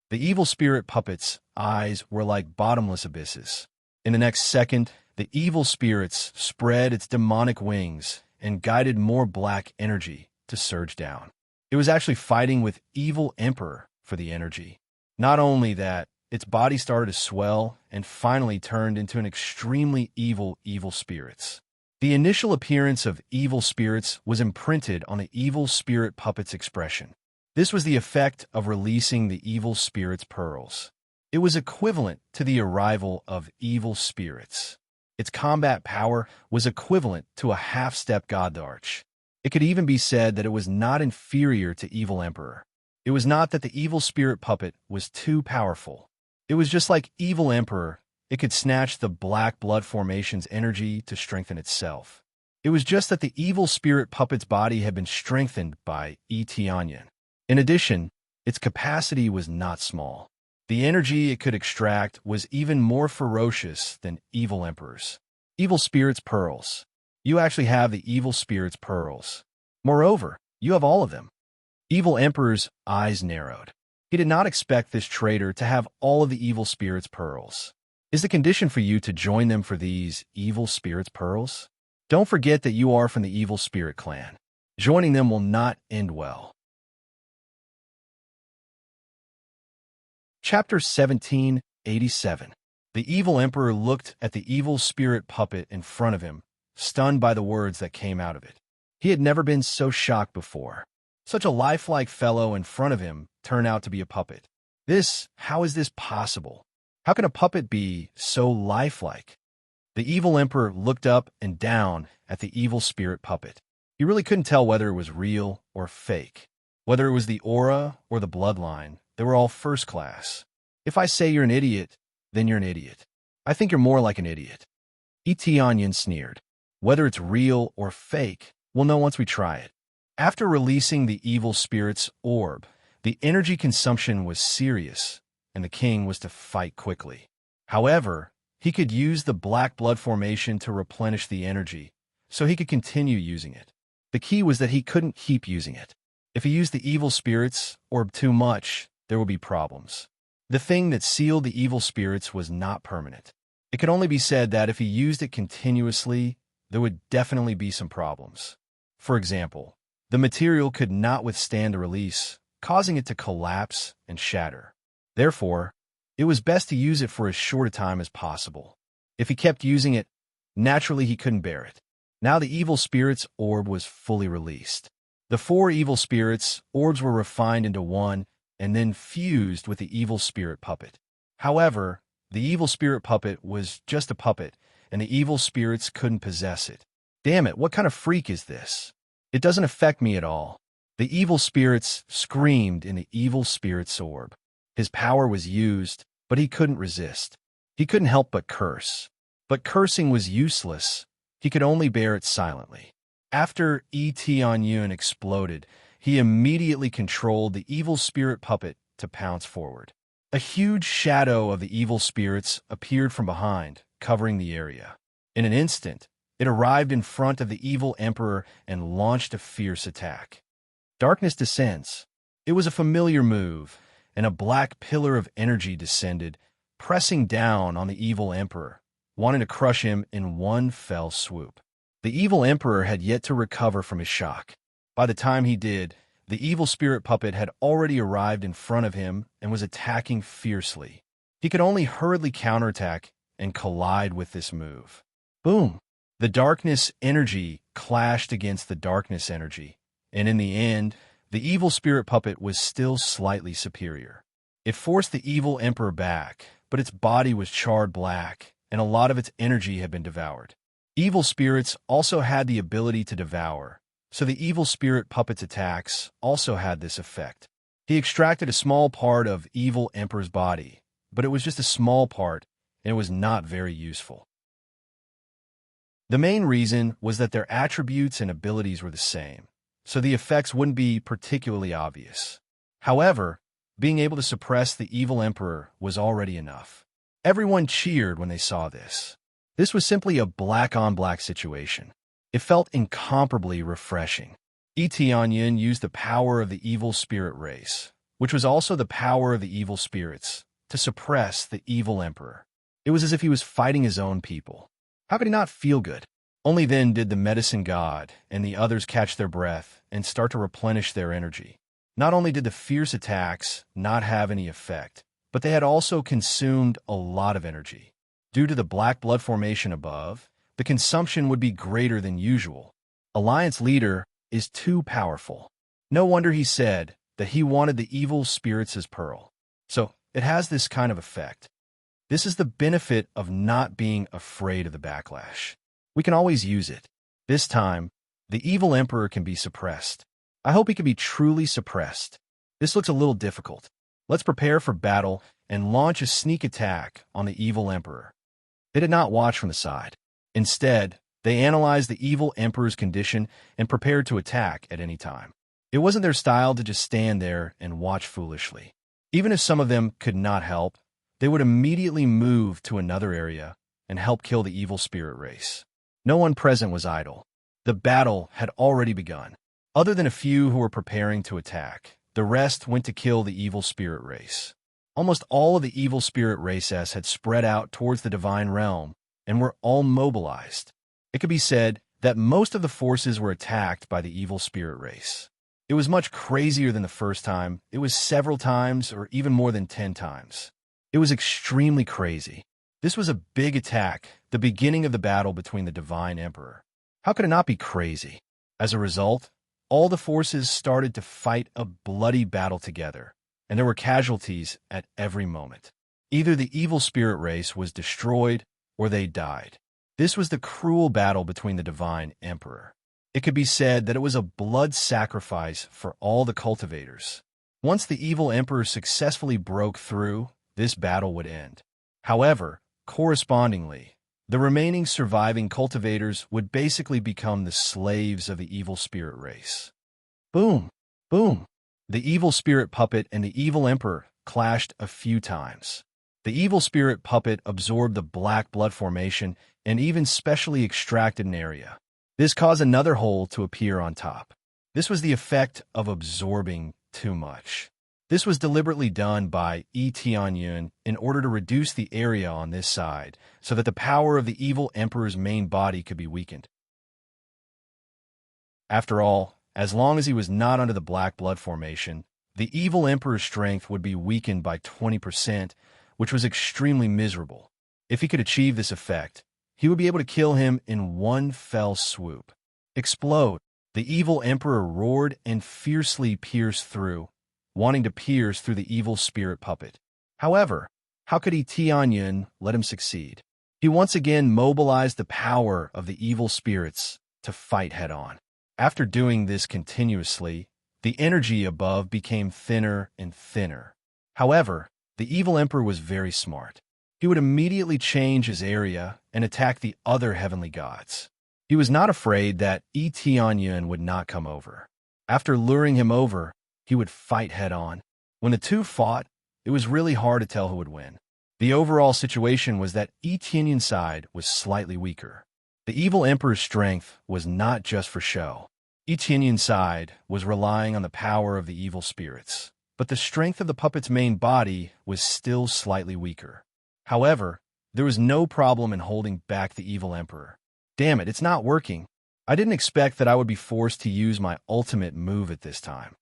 The evil spirit puppet's eyes were like bottomless abysses. In the next second, the evil spirits spread its demonic wings and guided more black energy to surge down. It was actually fighting with Evil Emperor for the energy. Not only that, its body started to swell and finally turned into an extremely evil spirits. The initial appearance of evil spirits was imprinted on the evil spirit puppet's expression. This was the effect of releasing the evil spirit's pearls. It was equivalent to the arrival of evil spirits. Its combat power was equivalent to a half-step god arch. It could even be said that it was not inferior to Evil Emperor. It was not that the evil spirit puppet was too powerful. It was just like Evil Emperor. It could snatch the black blood formation's energy to strengthen itself. It was just that the evil spirit puppet's body had been strengthened by Etienne. In addition, its capacity was not small. The energy it could extract was even more ferocious than evil emperors. Evil spirits' pearls. You actually have the evil spirits' pearls. Moreover, you have all of them. Evil emperor's eyes narrowed. He did not expect this traitor to have all of the evil spirits' pearls. Is the condition for you to join them for these evil spirits' pearls? Don't forget that you are from the evil spirit clan. Joining them will not end well. Chapter 1787. The evil emperor looked at the evil spirit puppet in front of him, stunned by the words that came out of it. He had never been so shocked before. Such a lifelike fellow in front of him turned out to be a puppet. How is this possible? How can a puppet be so lifelike? The evil emperor looked up and down at the evil spirit puppet. He really couldn't tell whether it was real or fake. Whether it was the aura or the bloodline, they were all first class. If I say you're an idiot, then you're an idiot. I think you're more like an idiot. Etianyan sneered. Whether it's real or fake, we'll know once we try it. After releasing the evil spirit's orb, the energy consumption was serious, and the king was to fight quickly. However, he could use the black blood formation to replenish the energy, so he could continue using it. The key was that he couldn't keep using it. If he used the evil spirit's orb too much, there would be problems. The thing that sealed the evil spirits was not permanent. It could only be said that if he used it continuously, there would definitely be some problems. For example, the material could not withstand the release, causing it to collapse and shatter. Therefore, it was best to use it for as short a time as possible. If he kept using it, naturally he couldn't bear it. Now the evil spirit's orb was fully released. The 4 evil spirits' orbs were refined into one and then fused with the evil spirit puppet. However, the evil spirit puppet was just a puppet, and the evil spirits couldn't possess it. Damn it, what kind of freak is this? It doesn't affect me at all. The evil spirits screamed in the evil spirit's orb. His power was used, but he couldn't resist. He couldn't help but curse. But cursing was useless. He could only bear it silently. After Etianyan exploded, he immediately controlled the evil spirit puppet to pounce forward. A huge shadow of the evil spirits appeared from behind, covering the area. In an instant, it arrived in front of the evil emperor and launched a fierce attack. Darkness descends. It was a familiar move, and a black pillar of energy descended, pressing down on the evil emperor, wanting to crush him in one fell swoop. The evil emperor had yet to recover from his shock. By the time he did, the evil spirit puppet had already arrived in front of him and was attacking fiercely. He could only hurriedly counterattack and collide with this move. Boom! The darkness energy clashed against the darkness energy, and in the end, the evil spirit puppet was still slightly superior. It forced the evil emperor back, but its body was charred black, and a lot of its energy had been devoured. Evil spirits also had the ability to devour, so the evil spirit puppet's attacks also had this effect. He extracted a small part of evil emperor's body, but it was just a small part, and it was not very useful. The main reason was that their attributes and abilities were the same, so the effects wouldn't be particularly obvious. However, being able to suppress the evil emperor was already enough. Everyone cheered when they saw this. This was simply a black-on-black situation. It felt incomparably refreshing. Etianyan used the power of the evil spirit race, which was also the power of the evil spirits, to suppress the evil emperor. It was as if he was fighting his own people. How could he not feel good? Only then did the medicine god and the others catch their breath and start to replenish their energy. Not only did the fierce attacks not have any effect, but they had also consumed a lot of energy. Due to the black blood formation above, the consumption would be greater than usual. Alliance leader is too powerful. No wonder he said that he wanted the evil spirits as pearl. So it has this kind of effect. This is the benefit of not being afraid of the backlash. We can always use it. This time, the evil emperor can be suppressed. I hope he can be truly suppressed. This looks a little difficult. Let's prepare for battle and launch a sneak attack on the evil emperor. They did not watch from the side. Instead, they analyzed the evil emperor's condition and prepared to attack at any time. It wasn't their style to just stand there and watch foolishly. Even if some of them could not help, they would immediately move to another area and help kill the evil spirit race. No one present was idle. The battle had already begun. Other than a few who were preparing to attack, the rest went to kill the evil spirit race. Almost all of the evil spirit races had spread out towards the divine realm and were all mobilized. It could be said that most of the forces were attacked by the evil spirit race. It was much crazier than the first time. It was several times or even more than 10 times. It was extremely crazy. This was a big attack, the beginning of the battle between the divine emperor. How could it not be crazy? As a result, all the forces started to fight a bloody battle together, and there were casualties at every moment. Either the evil spirit race was destroyed or they died. This was the cruel battle between the divine emperor. It could be said that it was a blood sacrifice for all the cultivators. Once the evil emperor successfully broke through, this battle would end. However, correspondingly, the remaining surviving cultivators would basically become the slaves of the evil spirit race. Boom! Boom! The evil spirit puppet and the evil emperor clashed a few times. The evil spirit puppet absorbed the black blood formation and even specially extracted an area. This caused another hole to appear on top. This was the effect of absorbing too much. This was deliberately done by Tianyun in order to reduce the area on this side so that the power of the evil emperor's main body could be weakened. After all, as long as he was not under the black blood formation, the evil emperor's strength would be weakened by 20%, which was extremely miserable. If he could achieve this effect, he would be able to kill him in one fell swoop. Explode! The evil emperor roared and fiercely pierced through, wanting to pierce through the evil spirit puppet. However, how could Tianyun let him succeed? He once again mobilized the power of the evil spirits to fight head-on. After doing this continuously, the energy above became thinner and thinner. However, the evil emperor was very smart. He would immediately change his area and attack the other heavenly gods. He was not afraid that Tianyun would not come over. After luring him over, he would fight head-on. When the two fought, it was really hard to tell who would win. The overall situation was that Tianyun's side was slightly weaker. The evil emperor's strength was not just for show. Tianyun's side was relying on the power of the evil spirits, but the strength of the puppet's main body was still slightly weaker. However, there was no problem in holding back the evil emperor. Damn it, it's not working. I didn't expect that I would be forced to use my ultimate move at this time.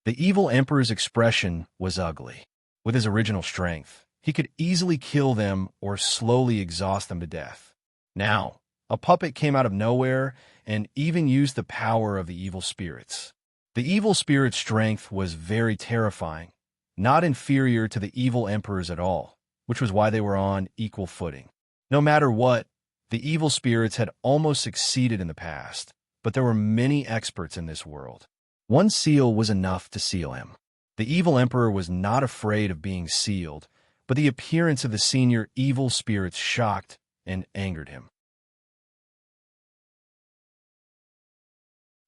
The evil emperor's expression was ugly. With his original strength, he could easily kill them or slowly exhaust them to death. Now, a puppet came out of nowhere and even used the power of the evil spirits. The evil spirit's strength was very terrifying, not inferior to the evil emperor's at all, which was why they were on equal footing. No matter what, the evil spirits had almost succeeded in the past, but there were many experts in this world. One seal was enough to seal him. The evil emperor was not afraid of being sealed, but the appearance of the senior evil spirits shocked and angered him.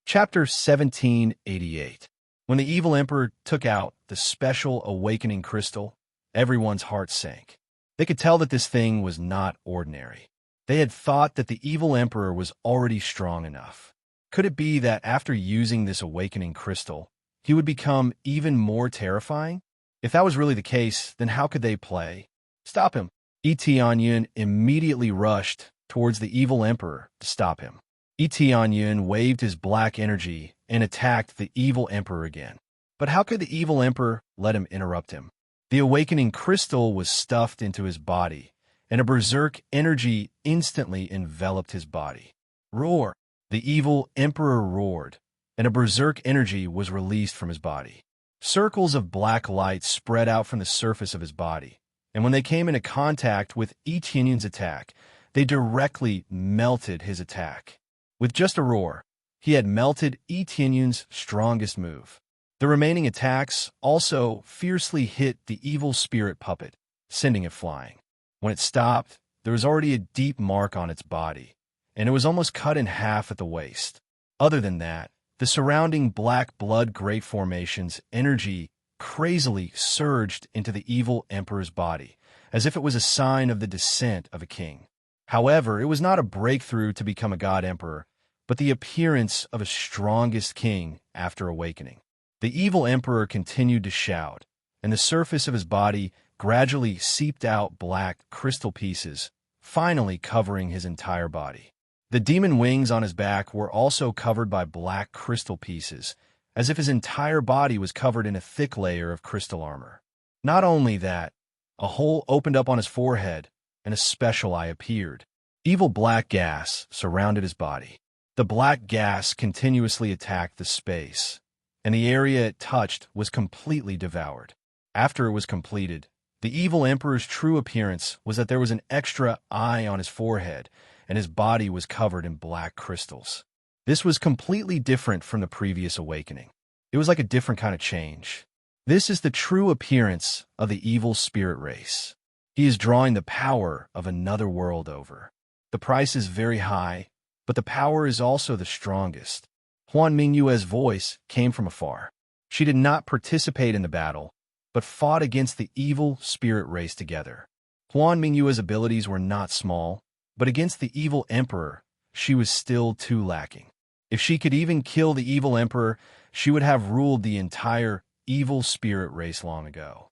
Chapter 1788. When the evil emperor took out the special awakening crystal, everyone's heart sank. They could tell that this thing was not ordinary. They had thought that the evil emperor was already strong enough. Could it be that after using this awakening crystal, he would become even more terrifying? If that was really the case, then how could they play? Stop him! Tianyun immediately rushed towards the evil emperor to stop him. Tianyun waved his black energy and attacked the evil emperor again. But how could the evil emperor let him interrupt him? The awakening crystal was stuffed into his body, and a berserk energy instantly enveloped his body. Roar! The evil emperor roared, and a berserk energy was released from his body. Circles of black light spread out from the surface of his body, and when they came into contact with Tianyun's attack, they directly melted his attack. With just a roar, he had melted Tianyun's strongest move. The remaining attacks also fiercely hit the evil spirit puppet, sending it flying. When it stopped, there was already a deep mark on its body, and it was almost cut in half at the waist. Other than that, The surrounding black blood-gray formation's energy crazily surged into the evil emperor's body, as if it was a sign of the descent of a king. However, it was not a breakthrough to become a god emperor, but the appearance of a strongest king after awakening. The evil emperor continued to shout, and the surface of his body gradually seeped out black crystal pieces, finally covering his entire body. The demon wings on his back were also covered by black crystal pieces, as if his entire body was covered in a thick layer of crystal armor. Not only that, a hole opened up on his forehead, and a special eye appeared. Evil black gas surrounded his body. The black gas continuously attacked the space, and the area it touched was completely devoured. After it was completed, the evil emperor's true appearance was that there was an extra eye on his forehead, and his body was covered in black crystals. This was completely different from the previous awakening. It was like a different kind of change. This is the true appearance of the evil spirit race. He is drawing the power of another world over. The price is very high, but the power is also the strongest. Huan Mingyue's voice came from afar. She did not participate in the battle, but fought against the evil spirit race together. Huan Mingyue's abilities were not small, but against the evil emperor, she was still too lacking. If she could even kill the evil emperor, she would have ruled the entire evil spirit race long ago.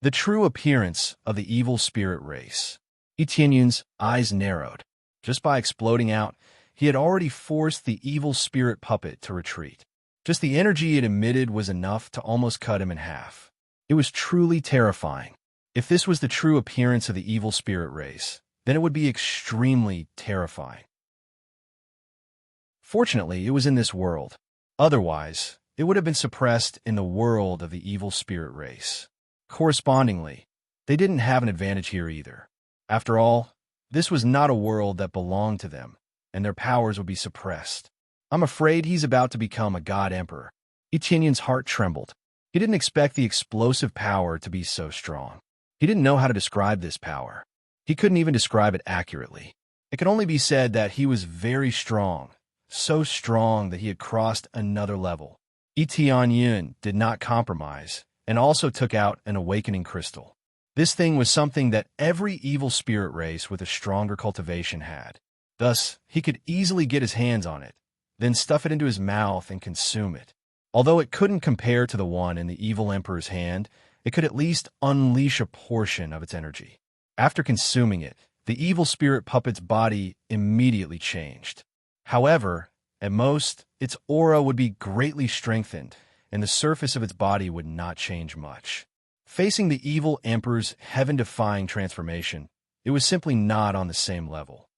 The true appearance of the evil spirit race. Etienne's eyes narrowed. Just by exploding out, he had already forced the evil spirit puppet to retreat. Just the energy it emitted was enough to almost cut him in half. It was truly terrifying. If this was the true appearance of the evil spirit race, then it would be extremely terrifying. Fortunately, it was in this world. Otherwise, it would have been suppressed in the world of the evil spirit race. Correspondingly, they didn't have an advantage here either. After all, this was not a world that belonged to them, and their powers would be suppressed. I'm afraid he's about to become a god emperor. Etienne's heart trembled. He didn't expect the explosive power to be so strong. He didn't know how to describe this power. He couldn't even describe it accurately. It could only be said that he was very strong, so strong that he had crossed another level. Etienne did not compromise, and also took out an awakening crystal. This thing was something that every evil spirit race with a stronger cultivation had. Thus, he could easily get his hands on it, then stuff it into his mouth and consume it. Although it couldn't compare to the one in the evil emperor's hand, it could at least unleash a portion of its energy. After consuming it, the evil spirit puppet's body immediately changed. However, at most, its aura would be greatly strengthened, and the surface of its body would not change much. Facing the evil emperor's heaven-defying transformation, it was simply not on the same level.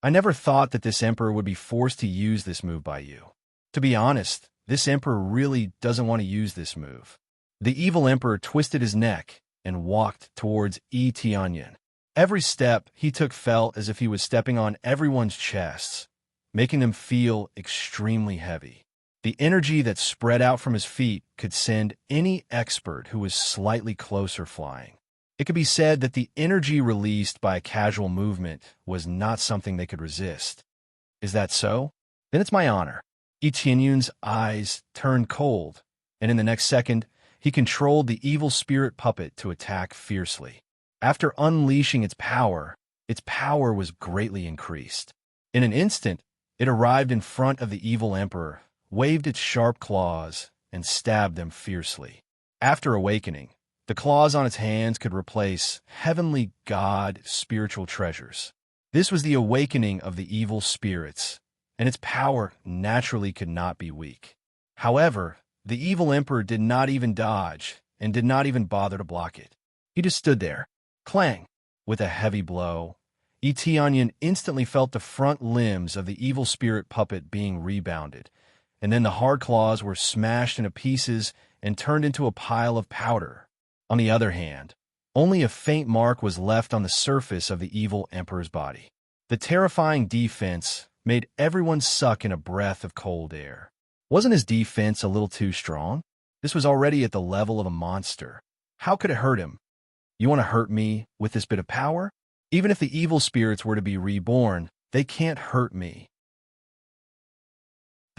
I never thought that this emperor would be forced to use this move by you. To be honest, this emperor really doesn't want to use this move. The evil emperor twisted his neck and walked towards Etienne. Every step he took felt as if he was stepping on everyone's chests, making them feel extremely heavy. The energy that spread out from his feet could send any expert who was slightly closer flying. It could be said that the energy released by a casual movement was not something they could resist. Is that so? Then it's my honor. Etienne's eyes turned cold, and in the next second, he controlled the evil spirit puppet to attack fiercely. After unleashing its power was greatly increased. In an instant, it arrived in front of the evil emperor, waved its sharp claws, and stabbed them fiercely. After awakening, the claws on its hands could replace heavenly god spiritual treasures. This was the awakening of the evil spirits, and its power naturally could not be weak. However, the evil emperor did not even dodge and did not even bother to block it. He just stood there. Clang! With a heavy blow, Etienne instantly felt the front limbs of the evil spirit puppet being rebounded, and then the hard claws were smashed into pieces and turned into a pile of powder. On the other hand, only a faint mark was left on the surface of the evil emperor's body. The terrifying defense made everyone suck in a breath of cold air. Wasn't his defense a little too strong? This was already at the level of a monster. How could it hurt him? You want to hurt me with this bit of power? Even if the evil spirits were to be reborn, they can't hurt me.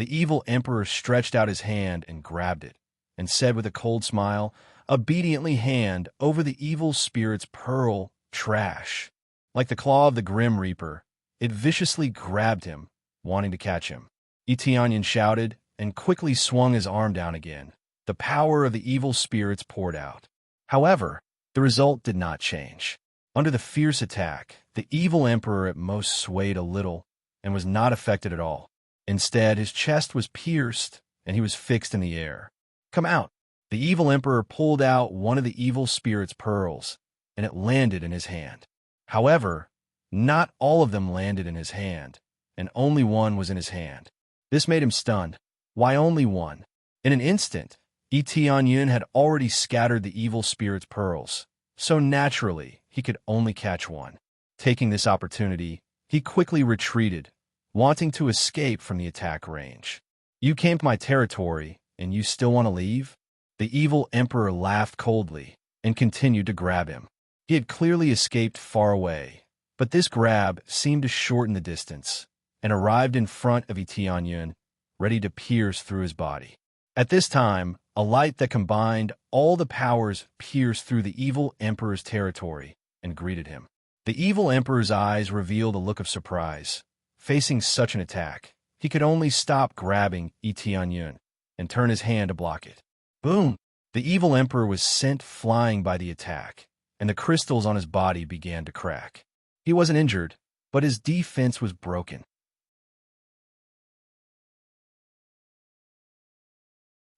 The evil emperor stretched out his hand and grabbed it, and said with a cold smile, obediently hand over the evil spirit's pearl trash. Like the claw of the Grim Reaper, it viciously grabbed him, wanting to catch him. Eteonyan shouted and quickly swung his arm down again. The power of the evil spirits poured out. However, the result did not change. Under the fierce attack, the evil emperor at most swayed a little and was not affected at all. Instead, his chest was pierced and he was fixed in the air. "Come out!" The evil emperor pulled out one of the evil spirit's pearls, and it landed in his hand. However, not all of them landed in his hand, and only one was in his hand. This made him stunned. Why only one? In an instant, Eteonyan had already scattered the evil spirit's pearls, so naturally he could only catch one. Taking this opportunity, he quickly retreated, wanting to escape from the attack range. "You came to my territory, and you still want to leave?" The evil emperor laughed coldly and continued to grab him. He had clearly escaped far away, but this grab seemed to shorten the distance and arrived in front of Eteonyan, ready to pierce through his body. At this time, a light that combined all the powers pierced through the evil emperor's territory and greeted him. The evil emperor's eyes revealed a look of surprise. Facing such an attack, he could only stop grabbing Eteonyan and turn his hand to block it. Boom! The evil emperor was sent flying by the attack, and the crystals on his body began to crack. He wasn't injured, but his defense was broken.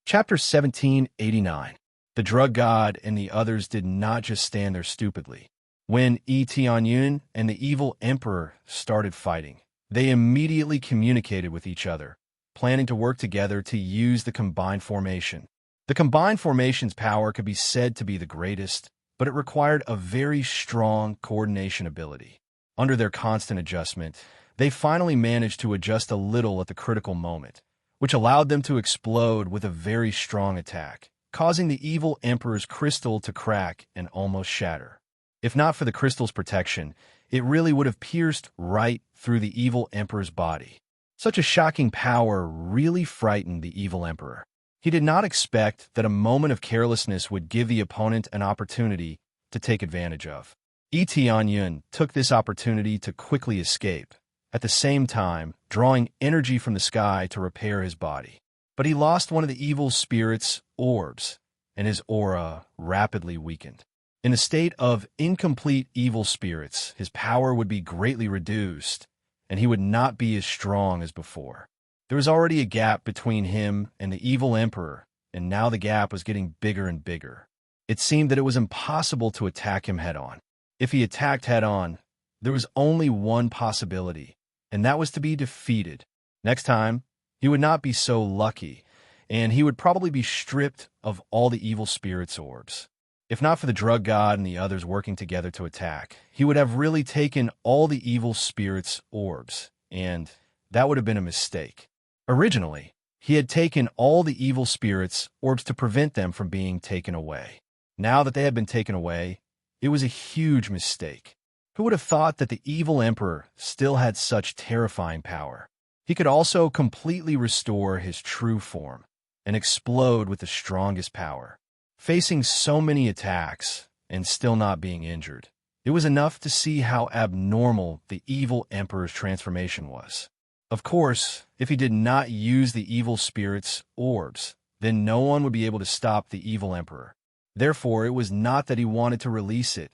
Chapter 1789. The drug god and the others did not just stand there stupidly. When Eteonyan and the evil emperor started fighting, they immediately communicated with each other, planning to work together to use the combined formation. The combined formation's power could be said to be the greatest, but it required a very strong coordination ability. Under their constant adjustment, they finally managed to adjust a little at the critical moment, which allowed them to explode with a very strong attack, causing the evil emperor's crystal to crack and almost shatter. If not for the crystal's protection, it really would have pierced right through the evil emperor's body. Such a shocking power really frightened the evil emperor. He did not expect that a moment of carelessness would give the opponent an opportunity to take advantage of. Eteonyan took this opportunity to quickly escape, at the same time drawing energy from the sky to repair his body. But he lost one of the evil spirit's orbs, and his aura rapidly weakened. In a state of incomplete evil spirits, his power would be greatly reduced, and he would not be as strong as before. There was already a gap between him and the evil emperor, and now the gap was getting bigger and bigger. It seemed that it was impossible to attack him head-on. If he attacked head-on, there was only one possibility, and that was to be defeated. Next time, he would not be so lucky, and he would probably be stripped of all the evil spirit's orbs. If not for the drug god and the others working together to attack, he would have really taken all the evil spirit's orbs, and that would have been a mistake. Originally, he had taken all the evil spirits' orbs to prevent them from being taken away. Now that they had been taken away, it was a huge mistake. Who would have thought that the evil emperor still had such terrifying power? He could also completely restore his true form and explode with the strongest power. Facing so many attacks and still not being injured, it was enough to see how abnormal the evil emperor's transformation was. Of course, if he did not use the evil spirit's orbs, then no one would be able to stop the evil emperor. Therefore, it was not that he wanted to release it,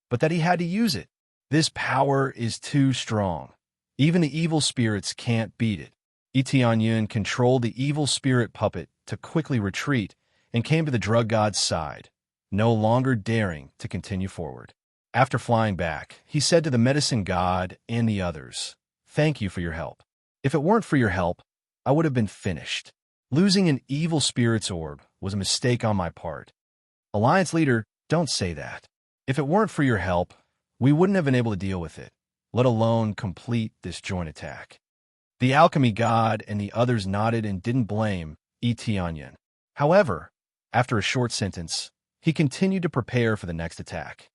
but that he had to use it. This power is too strong. Even the evil spirits can't beat it. Eteonyan controlled the evil spirit puppet to quickly retreat and came to the drug god's side, no longer daring to continue forward. After flying back, he said to the medicine god and the others, "Thank you for your help. If it weren't for your help, I would have been finished. Losing an evil spirit's orb was a mistake on my part. Alliance leader, don't say that. If it weren't for your help, we wouldn't have been able to deal with it, let alone complete this joint attack." The alchemy god and the others nodded and didn't blame Eteonyan. However, after a short sentence, he continued to prepare for the next attack.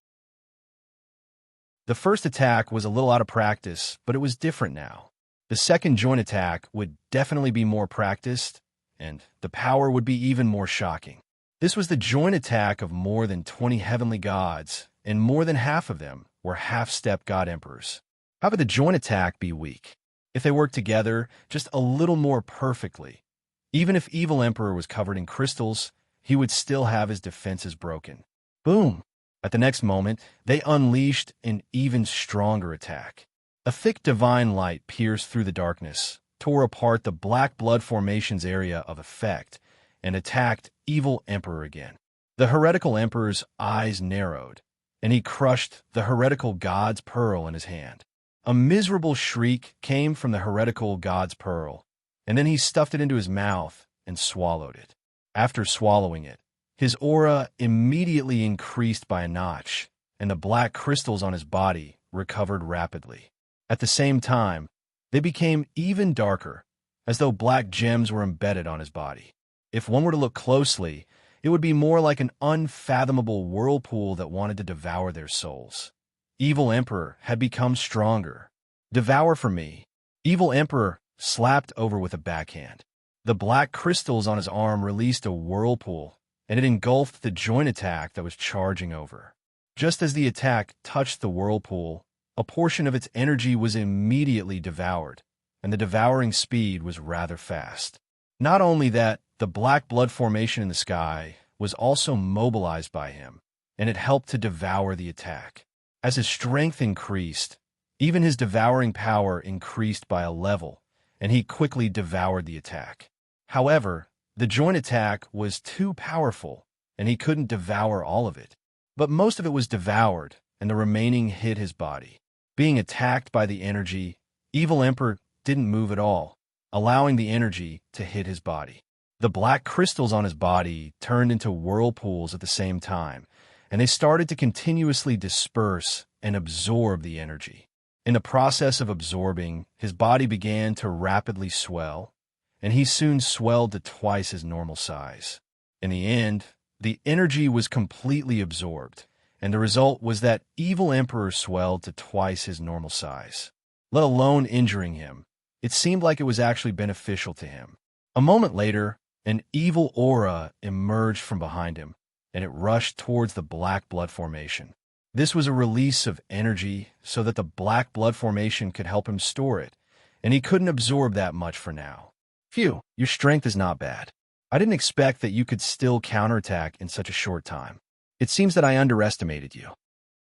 The first attack was a little out of practice, but it was different now. The second joint attack would definitely be more practiced, and the power would be even more shocking. This was the joint attack of more than 20 heavenly gods, and more than half of them were half-step god emperors. How could the joint attack be weak? If they worked together just a little more perfectly, even if Evil Emperor was covered in crystals, he would still have his defenses broken. Boom! At the next moment, they unleashed an even stronger attack. A thick divine light pierced through the darkness, tore apart the black blood formation's area of effect, and attacked Evil Emperor again. The heretical emperor's eyes narrowed, and he crushed the heretical god's pearl in his hand. A miserable shriek came from the heretical god's pearl, and then he stuffed it into his mouth and swallowed it. After swallowing it, his aura immediately increased by a notch, and the black crystals on his body recovered rapidly. At the same time, they became even darker, as though black gems were embedded on his body. If one were to look closely, it would be more like an unfathomable whirlpool that wanted to devour their souls. Evil Emperor had become stronger. Devour for me. Evil Emperor slapped over with a backhand. The black crystals on his arm released a whirlpool, and it engulfed the joint attack that was charging over. Just as the attack touched the whirlpool, a portion of its energy was immediately devoured, and the devouring speed was rather fast. Not only that, the black blood formation in the sky was also mobilized by him, and it helped to devour the attack. As his strength increased, even his devouring power increased by a level, and he quickly devoured the attack. However, the joint attack was too powerful, and he couldn't devour all of it. But most of it was devoured, and the remaining hit his body. Being attacked by the energy, Evil Emperor didn't move at all, allowing the energy to hit his body. The black crystals on his body turned into whirlpools at the same time, and they started to continuously disperse and absorb the energy. In the process of absorbing, his body began to rapidly swell, and he soon swelled to twice his normal size. In the end, the energy was completely absorbed, and the result was that Evil Emperor swelled to twice his normal size. Let alone injuring him, it seemed like it was actually beneficial to him. A moment later, an evil aura emerged from behind him, and it rushed towards the black blood formation. This was a release of energy so that the black blood formation could help him store it, and he couldn't absorb that much for now. Phew, your strength is not bad. I didn't expect that you could still counterattack in such a short time. It seems that I underestimated you.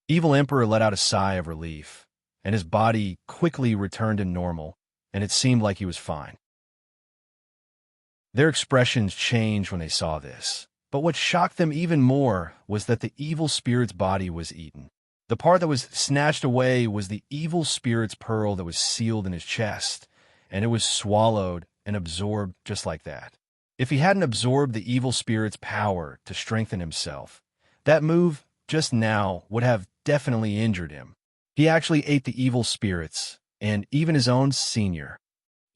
Evil Emperor let out a sigh of relief, and his body quickly returned to normal, and it seemed like he was fine. Their expressions changed when they saw this. But what shocked them even more was that the evil spirit's body was eaten. The part that was snatched away was the evil spirit's pearl that was sealed in his chest, and it was swallowed and absorbed just like that. If he hadn't absorbed the evil spirit's power to strengthen himself, that move just now would have definitely injured him. He actually ate the evil spirits, and even his own senior.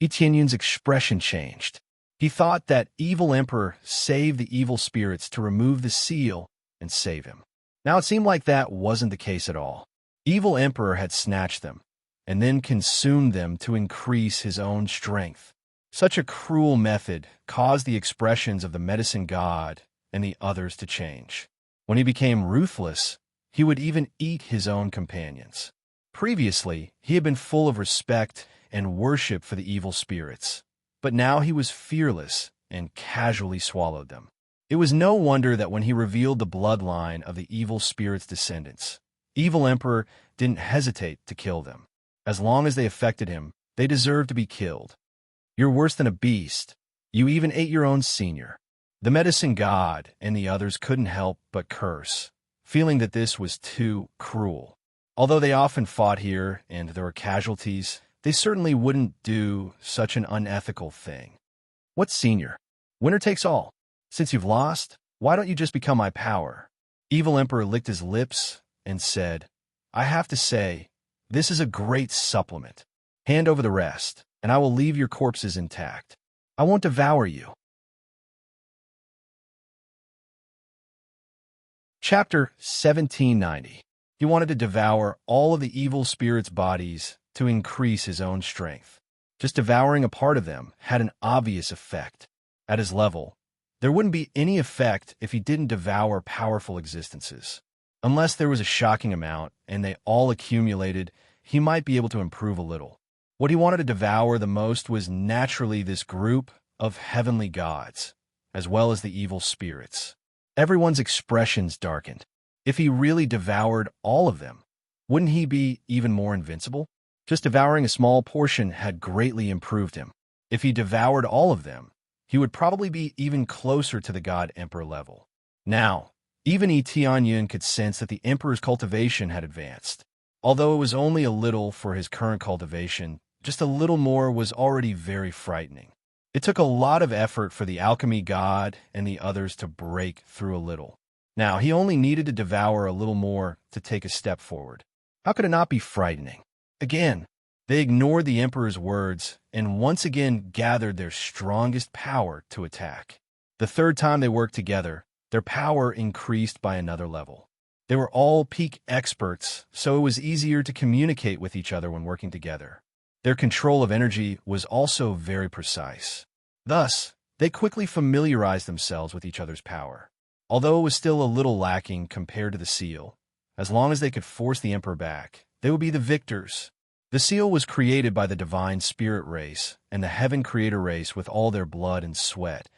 Etienne's expression changed. He thought that Evil Emperor saved the evil spirits to remove the seal and save him. Now it seemed like that wasn't the case at all. Evil Emperor had snatched them, and then consumed them to increase his own strength. Such a cruel method caused the expressions of the medicine god and the others to change. When he became ruthless, he would even eat his own companions. Previously, he had been full of respect and worship for the evil spirits, but now he was fearless and casually swallowed them. It was no wonder that when he revealed the bloodline of the evil spirit's descendants, Evil Emperor didn't hesitate to kill them. As long as they affected him, they deserved to be killed. You're worse than a beast. You even ate your own senior. The medicine god and the others couldn't help but curse, feeling that this was too cruel. Although they often fought here and there were casualties, they certainly wouldn't do such an unethical thing. What's senior? Winner takes all. Since you've lost, why don't you just become my power? Evil Emperor licked his lips and said, I have to say, this is a great supplement. Hand over the rest, and I will leave your corpses intact. I won't devour you. Chapter 1790. He wanted to devour all of the evil spirits' bodies to increase his own strength. Just devouring a part of them had an obvious effect. At his level, there wouldn't be any effect if he didn't devour powerful existences. Unless there was a shocking amount and they all accumulated, he might be able to improve a little. What he wanted to devour the most was naturally this group of heavenly gods, as well as the evil spirits. Everyone's expressions darkened. If he really devoured all of them, wouldn't he be even more invincible? Just devouring a small portion had greatly improved him. If he devoured all of them, he would probably be even closer to the God Emperor level. Now, even Tianyun could sense that the Emperor's cultivation had advanced. Although it was only a little for his current cultivation, just a little more was already very frightening. It took a lot of effort for the alchemy god and the others to break through a little. Now, he only needed to devour a little more to take a step forward. How could it not be frightening? Again, they ignored the Emperor's words and once again gathered their strongest power to attack. The third time they worked together, their power increased by another level. They were all peak experts, so it was easier to communicate with each other when working together. Their control of energy was also very precise. Thus, they quickly familiarized themselves with each other's power. Although it was still a little lacking compared to the seal, as long as they could force the Emperor back, they would be the victors. The seal was created by the divine spirit race and the heaven creator race with all their blood and sweat,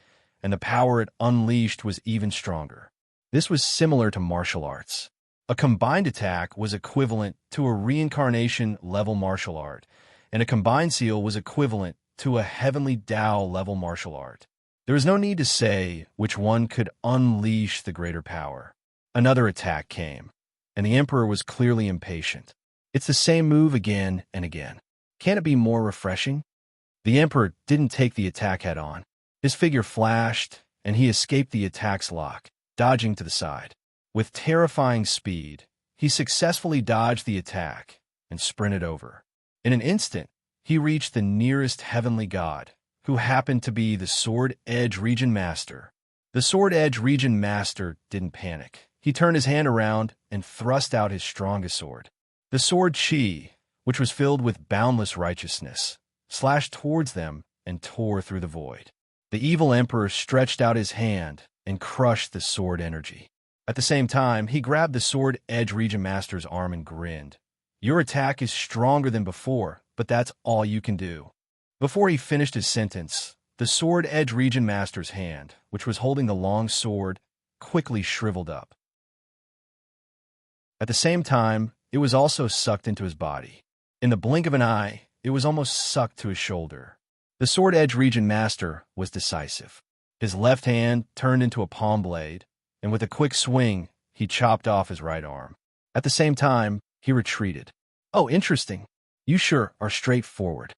and the power it unleashed was even stronger. This was similar to martial arts. A combined attack was equivalent to a reincarnation-level martial art, and a combined seal was equivalent to a heavenly Tao-level martial art. There was no need to say which one could unleash the greater power. Another attack came, and the Emperor was clearly impatient. It's the same move again and again. Can't it be more refreshing? The Emperor didn't take the attack head-on. His figure flashed, and he escaped the attack's lock, dodging to the side. With terrifying speed, he successfully dodged the attack and sprinted over. In an instant, he reached the nearest heavenly god, who happened to be the Sword Edge Region Master. The Sword Edge Region Master didn't panic. He turned his hand around and thrust out his strongest sword. The sword Chi, which was filled with boundless righteousness, slashed towards them and tore through the void. The evil emperor stretched out his hand and crushed the sword energy. At the same time, he grabbed the Sword Edge Region Master's arm and grinned. "Your attack is stronger than before, but that's all you can do." Before he finished his sentence, the Sword Edge Region Master's hand, which was holding the long sword, quickly shriveled up. At the same time, it was also sucked into his body. In the blink of an eye, it was almost sucked to his shoulder. The Sword Edge Region Master was decisive. His left hand turned into a palm blade, and with a quick swing, he chopped off his right arm. At the same time, he retreated. "Oh, interesting. You sure are straightforward."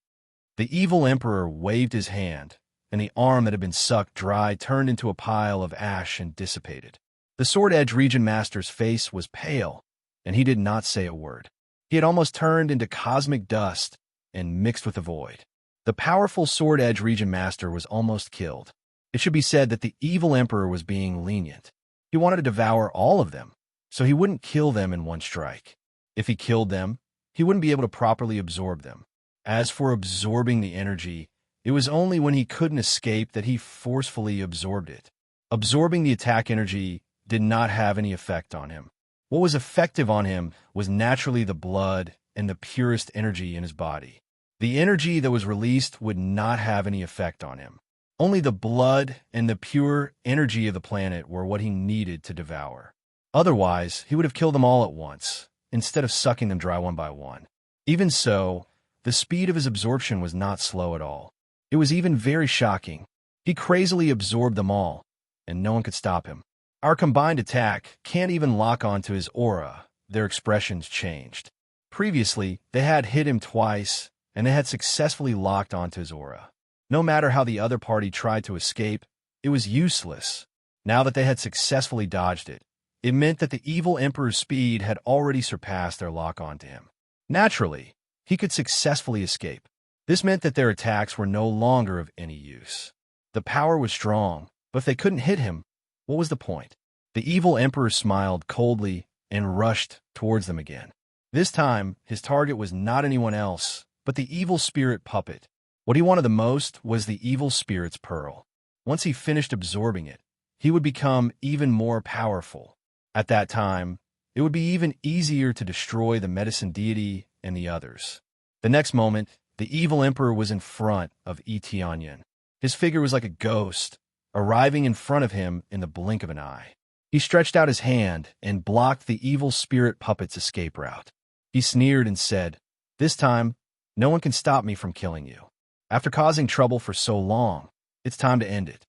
The evil emperor waved his hand, and the arm that had been sucked dry turned into a pile of ash and dissipated. The Sword Edge Region Master's face was pale, and he did not say a word. He had almost turned into cosmic dust and mixed with the void. The powerful Sword Edge Region Master was almost killed. It should be said that the evil emperor was being lenient. He wanted to devour all of them, so he wouldn't kill them in one strike. If he killed them, he wouldn't be able to properly absorb them. As for absorbing the energy, it was only when he couldn't escape that he forcefully absorbed it. Absorbing the attack energy did not have any effect on him. What was effective on him was naturally the blood and the purest energy in his body. The energy that was released would not have any effect on him. Only the blood and the pure energy of the planet were what he needed to devour. Otherwise, he would have killed them all at once, instead of sucking them dry one by one. Even so, the speed of his absorption was not slow at all. It was even very shocking. He crazily absorbed them all, and no one could stop him. Our combined attack can't even lock onto his aura. Their expressions changed. Previously, they had hit him twice, and they had successfully locked onto his aura. No matter how the other party tried to escape, it was useless. Now that they had successfully dodged it, it meant that the evil emperor's speed had already surpassed their lock onto him. Naturally, he could successfully escape. This meant that their attacks were no longer of any use. The power was strong, but if they couldn't hit him, what was the point? The evil emperor smiled coldly and rushed towards them again. This time, his target was not anyone else, but the evil spirit puppet. What he wanted the most was the evil spirit's pearl. Once he finished absorbing it, he would become even more powerful. At that time, it would be even easier to destroy the medicine deity and the others. The next moment, the evil emperor was in front of Etianyan. His figure was like a ghost, arriving in front of him in the blink of an eye. He stretched out his hand and blocked the evil spirit puppet's escape route. He sneered and said, "This time, no one can stop me from killing you. After causing trouble for so long, it's time to end it."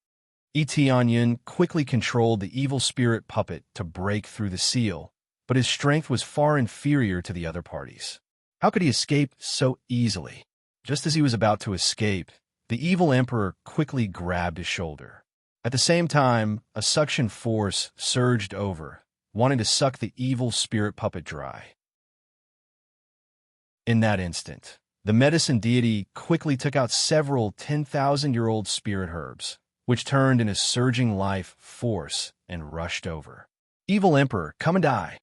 Etianyan quickly controlled the evil spirit puppet to break through the seal, but his strength was far inferior to the other parties. How could he escape so easily? Just as he was about to escape, the evil emperor quickly grabbed his shoulder. At the same time, a suction force surged over, wanting to suck the evil spirit puppet dry. In that instant, the medicine deity quickly took out several 10,000-year-old spirit herbs, which turned into surging life force and rushed over. "Evil emperor, come and die."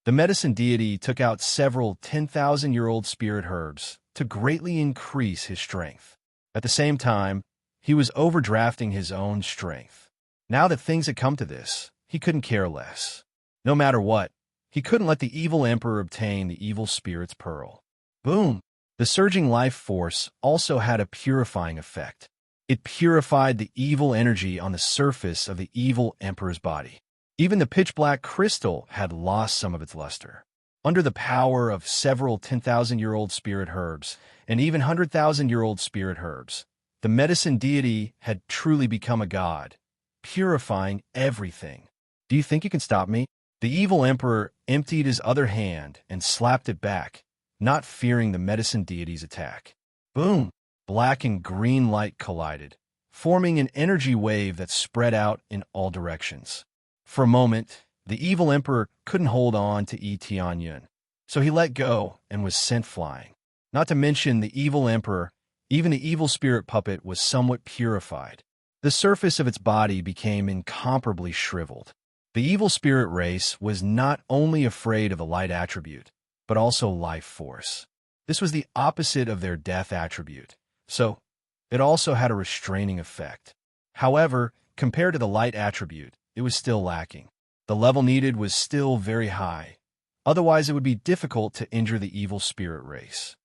The medicine deity took out several 10,000-year-old spirit herbs to greatly increase his strength. At the same time, he was overdrafting his own strength. Now that things had come to this, he couldn't care less. No matter what, he couldn't let the evil emperor obtain the evil spirit's pearl. Boom! The surging life force also had a purifying effect. It purified the evil energy on the surface of the evil emperor's body. Even the pitch-black crystal had lost some of its luster. Under the power of several 10,000-year-old spirit herbs and even 100,000-year-old spirit herbs, the medicine deity had truly become a god, purifying everything. "Do you think you can stop me?" The evil emperor emptied his other hand and slapped it back, not fearing the medicine deity's attack. Boom! Black and green light collided, forming an energy wave that spread out in all directions. For a moment, the evil emperor couldn't hold on to Etianyan, so he let go and was sent flying. Not to mention the evil emperor, even the evil spirit puppet was somewhat purified. The surface of its body became incomparably shriveled. The evil spirit race was not only afraid of the light attribute, but also life force. This was the opposite of their death attribute, so it also had a restraining effect. However, compared to the light attribute, it was still lacking. The level needed was still very high. Otherwise, it would be difficult to injure the evil spirit race.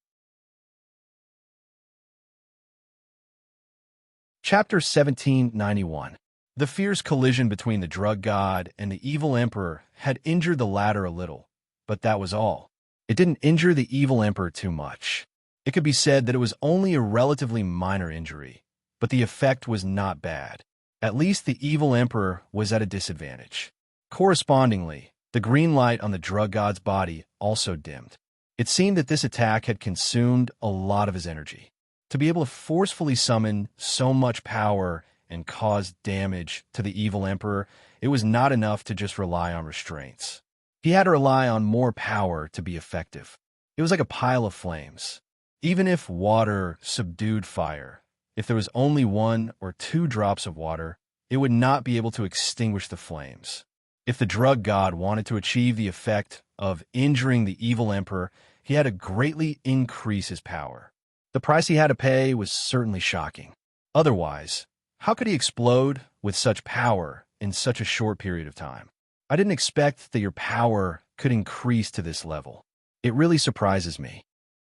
Chapter 1791. The fierce collision between the drug god and the evil emperor had injured the latter a little, but that was all. It didn't injure the evil emperor too much. It could be said that it was only a relatively minor injury, but the effect was not bad. At least the evil emperor was at a disadvantage. Correspondingly, the green light on the drug god's body also dimmed. It seemed that this attack had consumed a lot of his energy. To be able to forcefully summon so much power and cause damage to the evil emperor, it was not enough to just rely on restraints. He had to rely on more power to be effective. It was like a pile of flames. Even if water subdued fire, if there was only 1 or 2 drops of water, it would not be able to extinguish the flames. If the drug god wanted to achieve the effect of injuring the evil emperor, he had to greatly increase his power. The price he had to pay was certainly shocking. Otherwise, how could he explode with such power in such a short period of time? I didn't expect that your power could increase to this level. It really surprises me.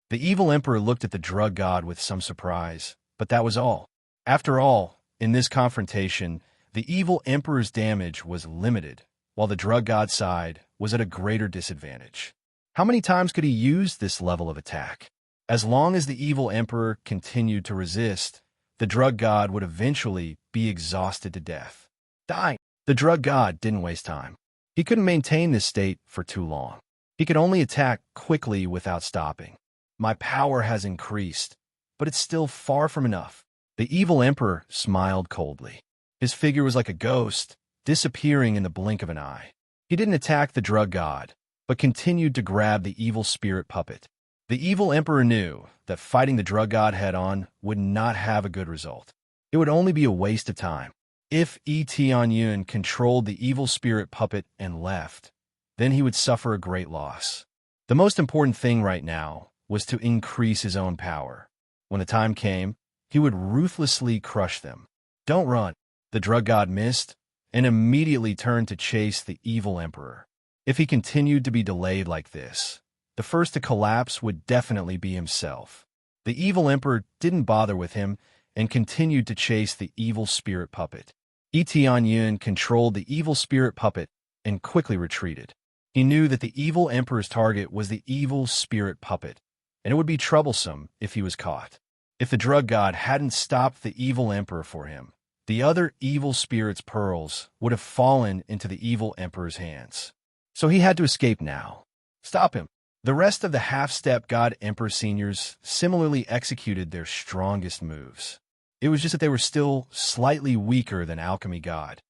The evil emperor looked at the drug god with some surprise, but that was all. After all, in this confrontation, the evil emperor's damage was limited, while the drug god's side was at a greater disadvantage. How many times could he use this level of attack? As long as the evil emperor continued to resist, the drug god would eventually be exhausted to death. Die! The drug god didn't waste time. He couldn't maintain this state for too long. He could only attack quickly without stopping. My power has increased, but it's still far from enough. The evil emperor smiled coldly. His figure was like a ghost, disappearing in the blink of an eye. He didn't attack the drug god, but continued to grab the evil spirit puppet. The evil emperor knew that fighting the drug god head-on would not have a good result. It would only be a waste of time. If Etianyan controlled the evil spirit puppet and left, then he would suffer a great loss. The most important thing right now was to increase his own power. When the time came, he would ruthlessly crush them. Don't run, the drug god missed, and immediately turned to chase the evil emperor. If he continued to be delayed like this, the first to collapse would definitely be himself. The evil emperor didn't bother with him and continued to chase the evil spirit puppet. Tianyun controlled the evil spirit puppet and quickly retreated. He knew that the evil emperor's target was the evil spirit puppet, and it would be troublesome if he was caught. If the drug god hadn't stopped the evil emperor for him, the other evil spirit's pearls would have fallen into the evil emperor's hands. So he had to escape now. Stop him. The rest of the half-step god emperor seniors similarly executed their strongest moves. It was just that they were still slightly weaker than alchemy god.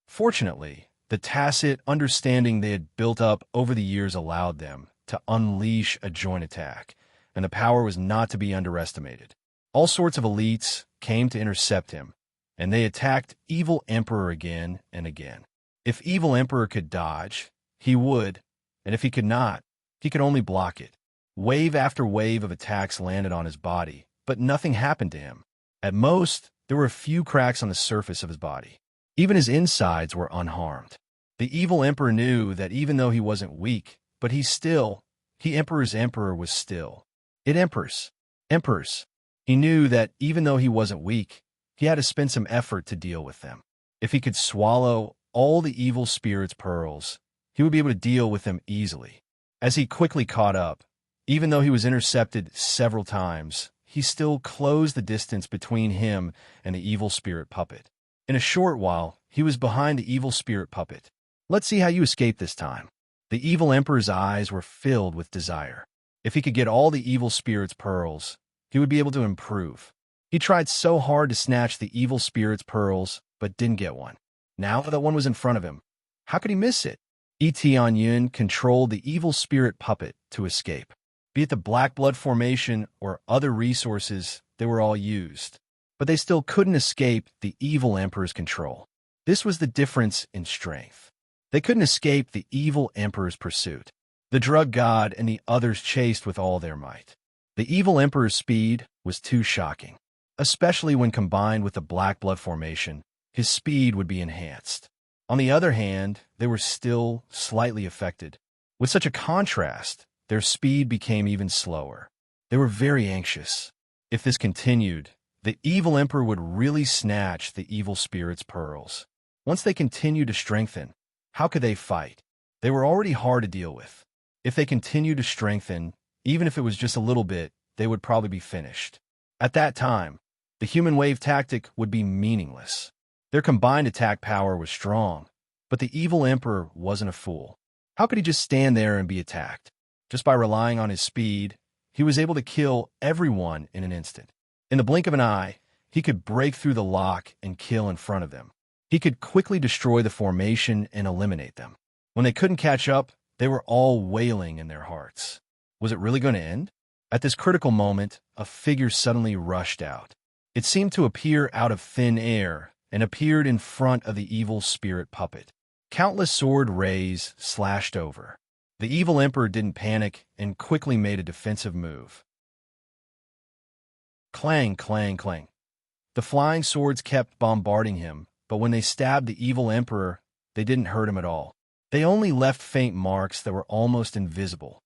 Fortunately, the tacit understanding they had built up over the years allowed them to unleash a joint attack, and the power was not to be underestimated. All sorts of elites came to intercept him, and they attacked Evil Emperor again and again. If Evil Emperor could dodge, he would, and if he could not, he could only block it. Wave after wave of attacks landed on his body, but nothing happened to him. At most, there were a few cracks on the surface of his body. Even his insides were unharmed. The Evil Emperor knew that even though he wasn't weak, but Emperor's emperor was still. Emperors. He knew that even though he wasn't weak, he had to spend some effort to deal with them. If he could swallow all the evil spirit's pearls, he would be able to deal with them easily. As he quickly caught up, even though he was intercepted several times, he still closed the distance between him and the evil spirit puppet. In a short while, he was behind the evil spirit puppet. Let's see how you escape this time. The evil emperor's eyes were filled with desire. If he could get all the evil spirit's pearls, he would be able to improve. He tried so hard to snatch the evil spirit's pearls, but didn't get one. Now that one was in front of him, how could he miss it? Tianyun controlled the evil spirit puppet to escape. Be it the Black Blood Formation or other resources, they were all used. But they still couldn't escape the evil emperor's control. This was the difference in strength. They couldn't escape the evil emperor's pursuit. The drug god and the others chased with all their might. The evil emperor's speed was too shocking. Especially when combined with the Black Blood Formation, his speed would be enhanced. On the other hand, they were still slightly affected. With such a contrast, their speed became even slower. They were very anxious. If this continued, the evil emperor would really snatch the evil spirit's pearls. Once they continued to strengthen, how could they fight? They were already hard to deal with. If they continued to strengthen, even if it was just a little bit, they would probably be finished. At that time, the human wave tactic would be meaningless. Their combined attack power was strong, but the evil emperor wasn't a fool. How could he just stand there and be attacked? Just by relying on his speed, he was able to kill everyone in an instant. In the blink of an eye, he could break through the lock and kill in front of them. He could quickly destroy the formation and eliminate them. When they couldn't catch up, they were all wailing in their hearts. Was it really going to end? At this critical moment, a figure suddenly rushed out. It seemed to appear out of thin air and appeared in front of the evil spirit puppet. Countless sword rays slashed over. The evil emperor didn't panic and quickly made a defensive move. Clang, clang, clang. The flying swords kept bombarding him, but when they stabbed the evil emperor, they didn't hurt him at all. They only left faint marks that were almost invisible.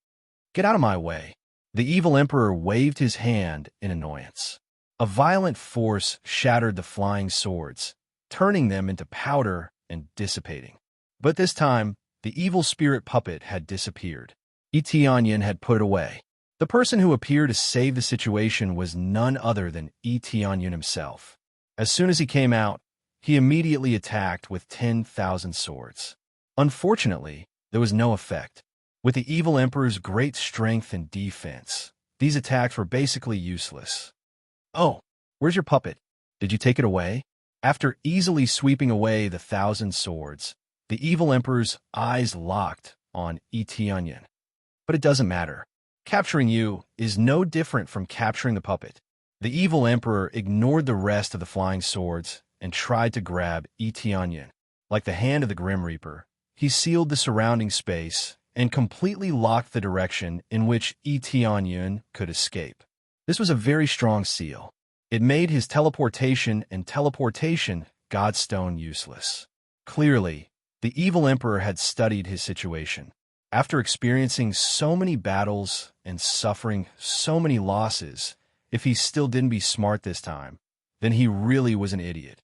Get out of my way. The evil emperor waved his hand in annoyance. A violent force shattered the flying swords, turning them into powder and dissipating. But this time, the evil spirit puppet had disappeared. Tianyun had put it away. The person who appeared to save the situation was none other than Tianyun himself. As soon as he came out, he immediately attacked with 10,000 swords. Unfortunately, there was no effect. With the evil emperor's great strength and defense, these attacks were basically useless. Oh, where's your puppet? Did you take it away? After easily sweeping away the 1,000 swords, the evil emperor's eyes locked on Tianyun. But it doesn't matter. Capturing you is no different from capturing the puppet. The evil emperor ignored the rest of the flying swords and tried to grab Tianyun. Like the hand of the Grim Reaper, he sealed the surrounding space and completely locked the direction in which Tianyun could escape. This was a very strong seal. It made his teleportation and teleportation Godstone useless. Clearly, the evil emperor had studied his situation. After experiencing so many battles and suffering so many losses, if he still didn't be smart this time, then he really was an idiot.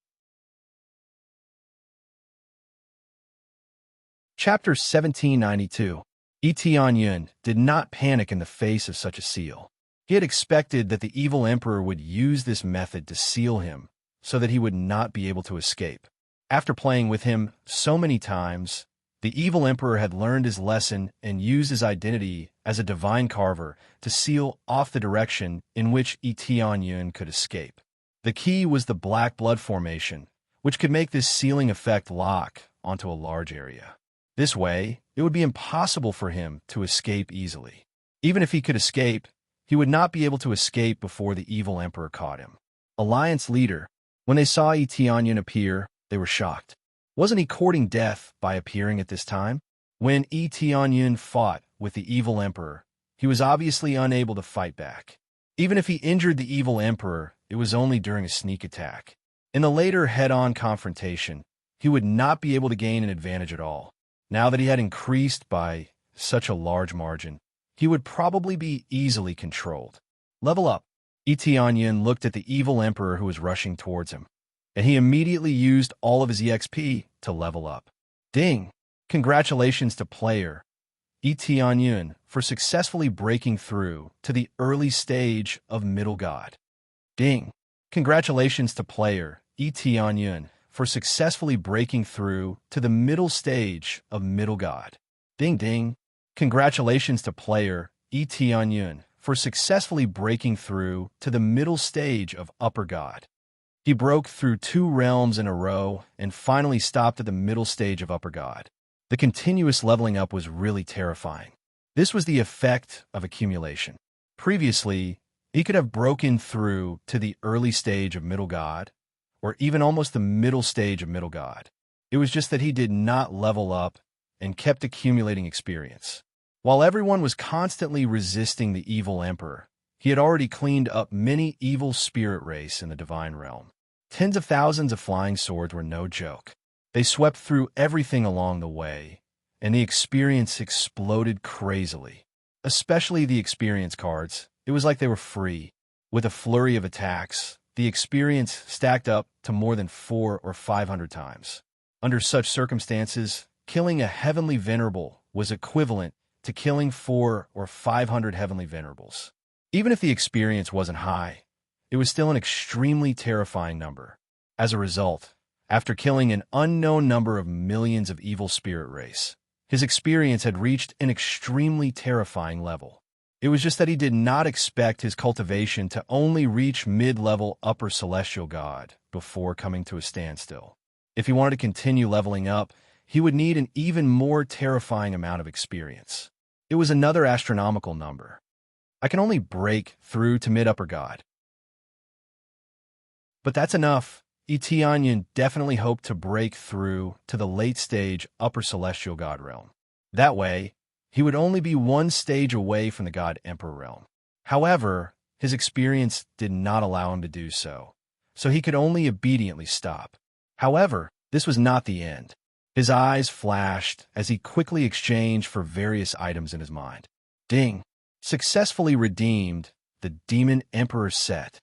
Chapter 1792. Yun did not panic in the face of such a seal. He had expected that the evil emperor would use this method to seal him so that he would not be able to escape. After playing with him so many times, the evil emperor had learned his lesson and used his identity as a divine carver to seal off the direction in which Yun could escape. The key was the black blood formation, which could make this sealing effect lock onto a large area. This way, it would be impossible for him to escape easily. Even if he could escape, he would not be able to escape before the evil emperor caught him. Alliance leader, when they saw Yun appear, they were shocked. Wasn't he courting death by appearing at this time? When Yun fought with the evil emperor, he was obviously unable to fight back. Even if he injured the evil emperor, it was only during a sneak attack. In the later head-on confrontation, he would not be able to gain an advantage at all. Now that he had increased by such a large margin, he would probably be easily controlled. Level up. Yun looked at the evil emperor who was rushing towards him, and he immediately used all of his EXP to level up. Ding! Congratulations to player Yun for successfully breaking through to the early stage of Middle God. Ding! Congratulations to player Yun for successfully breaking through to the middle stage of Middle God. Ding ding! Congratulations to player Yun for successfully breaking through to the middle stage of Upper God. He broke through 2 realms in a row and finally stopped at the middle stage of Upper God. The continuous leveling up was really terrifying. This was the effect of accumulation. Previously, he could have broken through to the early stage of Middle God, or even almost the middle stage of Middle God. It was just that he did not level up and kept accumulating experience. While everyone was constantly resisting the evil emperor, he had already cleaned up many evil spirit race in the divine realm. Tens of thousands of flying swords were no joke. They swept through everything along the way, and the experience exploded crazily. Especially the experience cards. It was like they were free. With a flurry of attacks, the experience stacked up to more than 400 or 500 times. Under such circumstances, killing a heavenly venerable was equivalent to killing 400 or 500 heavenly venerables. Even if the experience wasn't high, it was still an extremely terrifying number. As a result, after killing an unknown number of millions of evil spirit race, his experience had reached an extremely terrifying level. It was just that he did not expect his cultivation to only reach mid-level upper celestial god before coming to a standstill. If he wanted to continue leveling up, he would need an even more terrifying amount of experience. It was another astronomical number. I can only break through to mid-upper god. But that's enough. Yun definitely hoped to break through to the late-stage upper celestial god realm. That way, he would only be 1 stage away from the God Emperor realm. However, his experience did not allow him to do so, so he could only obediently stop. However, this was not the end. His eyes flashed as he quickly exchanged for various items in his mind. Ding! Successfully redeemed the Demon Emperor set.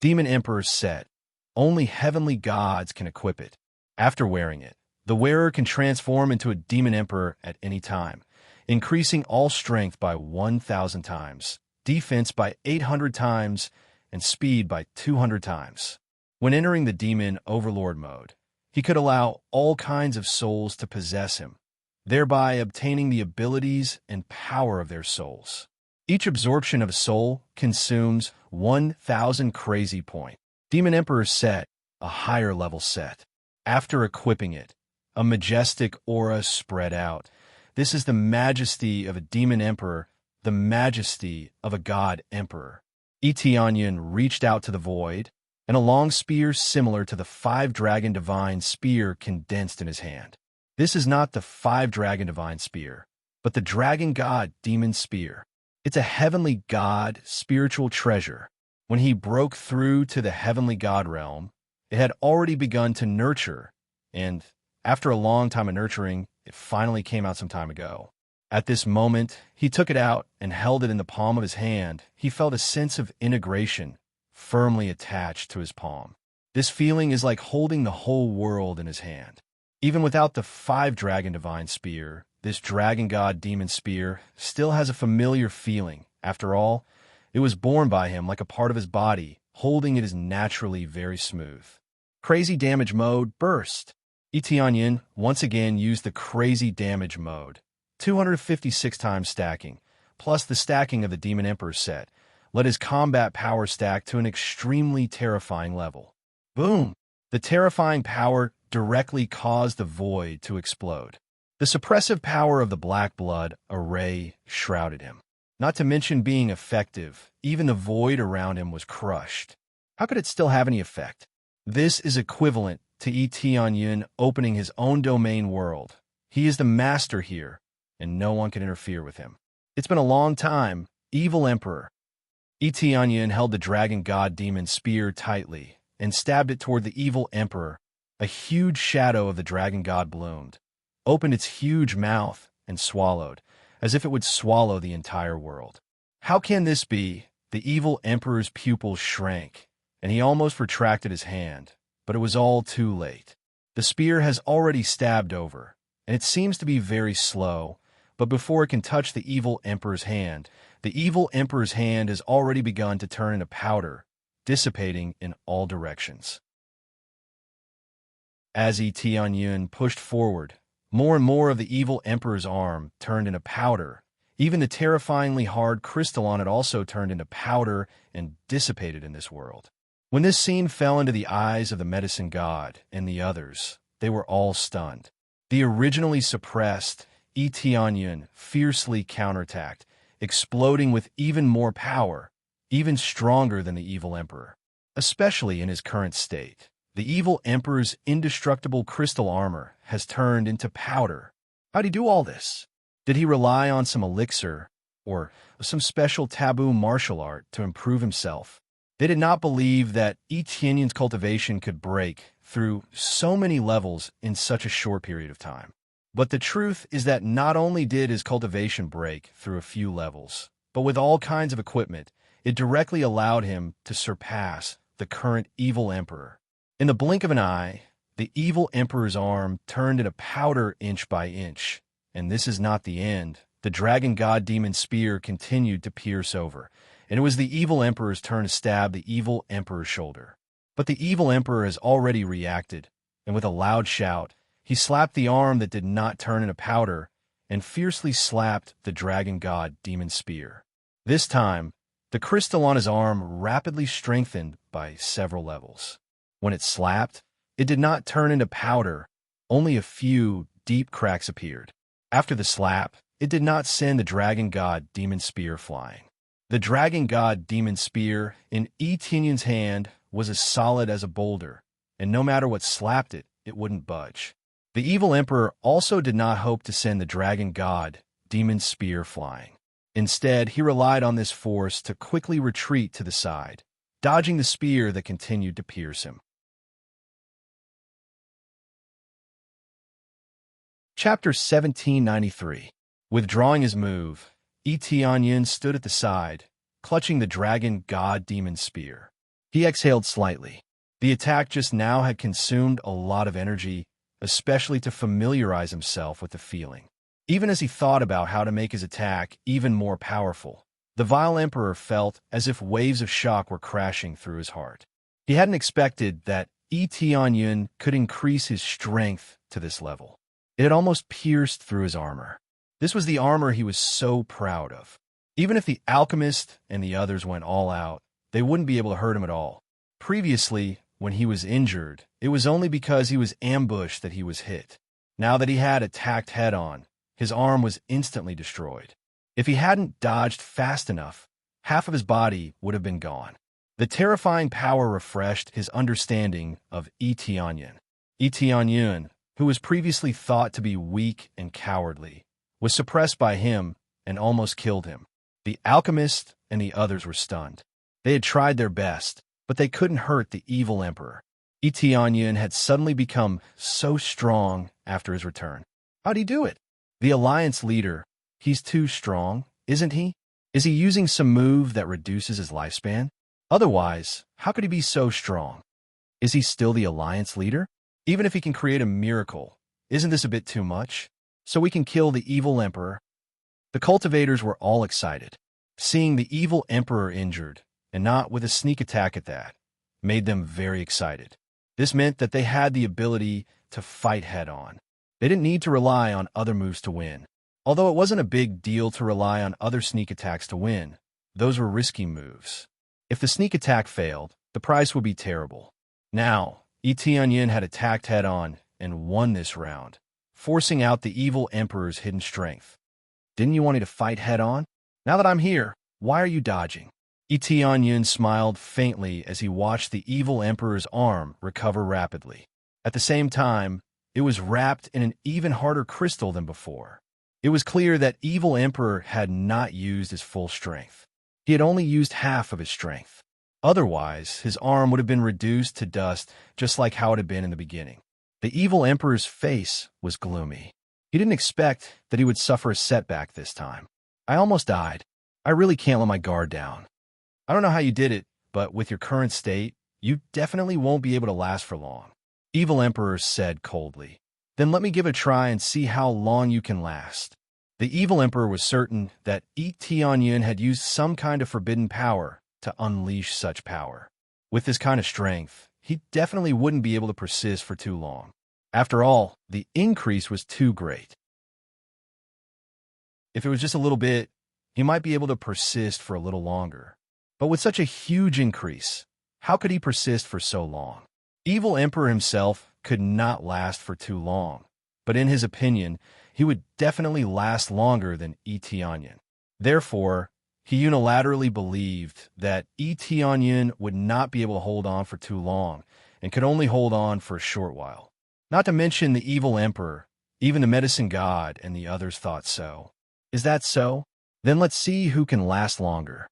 Demon Emperor set. Only heavenly gods can equip it. After wearing it, the wearer can transform into a Demon Emperor at any time, increasing all strength by 1,000 times, defense by 800 times, and speed by 200 times. When entering the Demon Overlord mode, he could allow all kinds of souls to possess him, thereby obtaining the abilities and power of their souls. Each absorption of a soul consumes 1,000 crazy point. Demon Emperor set, a higher level set. After equipping it, a majestic aura spread out. This is the majesty of a Demon Emperor, the majesty of a God Emperor. Yun reached out to the void, and a long spear similar to the 5-dragon divine spear condensed in his hand. This is not the 5-dragon divine spear, but the dragon god demon spear. It's a heavenly god spiritual treasure. When he broke through to the heavenly god realm, it had already begun to nurture, and after a long time of nurturing, it finally came out some time ago. At this moment, he took it out and held it in the palm of his hand. He felt a sense of integration firmly attached to his palm. This feeling is like holding the whole world in his hand. Even without the 5-dragon divine spear, this dragon god demon spear still has a familiar feeling. After all, it was born by him like a part of his body. Holding it is naturally very smooth. Crazy damage mode burst. Etianyin once again used the crazy damage mode. 256 times stacking, plus the stacking of the Demon Emperor set, led his combat power stack to an extremely terrifying level. Boom! The terrifying power directly caused the void to explode. The suppressive power of the black blood array shrouded him. Not to mention being effective, even the void around him was crushed. How could it still have any effect? This is equivalent to Etianyin opening his own domain world. He is the master here, and no one can interfere with him. It's been a long time, evil emperor. Etianyin held the dragon god demon spear tightly and stabbed it toward the evil emperor. A huge shadow of the dragon god bloomed, opened its huge mouth, and swallowed, as if it would swallow the entire world. How can this be? The evil emperor's pupils shrank, and he almost retracted his hand, but it was all too late. The spear has already stabbed over, and it seems to be very slow, but before it can touch the evil emperor's hand, the evil emperor's hand has already begun to turn into powder, dissipating in all directions. As Etianyin pushed forward, more and more of the evil emperor's arm turned into powder. Even the terrifyingly hard crystal on it also turned into powder and dissipated in this world. When this scene fell into the eyes of the medicine god and the others, they were all stunned. The originally suppressed Etianyin fiercely counterattacked, exploding with even more power, even stronger than the evil emperor. Especially in his current state, the evil emperor's indestructible crystal armor has turned into powder. How'd he do all this? Did he rely on some elixir or some special taboo martial art to improve himself? They did not believe that Etianyin's cultivation could break through so many levels in such a short period of time. But the truth is that not only did his cultivation break through a few levels, but with all kinds of equipment, it directly allowed him to surpass the current evil emperor. In the blink of an eye, the evil emperor's arm turned into powder inch by inch. And this is not the end. The dragon god demon spear continued to pierce over, and it was the evil emperor's turn to stab the evil emperor's shoulder. But the evil emperor has already reacted, and with a loud shout, he slapped the arm that did not turn into powder and fiercely slapped the dragon god demon spear. This time, the crystal on his arm rapidly strengthened by several levels. When it slapped, it did not turn into powder. Only a few deep cracks appeared. After the slap, it did not send the dragon god demon spear flying. The dragon god demon spear in Etianyi's hand was as solid as a boulder, and no matter what slapped it, it wouldn't budge. The evil emperor also did not hope to send the dragon god demon spear flying. Instead, he relied on this force to quickly retreat to the side, dodging the spear that continued to pierce him. Chapter 1793. Withdrawing his move, Etianyin stood at the side, clutching the dragon god demon spear. He exhaled slightly. The attack just now had consumed a lot of energy, especially to familiarize himself with the feeling. Even as he thought about how to make his attack even more powerful, the vile emperor felt as if waves of shock were crashing through his heart. He hadn't expected that Etianyin could increase his strength to this level. It had almost pierced through his armor. This was the armor he was so proud of. Even if the alchemist and the others went all out, they wouldn't be able to hurt him at all. Previously, when he was injured, it was only because he was ambushed that he was hit. Now that he had attacked head-on, his arm was instantly destroyed. If he hadn't dodged fast enough, half of his body would have been gone. The terrifying power refreshed his understanding of Etianyin. Etianyin, who was previously thought to be weak and cowardly, was suppressed by him and almost killed him. The alchemist and the others were stunned. They had tried their best, but they couldn't hurt the evil emperor. Tianyun had suddenly become so strong after his return. How'd he do it? The alliance leader, he's too strong, isn't he? Is he using some move that reduces his lifespan? Otherwise, how could he be so strong? Is he still the alliance leader? Even if he can create a miracle, isn't this a bit too much? So we can kill the evil emperor? The cultivators were all excited. Seeing the evil emperor injured, and not with a sneak attack at that, made them very excited. This meant that they had the ability to fight head-on. They didn't need to rely on other moves to win. Although it wasn't a big deal to rely on other sneak attacks to win, those were risky moves. If the sneak attack failed, the price would be terrible. Now, Tianyun had attacked head-on and won this round, forcing out the evil emperor's hidden strength. Didn't you want me to fight head-on? Now that I'm here, why are you dodging? Tianyun smiled faintly as he watched the evil emperor's arm recover rapidly. At the same time, it was wrapped in an even harder crystal than before. It was clear that evil emperor had not used his full strength. He had only used half of his strength. Otherwise, his arm would have been reduced to dust just like how it had been in the beginning. The evil emperor's face was gloomy. He didn't expect that he would suffer a setback this time. I almost died. I really can't let my guard down. I don't know how you did it, but with your current state, you definitely won't be able to last for long. Evil Emperor said coldly. Then let me give it a try and see how long you can last. The evil emperor was certain that Tianyun had used some kind of forbidden power to unleash such power. With this kind of strength, he definitely wouldn't be able to persist for too long. After all, the increase was too great. If it was just a little bit, he might be able to persist for a little longer. But with such a huge increase, how could he persist for so long? Evil Emperor himself could not last for too long, but in his opinion, he would definitely last longer than Tianyun. Therefore, he unilaterally believed that Tianyun would not be able to hold on for too long and could only hold on for a short while. Not to mention the evil emperor, even the medicine god and the others thought so. Is that so? Then let's see who can last longer.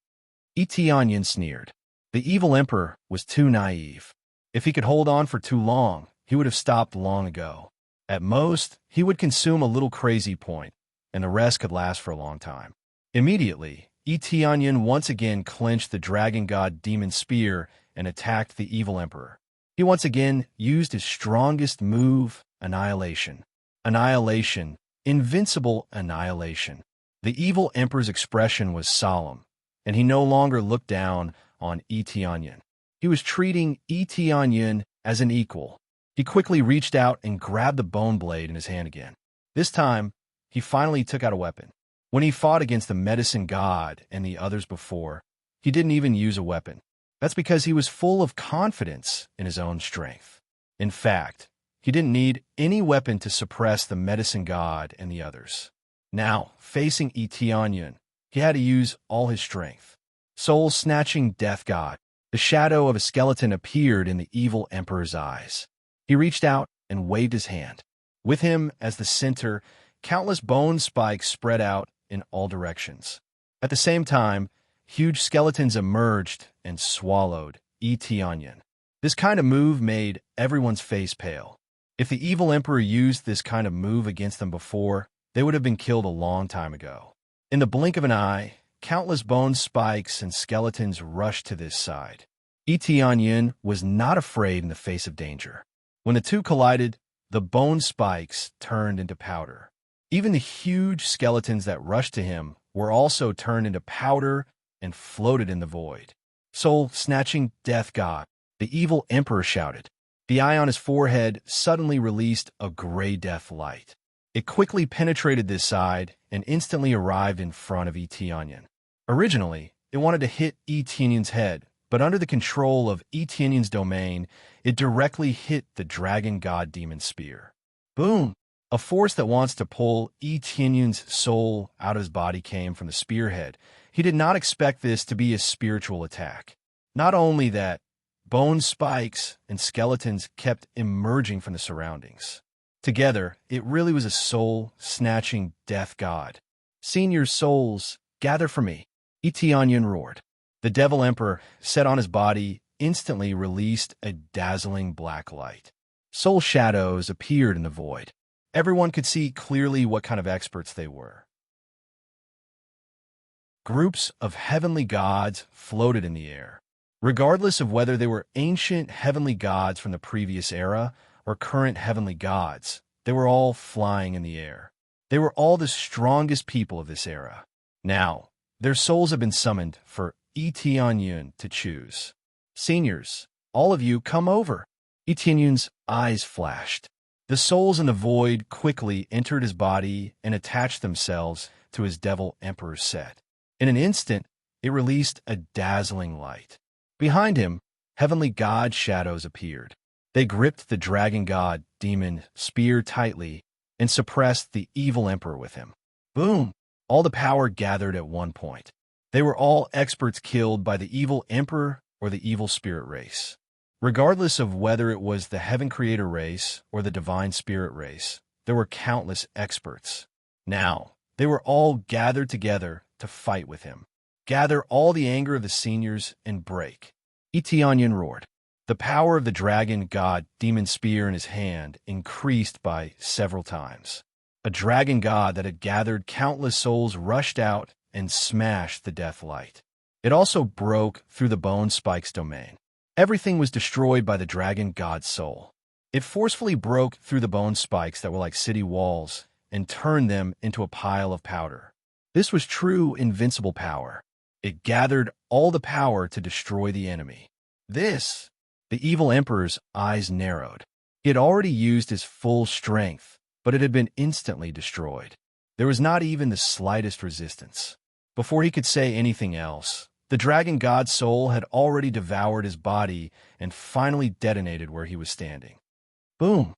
Tianyun sneered. The evil emperor was too naive. If he could hold on for too long, he would have stopped long ago. At most, he would consume a little crazy point, and the rest could last for a long time. Immediately, Tianyun once again clenched the dragon god demon spear and attacked the evil emperor. He once again used his strongest move, Annihilation. Annihilation, invincible annihilation. The evil emperor's expression was solemn, and he no longer looked down on Tianyun. He was treating Tianyun as an equal. He quickly reached out and grabbed the bone blade in his hand again. This time, he finally took out a weapon. When he fought against the medicine god and the others before, he didn't even use a weapon. That's because he was full of confidence in his own strength. In fact, he didn't need any weapon to suppress the medicine god and the others. Now, facing Tianyun, he had to use all his strength. Soul-snatching death god. The shadow of a skeleton appeared in the evil emperor's eyes. He reached out and waved his hand. With him as the center, countless bone spikes spread out in all directions. At the same time, huge skeletons emerged and swallowed Tianyun. This kind of move made everyone's face pale. If the evil emperor used this kind of move against them before, they would have been killed a long time ago. In the blink of an eye, countless bone spikes and skeletons rushed to this side. Tianyun was not afraid in the face of danger. When the two collided, the bone spikes turned into powder. Even the huge skeletons that rushed to him were also turned into powder and floated in the void. Soul-snatching death god, the evil emperor shouted. The eye on his forehead suddenly released a gray death light. It quickly penetrated this side and instantly arrived in front of Tianyun. Originally, it wanted to hit Tianyun's head, but under the control of Tianyun's domain, it directly hit the dragon god demon spear. Boom! A force that wants to pull Tianyun's soul out of his body came from the spearhead. He did not expect this to be a spiritual attack. Not only that, bone spikes and skeletons kept emerging from the surroundings. Together, it really was a soul-snatching death god. Senior souls, gather for me. Eteonyon roared. The Devil Emperor, set on his body, instantly released a dazzling black light. Soul shadows appeared in the void. Everyone could see clearly what kind of experts they were. Groups of heavenly gods floated in the air. Regardless of whether they were ancient heavenly gods from the previous era or current heavenly gods, they were all flying in the air. They were all the strongest people of this era. Now, their souls have been summoned for Eteonyon to choose. Seniors, all of you come over. Eteonyon's eyes flashed. The souls in the void quickly entered his body and attached themselves to his Devil Emperor's set. In an instant, it released a dazzling light. Behind him, heavenly god shadows appeared. They gripped the dragon god demon spear tightly and suppressed the evil emperor with him. Boom! All the power gathered at one point. They were all experts killed by the evil emperor or the evil spirit race. Regardless of whether it was the heaven creator race or the divine spirit race, there were countless experts. Now, they were all gathered together to fight with him. Gather all the anger of the seniors and break. Eteonyon roared. The power of the dragon god demon spear in his hand increased by several times. A dragon god that had gathered countless souls rushed out and smashed the death light. It also broke through the bone spike's domain. Everything was destroyed by the dragon god's soul. It forcefully broke through the bone spikes that were like city walls and turned them into a pile of powder. This was true invincible power. It gathered all the power to destroy the enemy. The evil emperor's eyes narrowed. He had already used his full strength, but it had been instantly destroyed. There was not even the slightest resistance. Before he could say anything else, the dragon god's soul had already devoured his body and finally detonated where he was standing. Boom!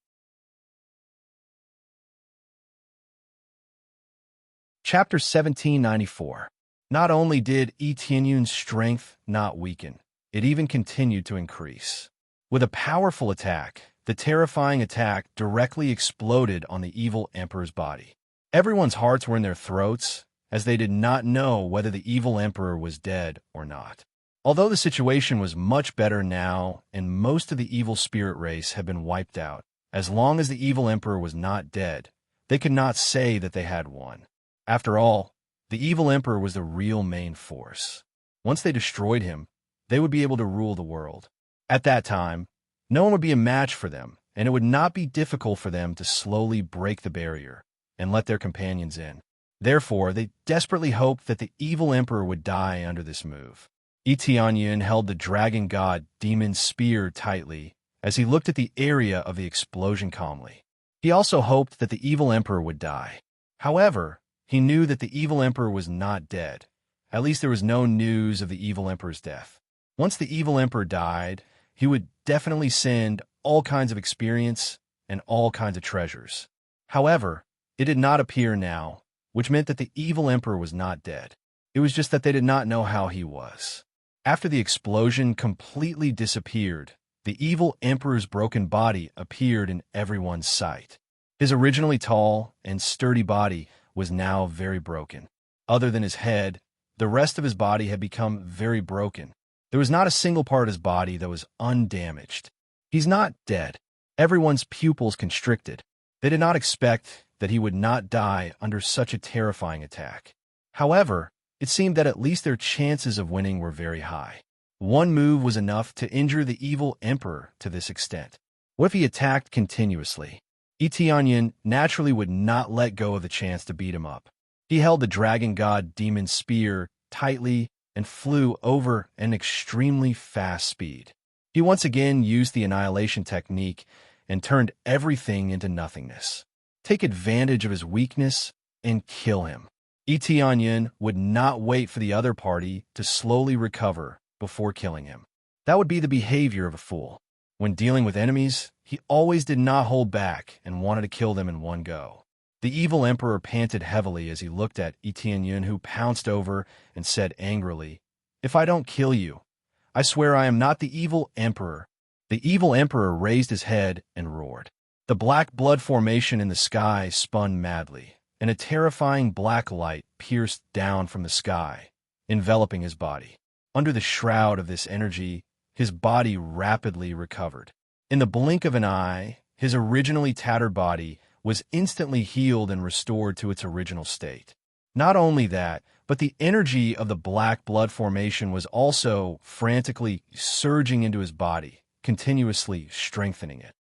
Chapter 1794. Not only did Eteonyon's strength not weaken, it even continued to increase. With a powerful attack, the terrifying attack directly exploded on the evil emperor's body. Everyone's hearts were in their throats, as they did not know whether the evil emperor was dead or not. Although the situation was much better now and most of the evil spirit race had been wiped out, as long as the evil emperor was not dead, they could not say that they had won. After all, the evil emperor was the real main force. Once they destroyed him, they would be able to rule the world. At that time, no one would be a match for them, and it would not be difficult for them to slowly break the barrier and let their companions in. Therefore, they desperately hoped that the evil emperor would die under this move. Eteonyon held the dragon god demon's spear tightly as he looked at the area of the explosion calmly. He also hoped that the evil emperor would die. However, he knew that the evil emperor was not dead. At least there was no news of the evil emperor's death. Once the evil emperor died, he would definitely send all kinds of experience and all kinds of treasures. However, it did not appear now, which meant that the evil emperor was not dead. It was just that they did not know how he was. After the explosion completely disappeared, the evil emperor's broken body appeared in everyone's sight. His originally tall and sturdy body was now very broken. Other than his head, the rest of his body had become very broken. There was not a single part of his body that was undamaged. He's not dead. Everyone's pupils constricted. They did not expect that he would not die under such a terrifying attack. However, it seemed that at least their chances of winning were very high. One move was enough to injure the evil emperor to this extent. What if he attacked continuously? Eteonyon naturally would not let go of the chance to beat him up. He held the dragon god demon's spear tightly and flew over an extremely fast speed. He once again used the annihilation technique and turned everything into nothingness. Take advantage of his weakness and kill him. Eteonyon would not wait for the other party to slowly recover before killing him. That would be the behavior of a fool. When dealing with enemies, he always did not hold back and wanted to kill them in one go. The evil emperor panted heavily as he looked at Eteonyon, who pounced over and said angrily, "If I don't kill you, I swear I am not the evil emperor." The evil emperor raised his head and roared. The black blood formation in the sky spun madly, and a terrifying black light pierced down from the sky enveloping his body. Under the shroud of this energy, his body rapidly recovered. In the blink of an eye, his originally tattered body was instantly healed and restored to its original state. Not only that, but the energy of the black blood formation was also frantically surging into his body, continuously strengthening it.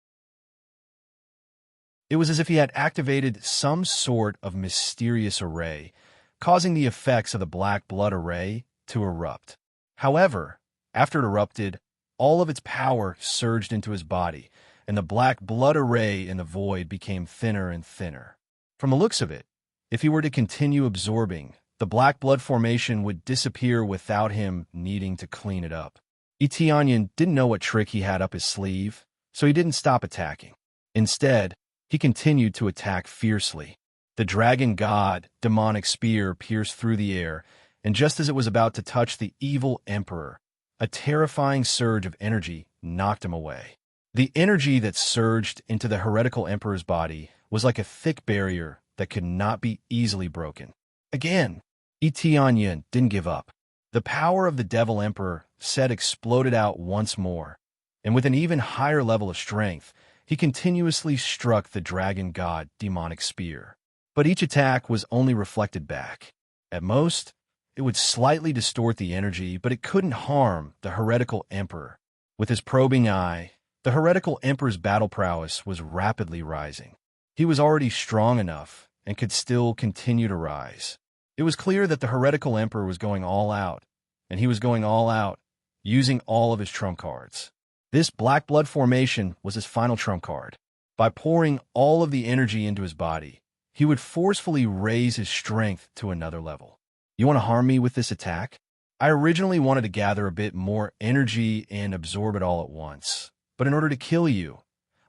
It was as if he had activated some sort of mysterious array, causing the effects of the black blood array to erupt. However, after it erupted, all of its power surged into his body, and the black blood array in the void became thinner and thinner. From the looks of it, if he were to continue absorbing, the black blood formation would disappear without him needing to clean it up. Etienne didn't know what trick he had up his sleeve, so he didn't stop attacking. Instead, he continued to attack fiercely. The dragon god demonic spear pierced through the air, and just as it was about to touch the evil emperor, a terrifying surge of energy knocked him away. The energy that surged into the heretical emperor's body was like a thick barrier that could not be easily broken. Again, Etienne didn't give up. The power of the devil emperor said exploded out once more, and with an even higher level of strength, he continuously struck the dragon god demonic spear. But each attack was only reflected back. At most, it would slightly distort the energy, but it couldn't harm the heretical emperor. With his probing eye, the heretical emperor's battle prowess was rapidly rising. He was already strong enough and could still continue to rise. It was clear that the heretical emperor was going all out, and he was going all out, using all of his trump cards. This black blood formation was his final trump card. By pouring all of the energy into his body, he would forcefully raise his strength to another level. You want to harm me with this attack? I originally wanted to gather a bit more energy and absorb it all at once, but in order to kill you,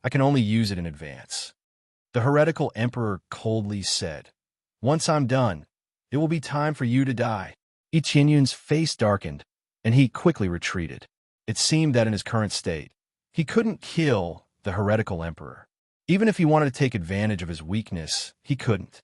I can only use it in advance. The heretical emperor coldly said, "Once I'm done, it will be time for you to die." Etienne's face darkened, and he quickly retreated. It seemed that in his current state, he couldn't kill the heretical emperor. Even if he wanted to take advantage of his weakness, he couldn't.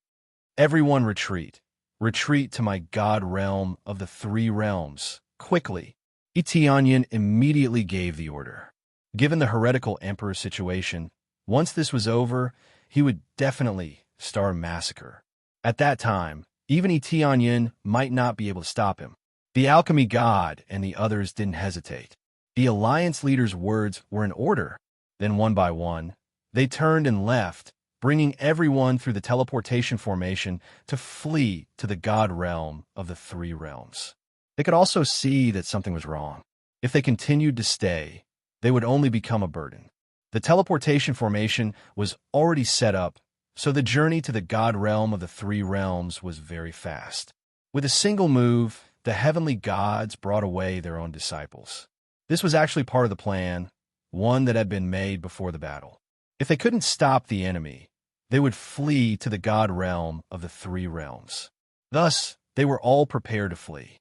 Everyone retreat. Retreat to my god realm of the three realms, quickly. Etienne immediately gave the order. Given the heretical emperor's situation, once this was over, he would definitely start a massacre. At that time, even Etienne might not be able to stop him. The alchemy god and the others didn't hesitate. The alliance leader's words were in order. Then one by one, they turned and left, bringing everyone through the teleportation formation to flee to the god realm of the three realms. They could also see that something was wrong. If they continued to stay, they would only become a burden. The teleportation formation was already set up, so the journey to the god realm of the three realms was very fast. With a single move, the heavenly gods brought away their own disciples. This was actually part of the plan, one that had been made before the battle. If they couldn't stop the enemy, they would flee to the god realm of the three realms. Thus, they were all prepared to flee.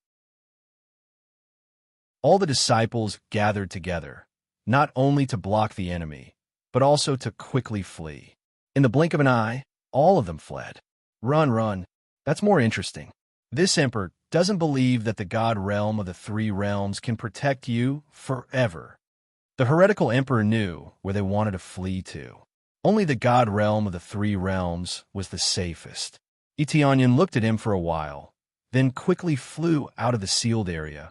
All the disciples gathered together, not only to block the enemy, but also to quickly flee. In the blink of an eye, all of them fled. Run, run. That's more interesting. This emperor doesn't believe that the god realm of the three realms can protect you forever. The heretical emperor knew where they wanted to flee to. Only the god realm of the three realms was the safest. Etienne looked at him for a while, then quickly flew out of the sealed area,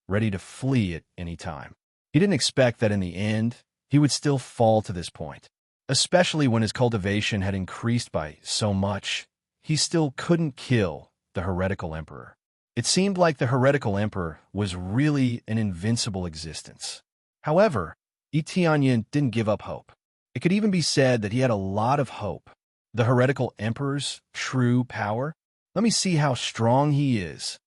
ready to flee at any time. He didn't expect that in the end, he would still fall to this point. Especially when his cultivation had increased by so much, he still couldn't kill the heretical emperor. It seemed like the heretical emperor was really an invincible existence. However, Etienne didn't give up hope. It could even be said that he had a lot of hope. The heretical emperor's true power? Let me see how strong he is.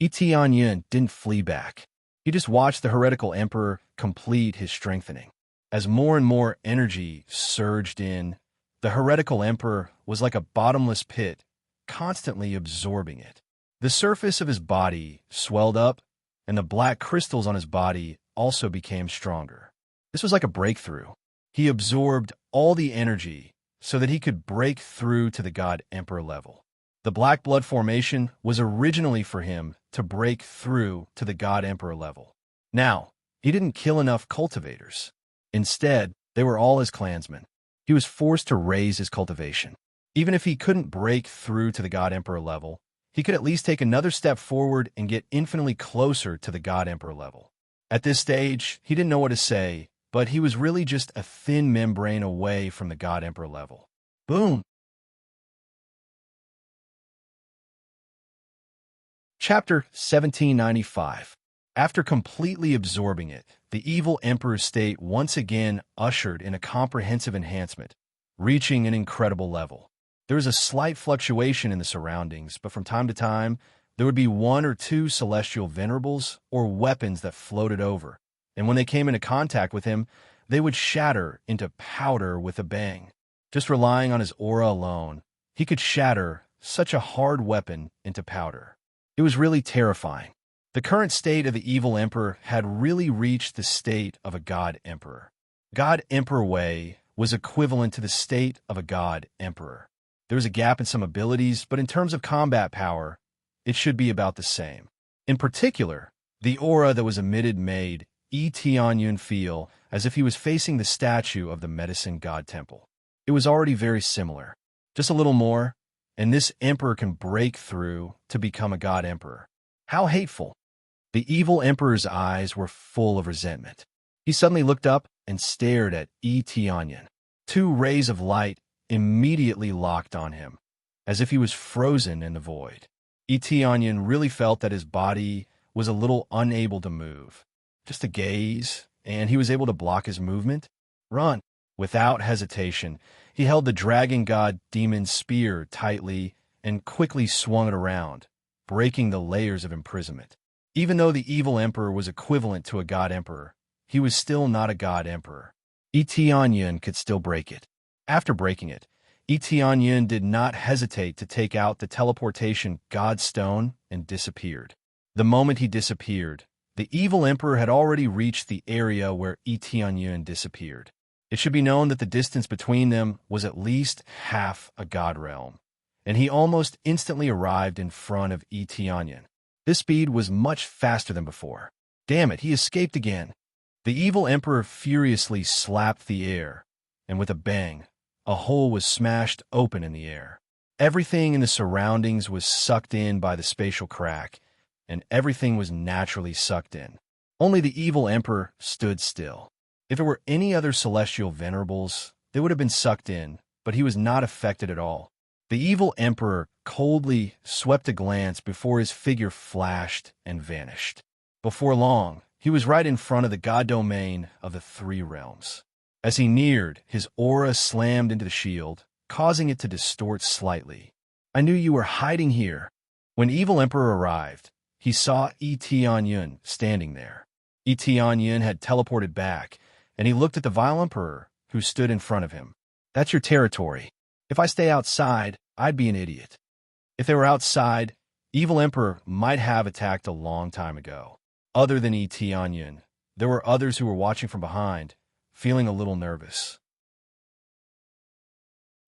Etienne didn't flee back. He just watched the heretical emperor complete his strengthening. As more and more energy surged in, the heretical emperor was like a bottomless pit, constantly absorbing it. The surface of his body swelled up, and the black crystals on his body also became stronger. This was like a breakthrough. He absorbed all the energy so that he could break through to the god emperor level. The black blood formation was originally for him to break through to the God Emperor level. Now, he didn't kill enough cultivators. Instead, they were all his clansmen. He was forced to raise his cultivation. Even if he couldn't break through to the God Emperor level, he could at least take another step forward and get infinitely closer to the God Emperor level. At this stage, he didn't know what to say, but he was really just a thin membrane away from the God Emperor level. Boom! Chapter 1795. After completely absorbing it, the evil emperor's state once again ushered in a comprehensive enhancement, reaching an incredible level. There was a slight fluctuation in the surroundings, but from time to time, there would be one or two celestial venerables or weapons that floated over, and when they came into contact with him, they would shatter into powder with a bang. Just relying on his aura alone, he could shatter such a hard weapon into powder. It was really terrifying. The current state of the evil emperor had really reached the state of a god emperor. God Emperor Wei was equivalent to the state of a god emperor. There was a gap in some abilities, but in terms of combat power, it should be about the same. In particular, the aura that was emitted made Tianyun feel as if he was facing the statue of the medicine god temple. It was already very similar. Just a little more, and this emperor can break through to become a god emperor. How hateful! The evil emperor's eyes were full of resentment. He suddenly looked up and stared at Tianyun. Two rays of light immediately locked on him, as if he was frozen in the void. Tianyun really felt that his body was a little unable to move. Just a gaze, and he was able to block his movement. Run! Without hesitation, he held the dragon god demon's spear tightly and quickly swung it around, breaking the layers of imprisonment. Even though the evil emperor was equivalent to a god emperor, he was still not a god emperor. Tianyun could still break it. After breaking it, Tianyun did not hesitate to take out the teleportation god stone and disappeared. The moment he disappeared, the evil emperor had already reached the area where Tianyun disappeared. It should be known that the distance between them was at least half a god realm, and he almost instantly arrived in front of Tianyun. This speed was much faster than before. Damn it, he escaped again. The evil emperor furiously slapped the air, and with a bang, a hole was smashed open in the air. Everything in the surroundings was sucked in by the spatial crack, and everything was naturally sucked in. Only the evil emperor stood still. If it were any other celestial venerables, they would have been sucked in, but he was not affected at all. The evil emperor coldly swept a glance before his figure flashed and vanished. Before long, he was right in front of the god domain of the three realms. As he neared, his aura slammed into the shield, causing it to distort slightly. I knew you were hiding here. When evil emperor arrived, he saw Tianyun standing there. Tianyun had teleported back, and he looked at the vile emperor, who stood in front of him. That's your territory. If I stay outside, I'd be an idiot. If they were outside, evil emperor might have attacked a long time ago. Other than Tianyun, there were others who were watching from behind, feeling a little nervous.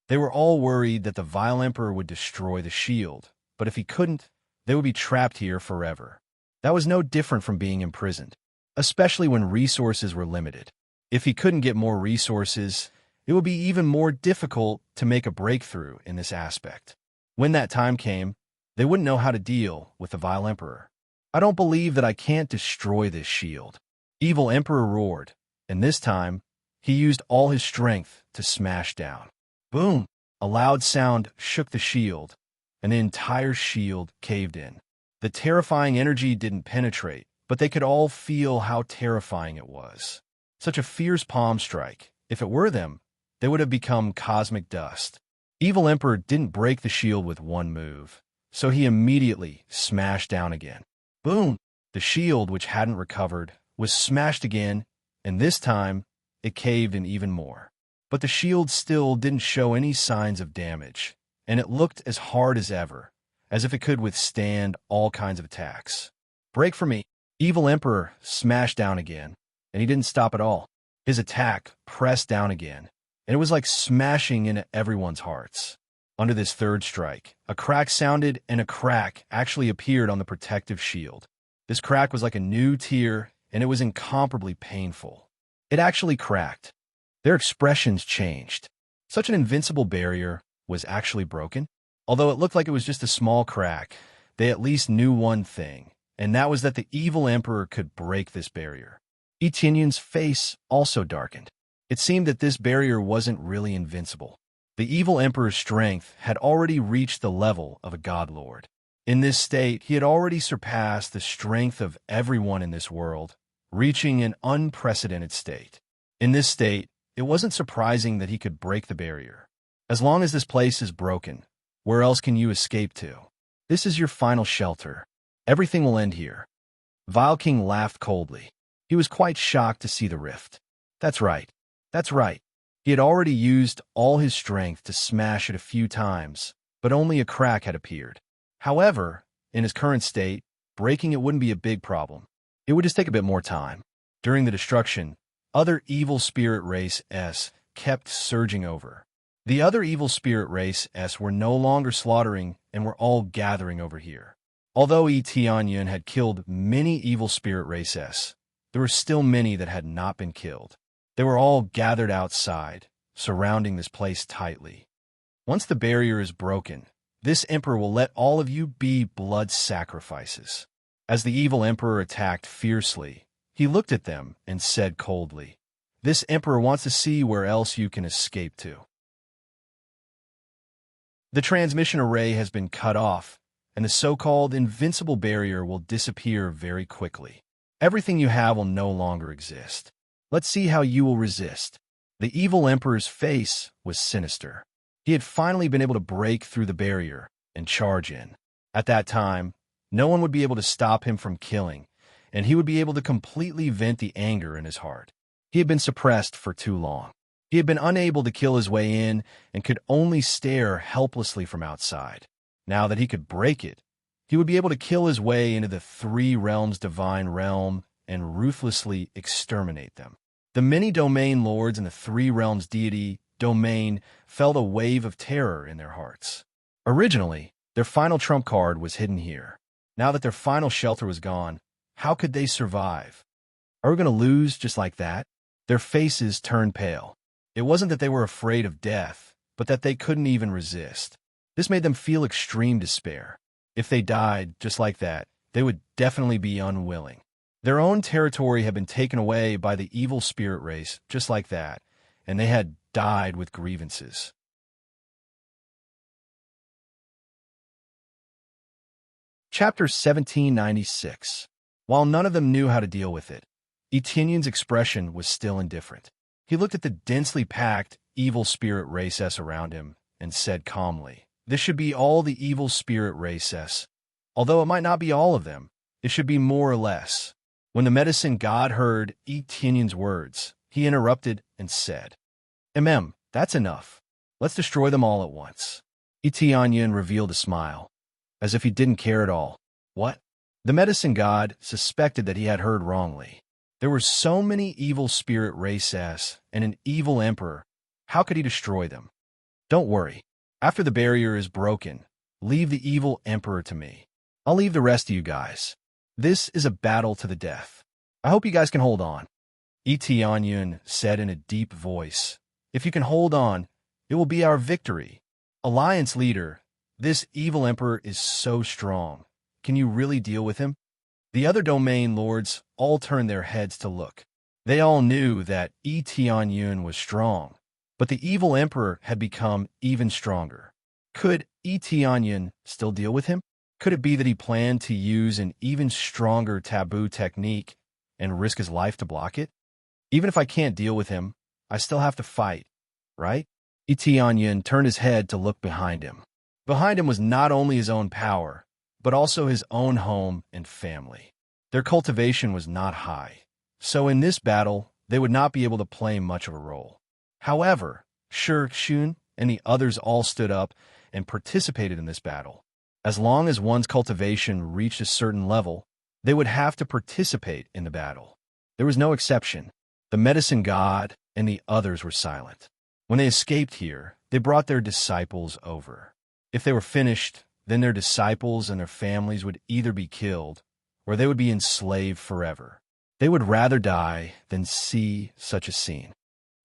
They were all worried that the vile emperor would destroy the shield, but if he couldn't, they would be trapped here forever. That was no different from being imprisoned, especially when resources were limited. If he couldn't get more resources, it would be even more difficult to make a breakthrough in this aspect. When that time came, they wouldn't know how to deal with the vile emperor. I don't believe that I can't destroy this shield. Evil emperor roared, and this time, he used all his strength to smash down. Boom! A loud sound shook the shield, and the entire shield caved in. The terrifying energy didn't penetrate, but they could all feel how terrifying it was. Such a fierce palm strike. If it were them, they would have become cosmic dust. Evil Emperor didn't break the shield with one move, so he immediately smashed down again. Boom! The shield, which hadn't recovered, was smashed again, and this time, it caved in even more. But the shield still didn't show any signs of damage, and it looked as hard as ever, as if it could withstand all kinds of attacks. Break for me! Evil Emperor smashed down again, and he didn't stop at all. His attack pressed down again, and it was like smashing into everyone's hearts. Under this third strike, a crack sounded and a crack actually appeared on the protective shield. This crack was like a new tear, and it was incomparably painful. It actually cracked. Their expressions changed. Such an invincible barrier was actually broken. Although it looked like it was just a small crack, they at least knew one thing, and that was that the evil emperor could break this barrier. Etienne's face also darkened. It seemed that this barrier wasn't really invincible. The evil emperor's strength had already reached the level of a god lord. In this state, he had already surpassed the strength of everyone in this world, reaching an unprecedented state. In this state, it wasn't surprising that he could break the barrier. As long as this place is broken, where else can you escape to? This is your final shelter. Everything will end here. Vile King laughed coldly. He was quite shocked to see the rift. That's right. That's right. He had already used all his strength to smash it a few times, but only a crack had appeared. However, in his current state, breaking it wouldn't be a big problem. It would just take a bit more time. During the destruction, other evil spirit race S kept surging over. The other evil spirit race S were no longer slaughtering and were all gathering over here. Although Etienne had killed many evil spirit race S, there were still many that had not been killed. They were all gathered outside, surrounding this place tightly. Once the barrier is broken, this emperor will let all of you be blood sacrifices. As the evil emperor attacked fiercely, he looked at them and said coldly, "This emperor wants to see where else you can escape to." The transmission array has been cut off, and the so-called invincible barrier will disappear very quickly. Everything you have will no longer exist. Let's see how you will resist. The evil emperor's face was sinister. He had finally been able to break through the barrier and charge in. At that time, no one would be able to stop him from killing, and he would be able to completely vent the anger in his heart. He had been suppressed for too long. He had been unable to kill his way in and could only stare helplessly from outside. Now that he could break it, he would be able to kill his way into the three realms' divine realm and ruthlessly exterminate them. The many domain lords in the three realms' deity domain felt a wave of terror in their hearts. Originally, their final trump card was hidden here. Now that their final shelter was gone, how could they survive? Are we going to lose just like that? Their faces turned pale. It wasn't that they were afraid of death, but that they couldn't even resist. This made them feel extreme despair. If they died just like that, they would definitely be unwilling. Their own territory had been taken away by the evil spirit race just like that, and they had died with grievances. Chapter 1796. While none of them knew how to deal with it, Etienne's expression was still indifferent. He looked at the densely packed evil spirit races around him and said calmly, "This should be all the evil spirit races. Although it might not be all of them, it should be more or less." When the medicine god heard Etienne's words, he interrupted and said, That's enough. Let's destroy them all at once." Etienne revealed a smile, as if he didn't care at all. What? The medicine god suspected that he had heard wrongly. There were so many evil spirit races and an evil emperor. How could he destroy them? Don't worry. After the barrier is broken, leave the evil emperor to me. I'll leave the rest to you guys. This is a battle to the death. I hope you guys can hold on. Etienne said in a deep voice, "If you can hold on, it will be our victory. Alliance leader, this evil emperor is so strong. Can you really deal with him?" The other domain lords all turned their heads to look. They all knew that Etienne was strong, but the evil emperor had become even stronger. Could Etienne still deal with him? Could it be that he planned to use an even stronger taboo technique and risk his life to block it? Even if I can't deal with him, I still have to fight, right? Etienne turned his head to look behind him. Behind him was not only his own power, but also his own home and family. Their cultivation was not high, so in this battle, they would not be able to play much of a role. However, Shun and the others all stood up and participated in this battle. As long as one's cultivation reached a certain level, they would have to participate in the battle. There was no exception. The medicine god and the others were silent. When they escaped here, they brought their disciples over. If they were finished, then their disciples and their families would either be killed or they would be enslaved forever. They would rather die than see such a scene.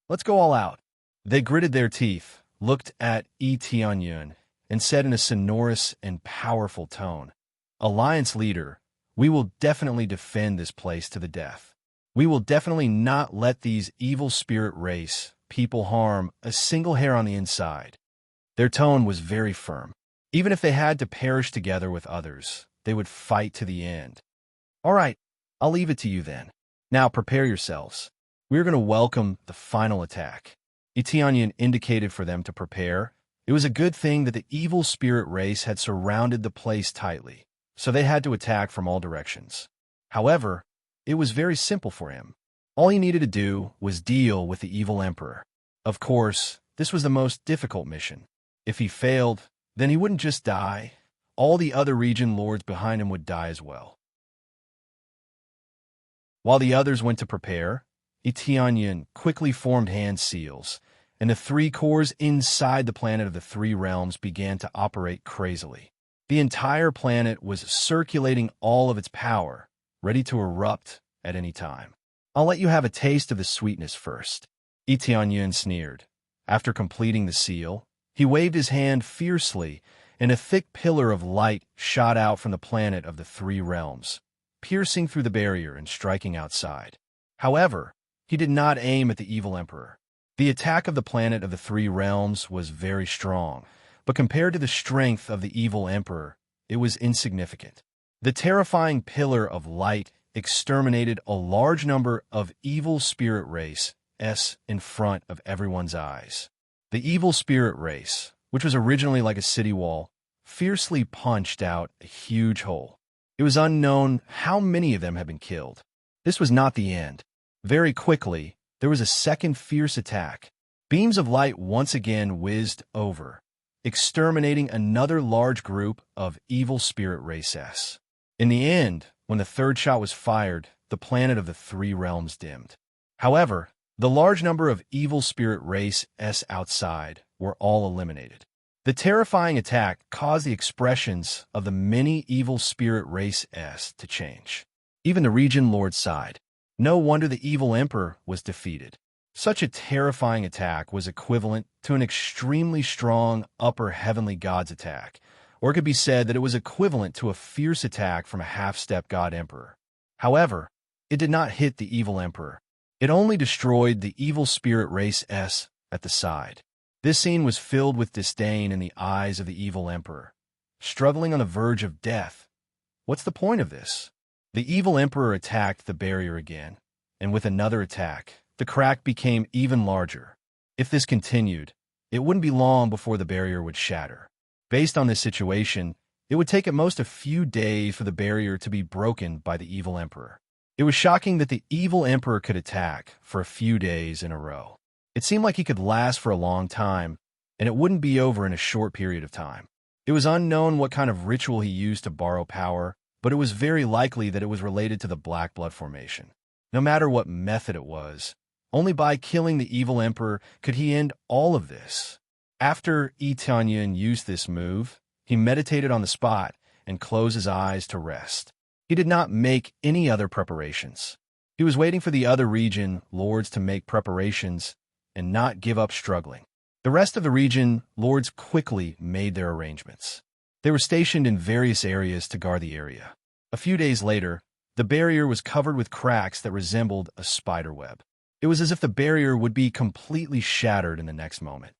Let's go all out. They gritted their teeth, looked at Tianyun, and said in a sonorous and powerful tone, "Alliance leader, we will definitely defend this place to the death. We will definitely not let these evil spirit race people harm a single hair on the inside." Their tone was very firm. Even if they had to perish together with others, they would fight to the end. All right, I'll leave it to you then. Now prepare yourselves. We're going to welcome the final attack. Tianyun indicated for them to prepare. It was a good thing that the evil spirit race had surrounded the place tightly, so they had to attack from all directions. However, it was very simple for him. All he needed to do was deal with the evil emperor. Of course, this was the most difficult mission. If he failed, then he wouldn't just die. All the other region lords behind him would die as well. While the others went to prepare, Tianyun quickly formed hand seals, and the three cores inside the planet of the three realms began to operate crazily. The entire planet was circulating all of its power, ready to erupt at any time. I'll let you have a taste of the sweetness first. Tianyun sneered. After completing the seal, he waved his hand fiercely, and a thick pillar of light shot out from the planet of the three realms, piercing through the barrier and striking outside. However, he did not aim at the evil emperor. The attack of the planet of the three realms was very strong, but compared to the strength of the evil emperor, it was insignificant. The terrifying pillar of light exterminated a large number of evil spirit race in front of everyone's eyes. The evil spirit race, which was originally like a city wall, fiercely punched out a huge hole. It was unknown how many of them had been killed. This was not the end. Very quickly, there was a second fierce attack. Beams of light once again whizzed over, exterminating another large group of evil spirit races. In the end, when the third shot was fired, the planet of the three realms dimmed. However, the large number of evil spirit races outside were all eliminated. The terrifying attack caused the expressions of the many evil spirit races to change. Even the region lord sighed. No wonder the evil emperor was defeated. Such a terrifying attack was equivalent to an extremely strong upper heavenly god's attack, or it could be said that it was equivalent to a fierce attack from a half-step god emperor. However, it did not hit the evil emperor. It only destroyed the evil spirit race at the side. This scene was filled with disdain in the eyes of the evil emperor. Struggling on the verge of death. What's the point of this? The evil emperor attacked the barrier again, and with another attack, the crack became even larger. If this continued, it wouldn't be long before the barrier would shatter. Based on this situation, it would take at most a few days for the barrier to be broken by the evil emperor. It was shocking that the evil emperor could attack for a few days in a row. It seemed like he could last for a long time, and it wouldn't be over in a short period of time. It was unknown what kind of ritual he used to borrow power, but it was very likely that it was related to the Black Blood formation. No matter what method it was, only by killing the evil emperor could he end all of this. After Tianyun used this move, he meditated on the spot and closed his eyes to rest. He did not make any other preparations. He was waiting for the other region lords to make preparations and not give up struggling. The rest of the region lords quickly made their arrangements. They were stationed in various areas to guard the area. A few days later, the barrier was covered with cracks that resembled a spider web. It was as if the barrier would be completely shattered in the next moment.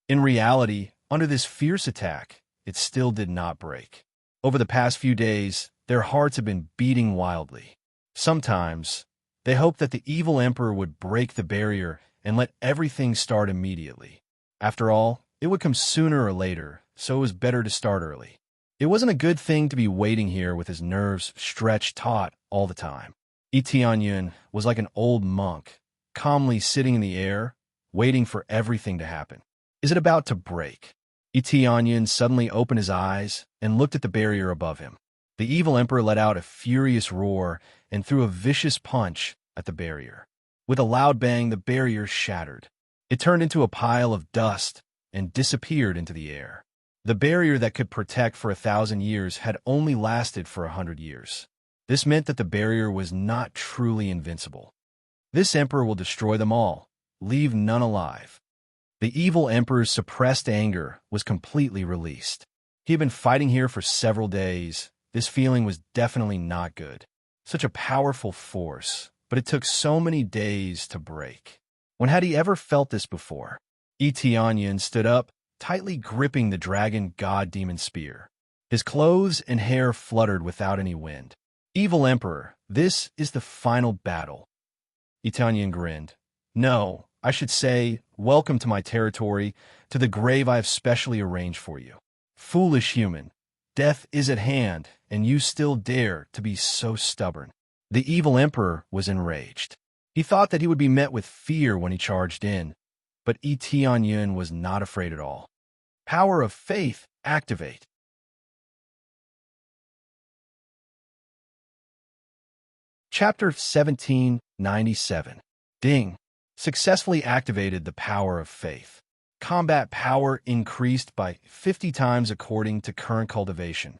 In reality, under this fierce attack, it still did not break. Over the past few days, their hearts had been beating wildly. Sometimes, they hoped that the evil emperor would break the barrier and let everything start immediately. After all, it would come sooner or later, so it was better to start early. It wasn't a good thing to be waiting here with his nerves stretched taut all the time. Tianyun was like an old monk, calmly sitting in the air, waiting for everything to happen. Is it about to break? Tianyun suddenly opened his eyes and looked at the barrier above him. The evil emperor let out a furious roar and threw a vicious punch at the barrier. With a loud bang, the barrier shattered. It turned into a pile of dust and disappeared into the air. The barrier that could protect for 1,000 years had only lasted for 100 years. This meant that the barrier was not truly invincible. This emperor will destroy them all, leave none alive. The evil emperor's suppressed anger was completely released. He had been fighting here for several days. This feeling was definitely not good. Such a powerful force, but it took so many days to break. When had he ever felt this before? Eteonyan stood up, tightly gripping the dragon god-demon spear. His clothes and hair fluttered without any wind. Evil Emperor, this is the final battle. Eteonyan grinned. No, I should say, welcome to my territory, to the grave I have specially arranged for you. Foolish human, death is at hand, and you still dare to be so stubborn. The evil emperor was enraged. He thought that he would be met with fear when he charged in, but Eteonyan was not afraid at all. Power of faith, activate. Chapter 1797. Ding. Successfully activated the power of faith. Combat power increased by 50 times according to current cultivation.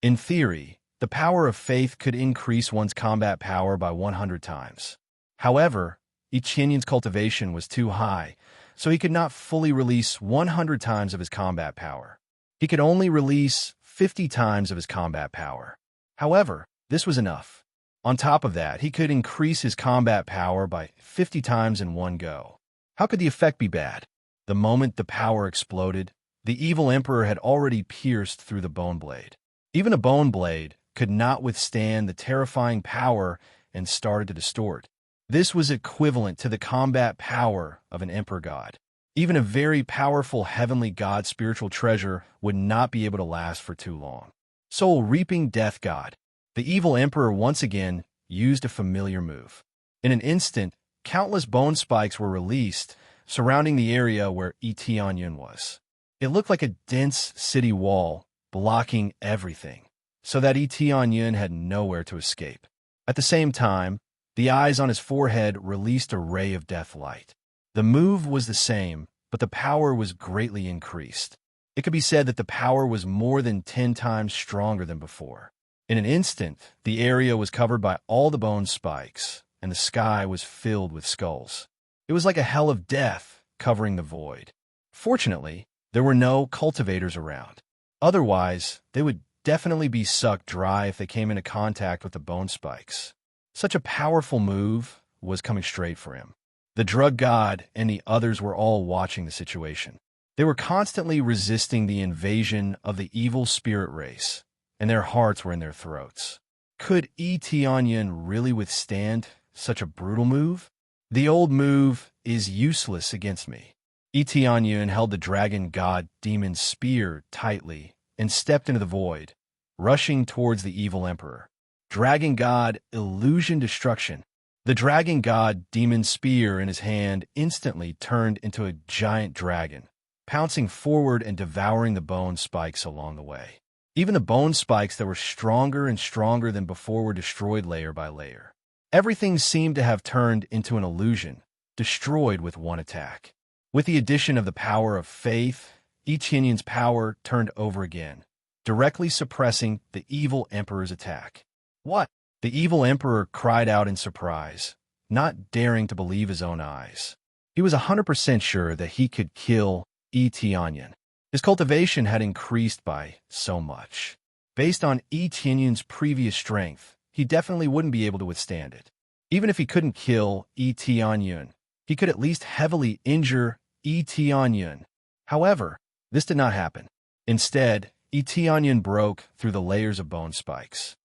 In theory, the power of faith could increase one's combat power by 100 times. However, Eteonyan's cultivation was too high, so he could not fully release 100 times of his combat power. He could only release 50 times of his combat power. However, this was enough. On top of that, he could increase his combat power by 50 times in one go. How could the effect be bad? The moment the power exploded, the evil emperor had already pierced through the bone blade. Even a bone blade could not withstand the terrifying power and started to distort. This was equivalent to the combat power of an emperor god. Even a very powerful heavenly god spiritual treasure would not be able to last for too long. Soul-reaping death god. The evil emperor once again used a familiar move. In an instant, countless bone spikes were released, surrounding the area where Eteonyan was. It looked like a dense city wall, blocking everything, so that Eteonyan had nowhere to escape. At the same time, the eyes on his forehead released a ray of death light. The move was the same, but the power was greatly increased. It could be said that the power was more than 10 times stronger than before. In an instant, the area was covered by all the bone spikes, and the sky was filled with skulls. It was like a hell of death covering the void. Fortunately, there were no cultivators around. Otherwise, they would definitely be sucked dry if they came into contact with the bone spikes. Such a powerful move was coming straight for him. The drug god and the others were all watching the situation. They were constantly resisting the invasion of the evil spirit race, and their hearts were in their throats. Could Eteonyan really withstand such a brutal move? The old move is useless against me. Eteonyan held the dragon god demon spear tightly and stepped into the void, rushing towards the evil emperor. Dragon god illusion destruction. The dragon god demon spear in his hand instantly turned into a giant dragon, pouncing forward and devouring the bone spikes along the way. Even the bone spikes that were stronger and stronger than before were destroyed layer by layer. Everything seemed to have turned into an illusion, destroyed with one attack. With the addition of the power of faith, Eteonyan's power turned over again, directly suppressing the evil emperor's attack. What? The evil emperor cried out in surprise, not daring to believe his own eyes. He was 100% sure that he could kill Eteonyan. His cultivation had increased by so much. Based on Eteonyan's previous strength, he definitely wouldn't be able to withstand it. Even if he couldn't kill Eteonyan, he could at least heavily injure Eteonyan. However, this did not happen. Instead, Eteonyan broke through the layers of bone spikes.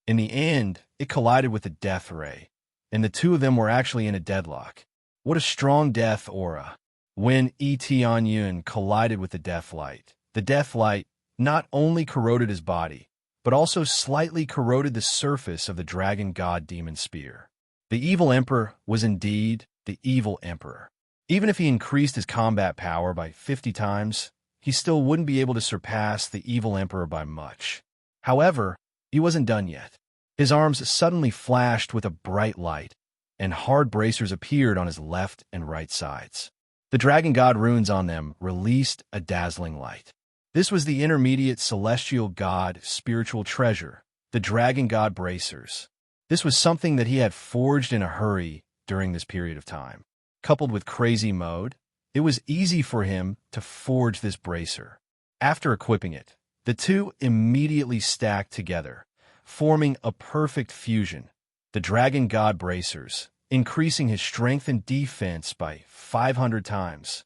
In the end, it collided with the death ray, and the two of them were actually in a deadlock. What a strong death aura. When Eteonyan collided with the death light not only corroded his body, but also slightly corroded the surface of the dragon god demon spear. The evil emperor was indeed the evil emperor. Even if he increased his combat power by 50 times, he still wouldn't be able to surpass the evil emperor by much. However, he wasn't done yet. His arms suddenly flashed with a bright light, and hard bracers appeared on his left and right sides. The dragon god runes on them released a dazzling light. This was the intermediate celestial god spiritual treasure, the dragon god bracers. This was something that he had forged in a hurry during this period of time. Coupled with crazy mode, it was easy for him to forge this bracer. After equipping it, the two immediately stacked together, forming a perfect fusion. The dragon god bracers, increasing his strength and defense by 500 times.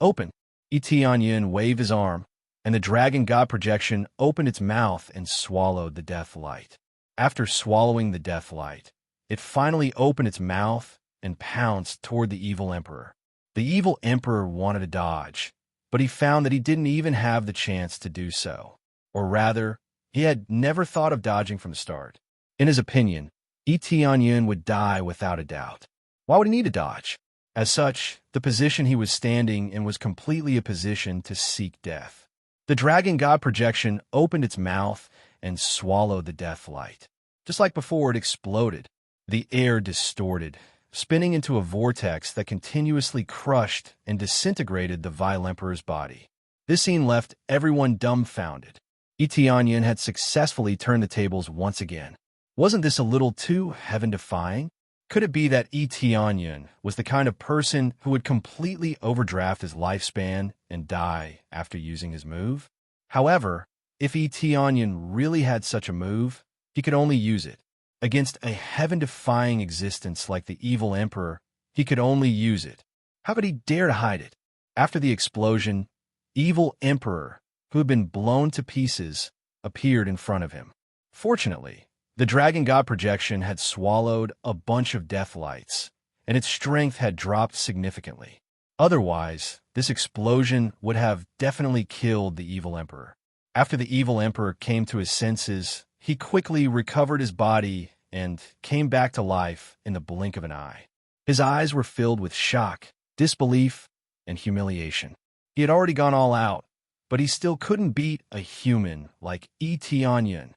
Open. Etienne waved his arm, and the dragon god projection opened its mouth and swallowed the death light. After swallowing the death light, it finally opened its mouth and pounced toward the evil emperor. The evil emperor wanted to dodge, but he found that he didn't even have the chance to do so. Or rather, he had never thought of dodging from the start. In his opinion, Etienne would die without a doubt. Why would he need to dodge? As such, the position he was standing in was completely a position to seek death. The dragon god projection opened its mouth and swallowed the death light. Just like before, it exploded. The air distorted, spinning into a vortex that continuously crushed and disintegrated the vile emperor's body. This scene left everyone dumbfounded. Etienne had successfully turned the tables once again. Wasn't this a little too heaven-defying? Could it be that Etienne was the kind of person who would completely overdraft his lifespan and die after using his move? However, if Etienne really had such a move, he could only use it. Against a heaven-defying existence like the evil emperor, he could only use it. How could he dare to hide it? After the explosion, evil emperor, who had been blown to pieces, appeared in front of him. Fortunately, the dragon god projection had swallowed a bunch of death lights, and its strength had dropped significantly. Otherwise, this explosion would have definitely killed the evil emperor. After the evil emperor came to his senses, he quickly recovered his body and came back to life in the blink of an eye. His eyes were filled with shock, disbelief, and humiliation. He had already gone all out, but he still couldn't beat a human like Etienne.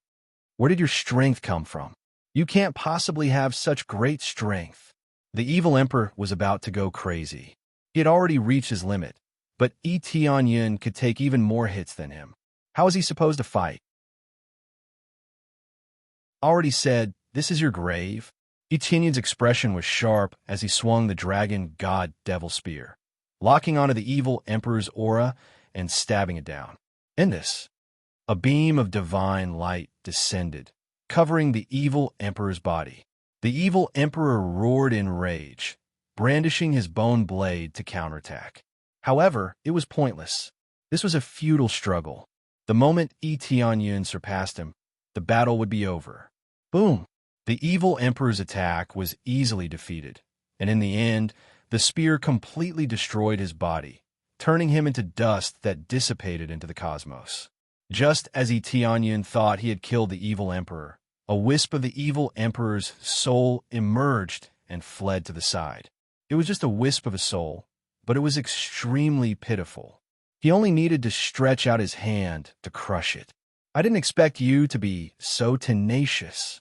Where did your strength come from? You can't possibly have such great strength. The evil emperor was about to go crazy. He had already reached his limit, but Etienne could take even more hits than him. How was he supposed to fight? Already said, "This is your grave." Etienne's expression was sharp as he swung the dragon god devil spear, locking onto the evil emperor's aura and stabbing it down. In this, a beam of divine light descended, covering the evil emperor's body. The evil emperor roared in rage, brandishing his bone blade to counterattack. However, it was pointless. This was a futile struggle. The moment Etienne surpassed him, the battle would be over. Boom! The evil emperor's attack was easily defeated, and in the end, the spear completely destroyed his body, turning him into dust that dissipated into the cosmos. Just as Etienne thought he had killed the evil emperor, a wisp of the evil emperor's soul emerged and fled to the side. It was just a wisp of a soul, but it was extremely pitiful. He only needed to stretch out his hand to crush it. I didn't expect you to be so tenacious.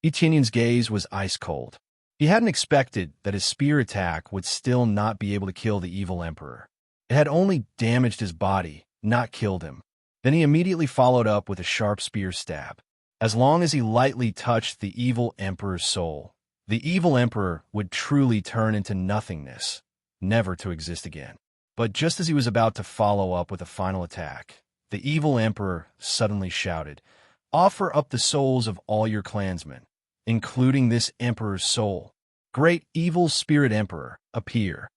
Etienne's gaze was ice cold. He hadn't expected that his spear attack would still not be able to kill the evil emperor. It had only damaged his body, not killed him. Then he immediately followed up with a sharp spear stab. As long as he lightly touched the evil emperor's soul, the evil emperor would truly turn into nothingness, never to exist again. But just as he was about to follow up with a final attack, the evil emperor suddenly shouted, "Offer up the souls of all your clansmen, including this emperor's soul. Great evil spirit emperor, appear."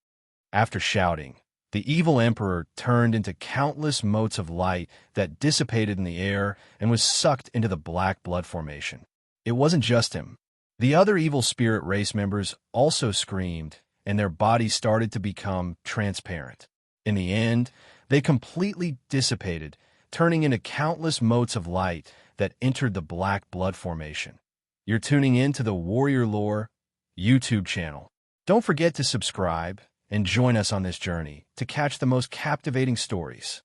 After shouting, the evil emperor turned into countless motes of light that dissipated in the air and was sucked into the black blood formation. It wasn't just him. The other evil spirit race members also screamed, and their bodies started to become transparent. In the end, they completely dissipated, turning into countless motes of light that entered the black blood formation. You're tuning in to the Warrior Lore YouTube channel. Don't forget to subscribe and join us on this journey to catch the most captivating stories.